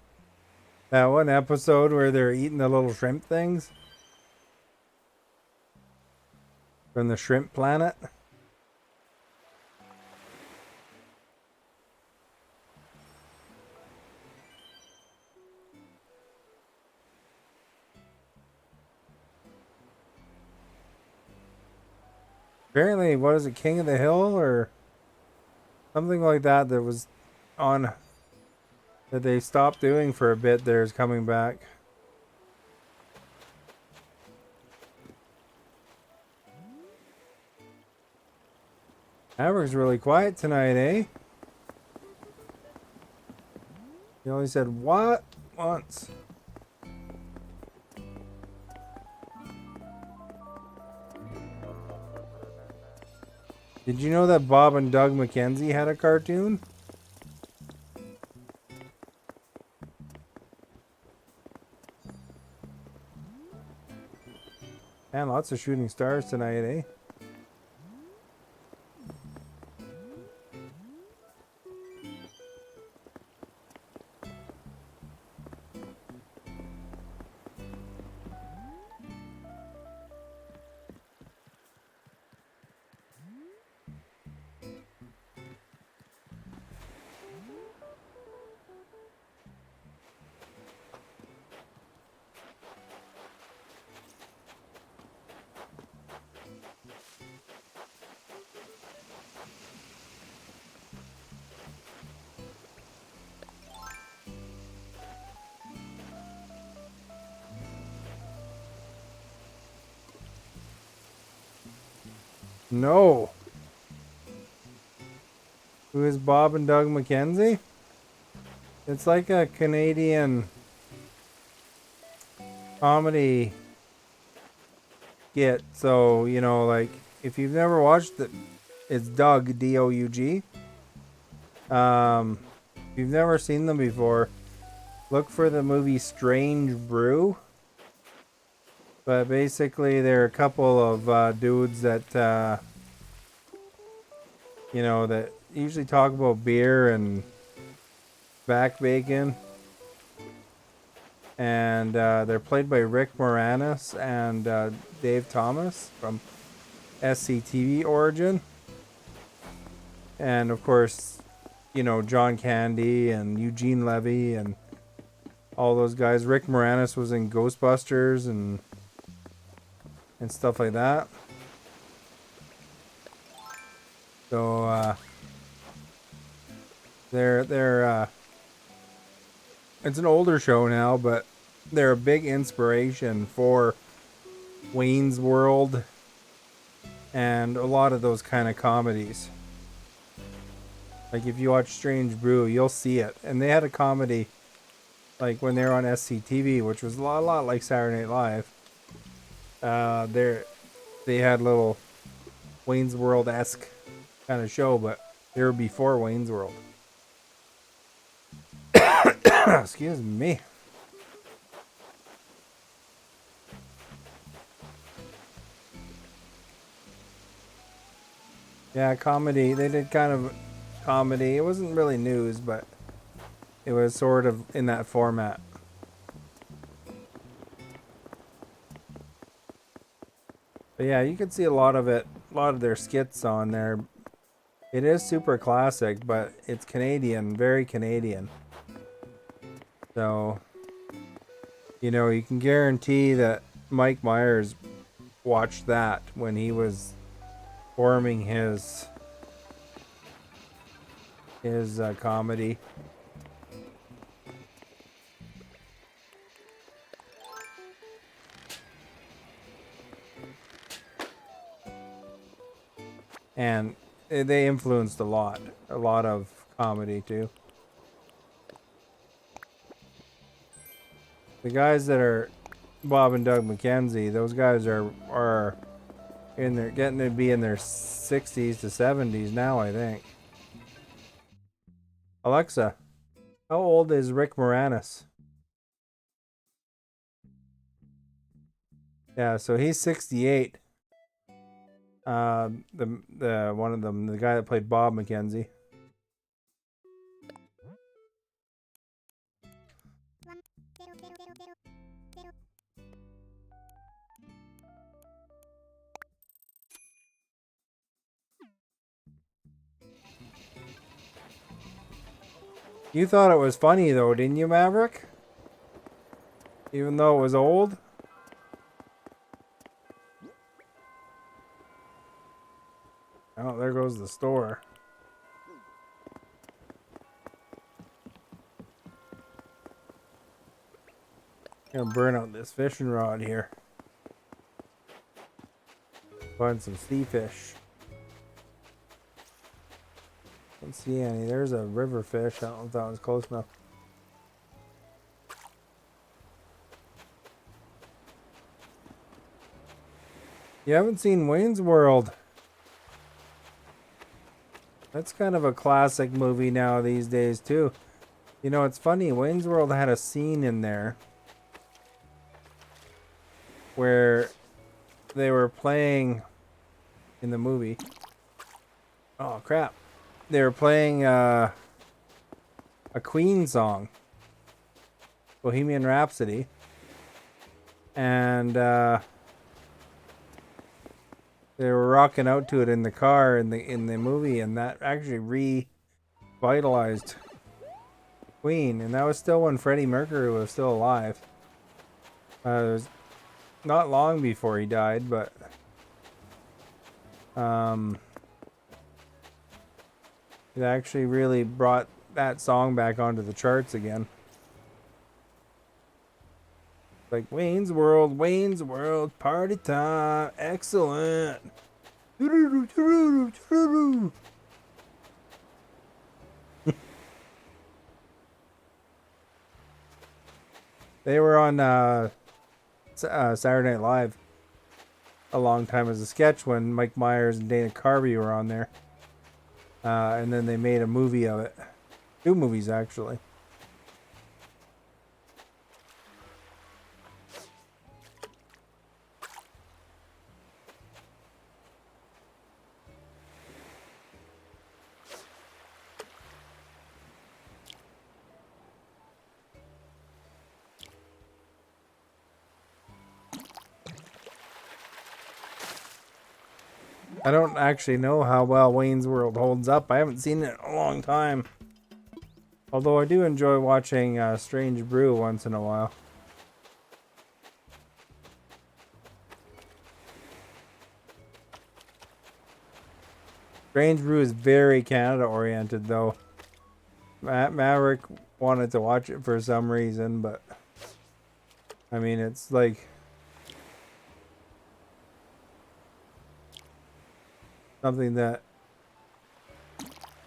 That one episode where they're eating the little shrimp things from the shrimp planet. Apparently, what is it, King of the Hill or something like that that was on, that they stopped doing for a bit, there's coming back. Maverick's really quiet tonight, eh? He only said what once. Did you know that Bob and Doug McKenzie had a cartoon? Man, lots of shooting stars tonight, eh? No. Who is Bob and Doug McKenzie? It's like a Canadian comedy skit. So, you know, like, if you've never watched it, it's Doug, D-O-U-G. If you've never seen them before, look for the movie Strange Brew. But basically, they're a couple of dudes that, you know, that usually talk about beer and back bacon. And they're played by Rick Moranis and Dave Thomas from SCTV origin. And of course, you know, John Candy and Eugene Levy and all those guys. Rick Moranis was in Ghostbusters and stuff like that. So they're it's an older show now, but they're a big inspiration for Wayne's World and a lot of those kind of comedies. Like if you watch Strange Brew, you'll see it. And they had a comedy like when they were on SCTV, which was a lot like Saturday Night Live. They had little Wayne's World-esque kind of show, but they were before Wayne's World. Excuse me. Yeah, comedy. They did kind of comedy. It wasn't really news, but it was sort of in that format. But yeah, you can see a lot of it, a lot of their skits on there. It is super classic, but it's Canadian, very Canadian. So, you know, you can guarantee that Mike Myers watched that when he was forming his comedy. And they influenced a lot of comedy too. The guys that are Bob and Doug McKenzie, those guys are in their getting to be in their 60s to 70s now, I think. Alexa, how old is Rick Moranis? Yeah, so he's 68. The one of them, the guy that played Bob McKenzie. You thought it was funny though, didn't you, Maverick? Even though it was old? Oh, there goes the store. Gonna burn out this fishing rod here. Find some sea fish. Don't see any. There's a river fish. I don't know if that one's close enough. You haven't seen Wayne's World. That's kind of a classic movie now these days too. You know, it's funny. Wayne's World had a scene in there where they were playing in the movie. Oh crap. They were playing a Queen song, Bohemian Rhapsody, and they were rocking out to it in the car in the movie, and that actually revitalized Queen, and that was still when Freddie Mercury was still alive. It was not long before he died, but it actually really brought that song back onto the charts again. Like Wayne's World, party time, excellent. They were on Saturday Night Live a long time as a sketch when Mike Myers and Dana Carvey were on there. And then they made a movie of it. 2 movies, actually. I don't actually know how well Wayne's World holds up. I haven't seen it in a long time. Although I do enjoy watching Strange Brew once in a while. Strange Brew is very Canada oriented though. Maverick wanted to watch it for some reason, but I mean it's like something that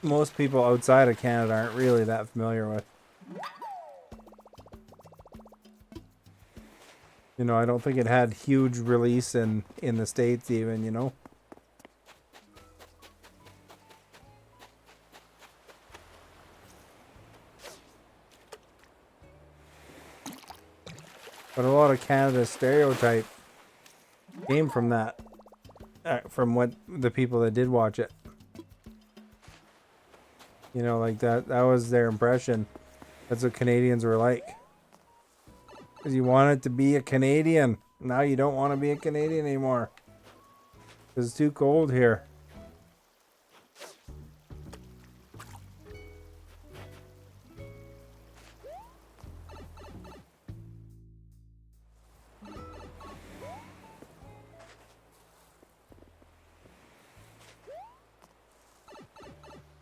most people outside of Canada aren't really that familiar with. You know, I don't think it had huge release in the States even, you know. But a lot of Canada's stereotype came from that. From what the people that did watch it. You know, like that was their impression. That's what Canadians were like. Because you wanted to be a Canadian. Now you don't want to be a Canadian anymore. Because it's too cold here.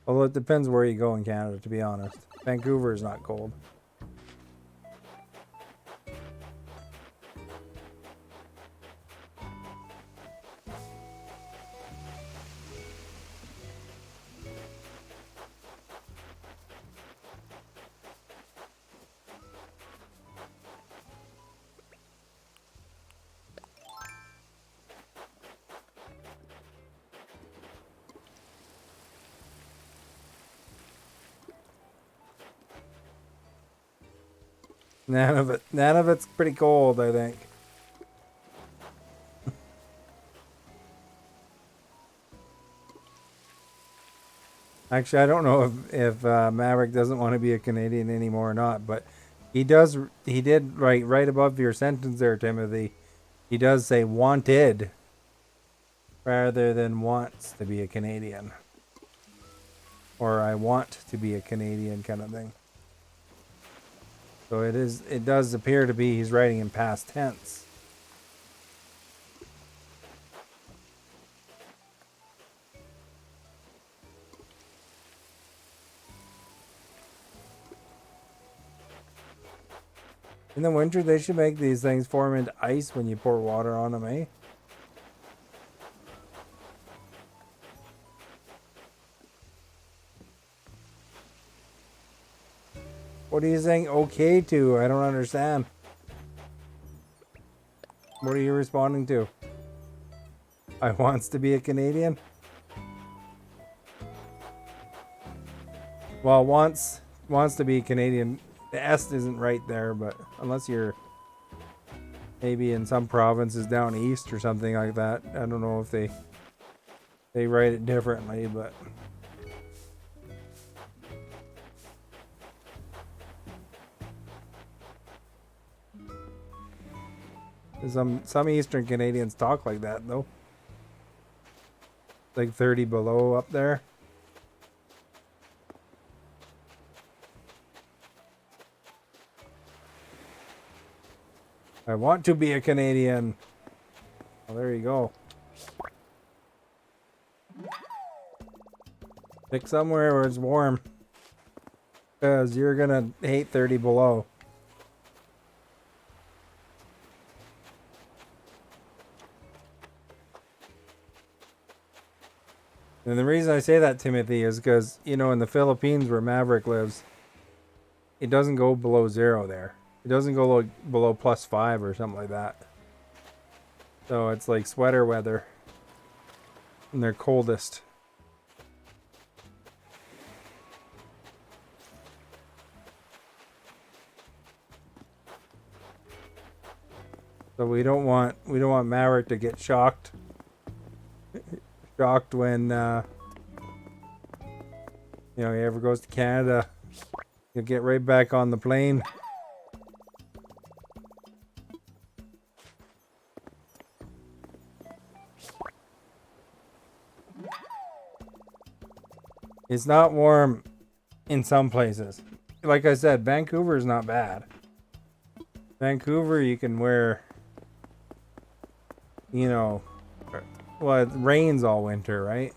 Although it depends where you go in Canada, to be honest. Vancouver is not cold. None of it's pretty cold, I think. Actually, I don't know if Maverick doesn't want to be a Canadian anymore or not, but he does. He did right above your sentence there, Timothy. He does say wanted rather than wants to be a Canadian, or I want to be a Canadian kind of thing. So it does appear to be he's writing in past tense. In the winter, they should make these things form into ice when you pour water on them, eh? What are you saying okay to? I don't understand. What are you responding to? I wants to be a Canadian? Well, wants to be Canadian. The S isn't right there, but unless you're maybe in some provinces down east or something like that. I don't know if they write it differently, but some Eastern Canadians talk like that though. Like 30 below up there. I want to be a Canadian. Well, there you go. Pick somewhere where it's warm. Because you're going to hate 30 below. And the reason I say that, Timothy, is because, you know, in the Philippines where Maverick lives, it doesn't go below 0 there. It doesn't go below +5 or something like that. So it's like sweater weather in their coldest. So we don't want Maverick to get shocked when you know, he ever goes to Canada. He'll get right back on the plane. It's not warm in some places. Like I said, Vancouver is not bad. Vancouver, you can wear, you know, well, it rains all winter, right?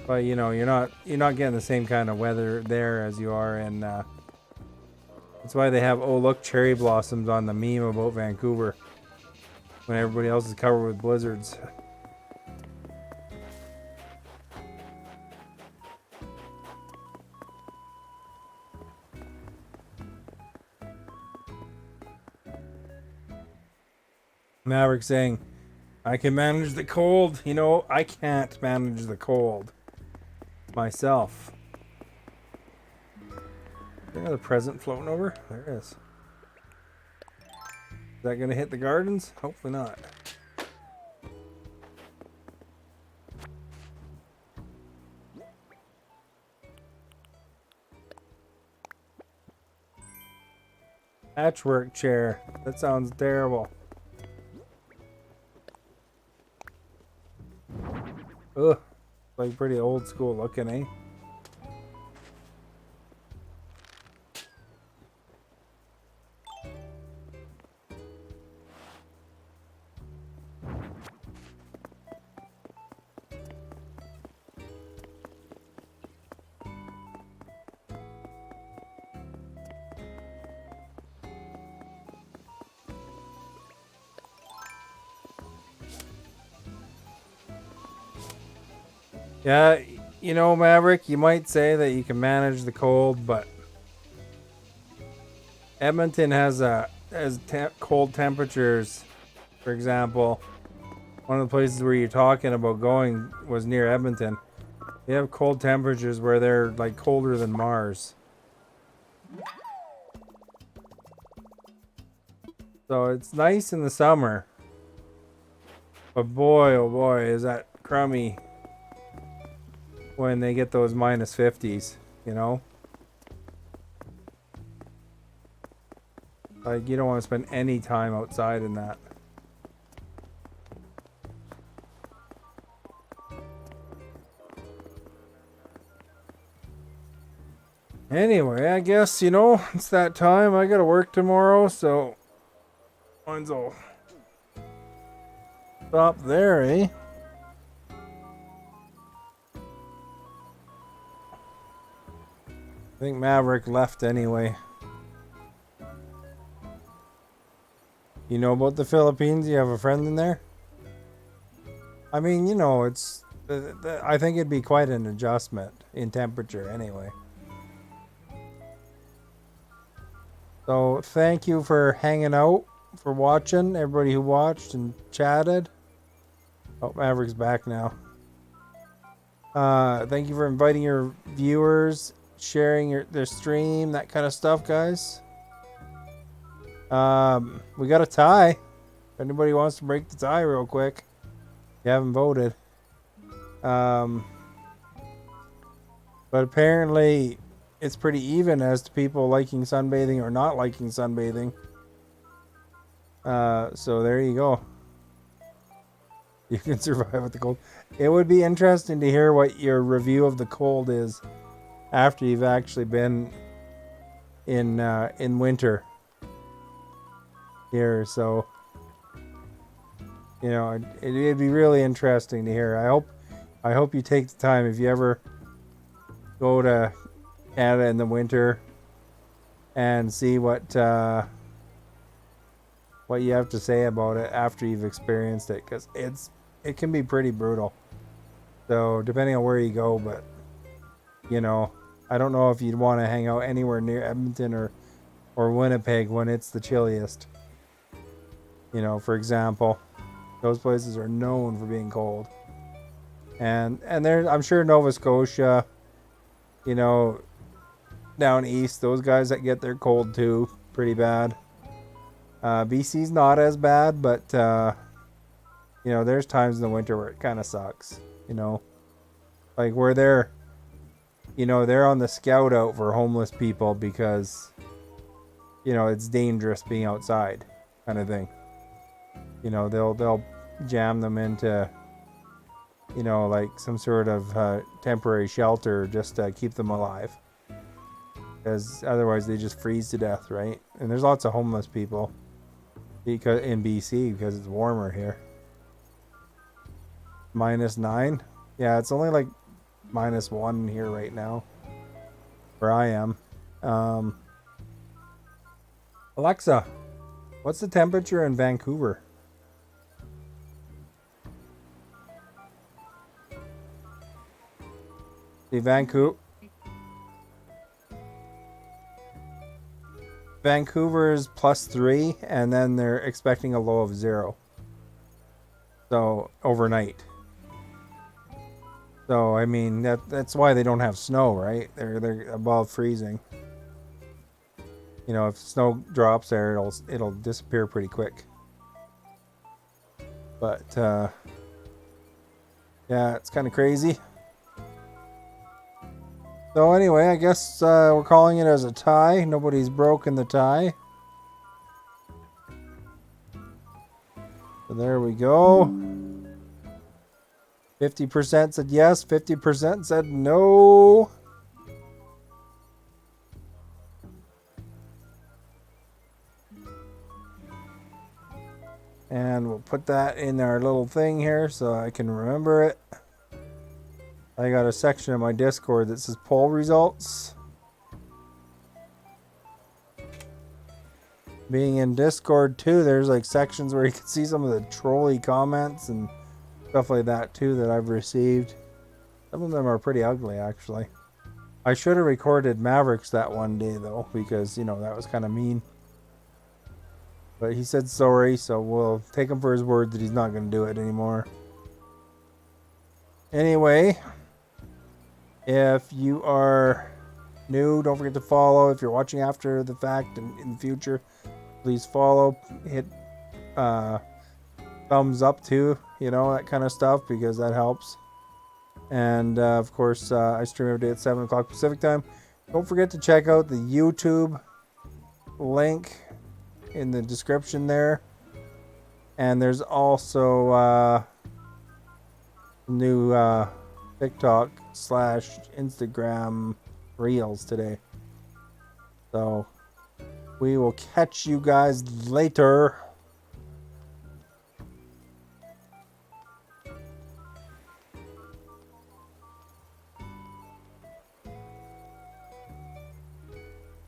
But you know, you're not getting the same kind of weather there as you are in. That's why they have, oh look, cherry blossoms on the meme about Vancouver when everybody else is covered with blizzards. Maverick saying, I can manage the cold. You know, I can't manage the cold myself. Is there another present floating over? There is. Is that going to hit the gardens? Hopefully not. Patchwork chair. That sounds terrible. Ugh. Like pretty old school looking, eh? Yeah, you know, Maverick, you might say that you can manage the cold, but Edmonton has cold temperatures. For example, one of the places where you're talking about going was near Edmonton. They have cold temperatures where they're like colder than Mars. So it's nice in the summer. But boy, oh boy, is that crummy when they get those -50s, you know? Like, you don't want to spend any time outside in that. Anyway, I guess, you know, it's that time. I gotta work tomorrow, so mine's all stop there, eh? I think Maverick left anyway. You know about the Philippines? You have a friend in there? I mean, you know, it's... I think it'd be quite an adjustment in temperature anyway. So, thank you for hanging out, for watching, everybody who watched and chatted. Oh, Maverick's back now. Thank you for inviting your viewers, sharing their stream, that kind of stuff, guys. We got a tie. If anybody wants to break the tie real quick, you haven't voted. But apparently it's pretty even as to people liking sunbathing or not liking sunbathing. So there you go. You can survive with the cold. It would be interesting to hear what your review of the cold is after you've actually been in winter here. So, you know, it'd be really interesting to hear. I hope you take the time, if you ever go to Canada in the winter, and see what you have to say about it after you've experienced it, because it can be pretty brutal. So depending on where you go, but you know, I don't know if you'd want to hang out anywhere near Edmonton or Winnipeg when it's the chilliest. You know, for example, those places are known for being cold. And there, I'm sure Nova Scotia, you know, down east, those guys that get their cold too, pretty bad. BC's not as bad, but you know, there's times in the winter where it kind of sucks. You know, like where they're, you know, they're on the scout out for homeless people because, you know, it's dangerous being outside, kind of thing. You know, they'll jam them into, you know, like some sort of temporary shelter just to keep them alive, because otherwise they just freeze to death, right? And there's lots of homeless people because in BC because it's warmer here. -9, yeah, it's only like -1 here right now where I am. Alexa, what's the temperature in Vancouver? See, Vancouver is +3, and then they're expecting a low of 0. So overnight. So I mean that's why they don't have snow, right? They're above freezing. You know, if snow drops there, it'll disappear pretty quick. But yeah, it's kind of crazy. So anyway, I guess we're calling it as a tie. Nobody's broken the tie. So there we go. 50% said yes, 50% said no. And we'll put that in our little thing here so I can remember it. I got a section of my Discord that says poll results. Being in Discord too, there's like sections where you can see some of the trolly comments and stuff like that too that I've received. Some of them are pretty ugly actually. I should have recorded Mavericks that one day though, because you know that was kind of mean. But he said sorry, so we'll take him for his word that he's not going to do it anymore. Anyway, if you are new, don't forget to follow. If you're watching after the fact and in the future, please follow. Hit thumbs up too, you know, that kind of stuff, because that helps. And of course, I stream every day at 7 o'clock Pacific time. Don't forget to check out the YouTube link in the description there. And there's also new TikTok / Instagram Reels today. So we will catch you guys later.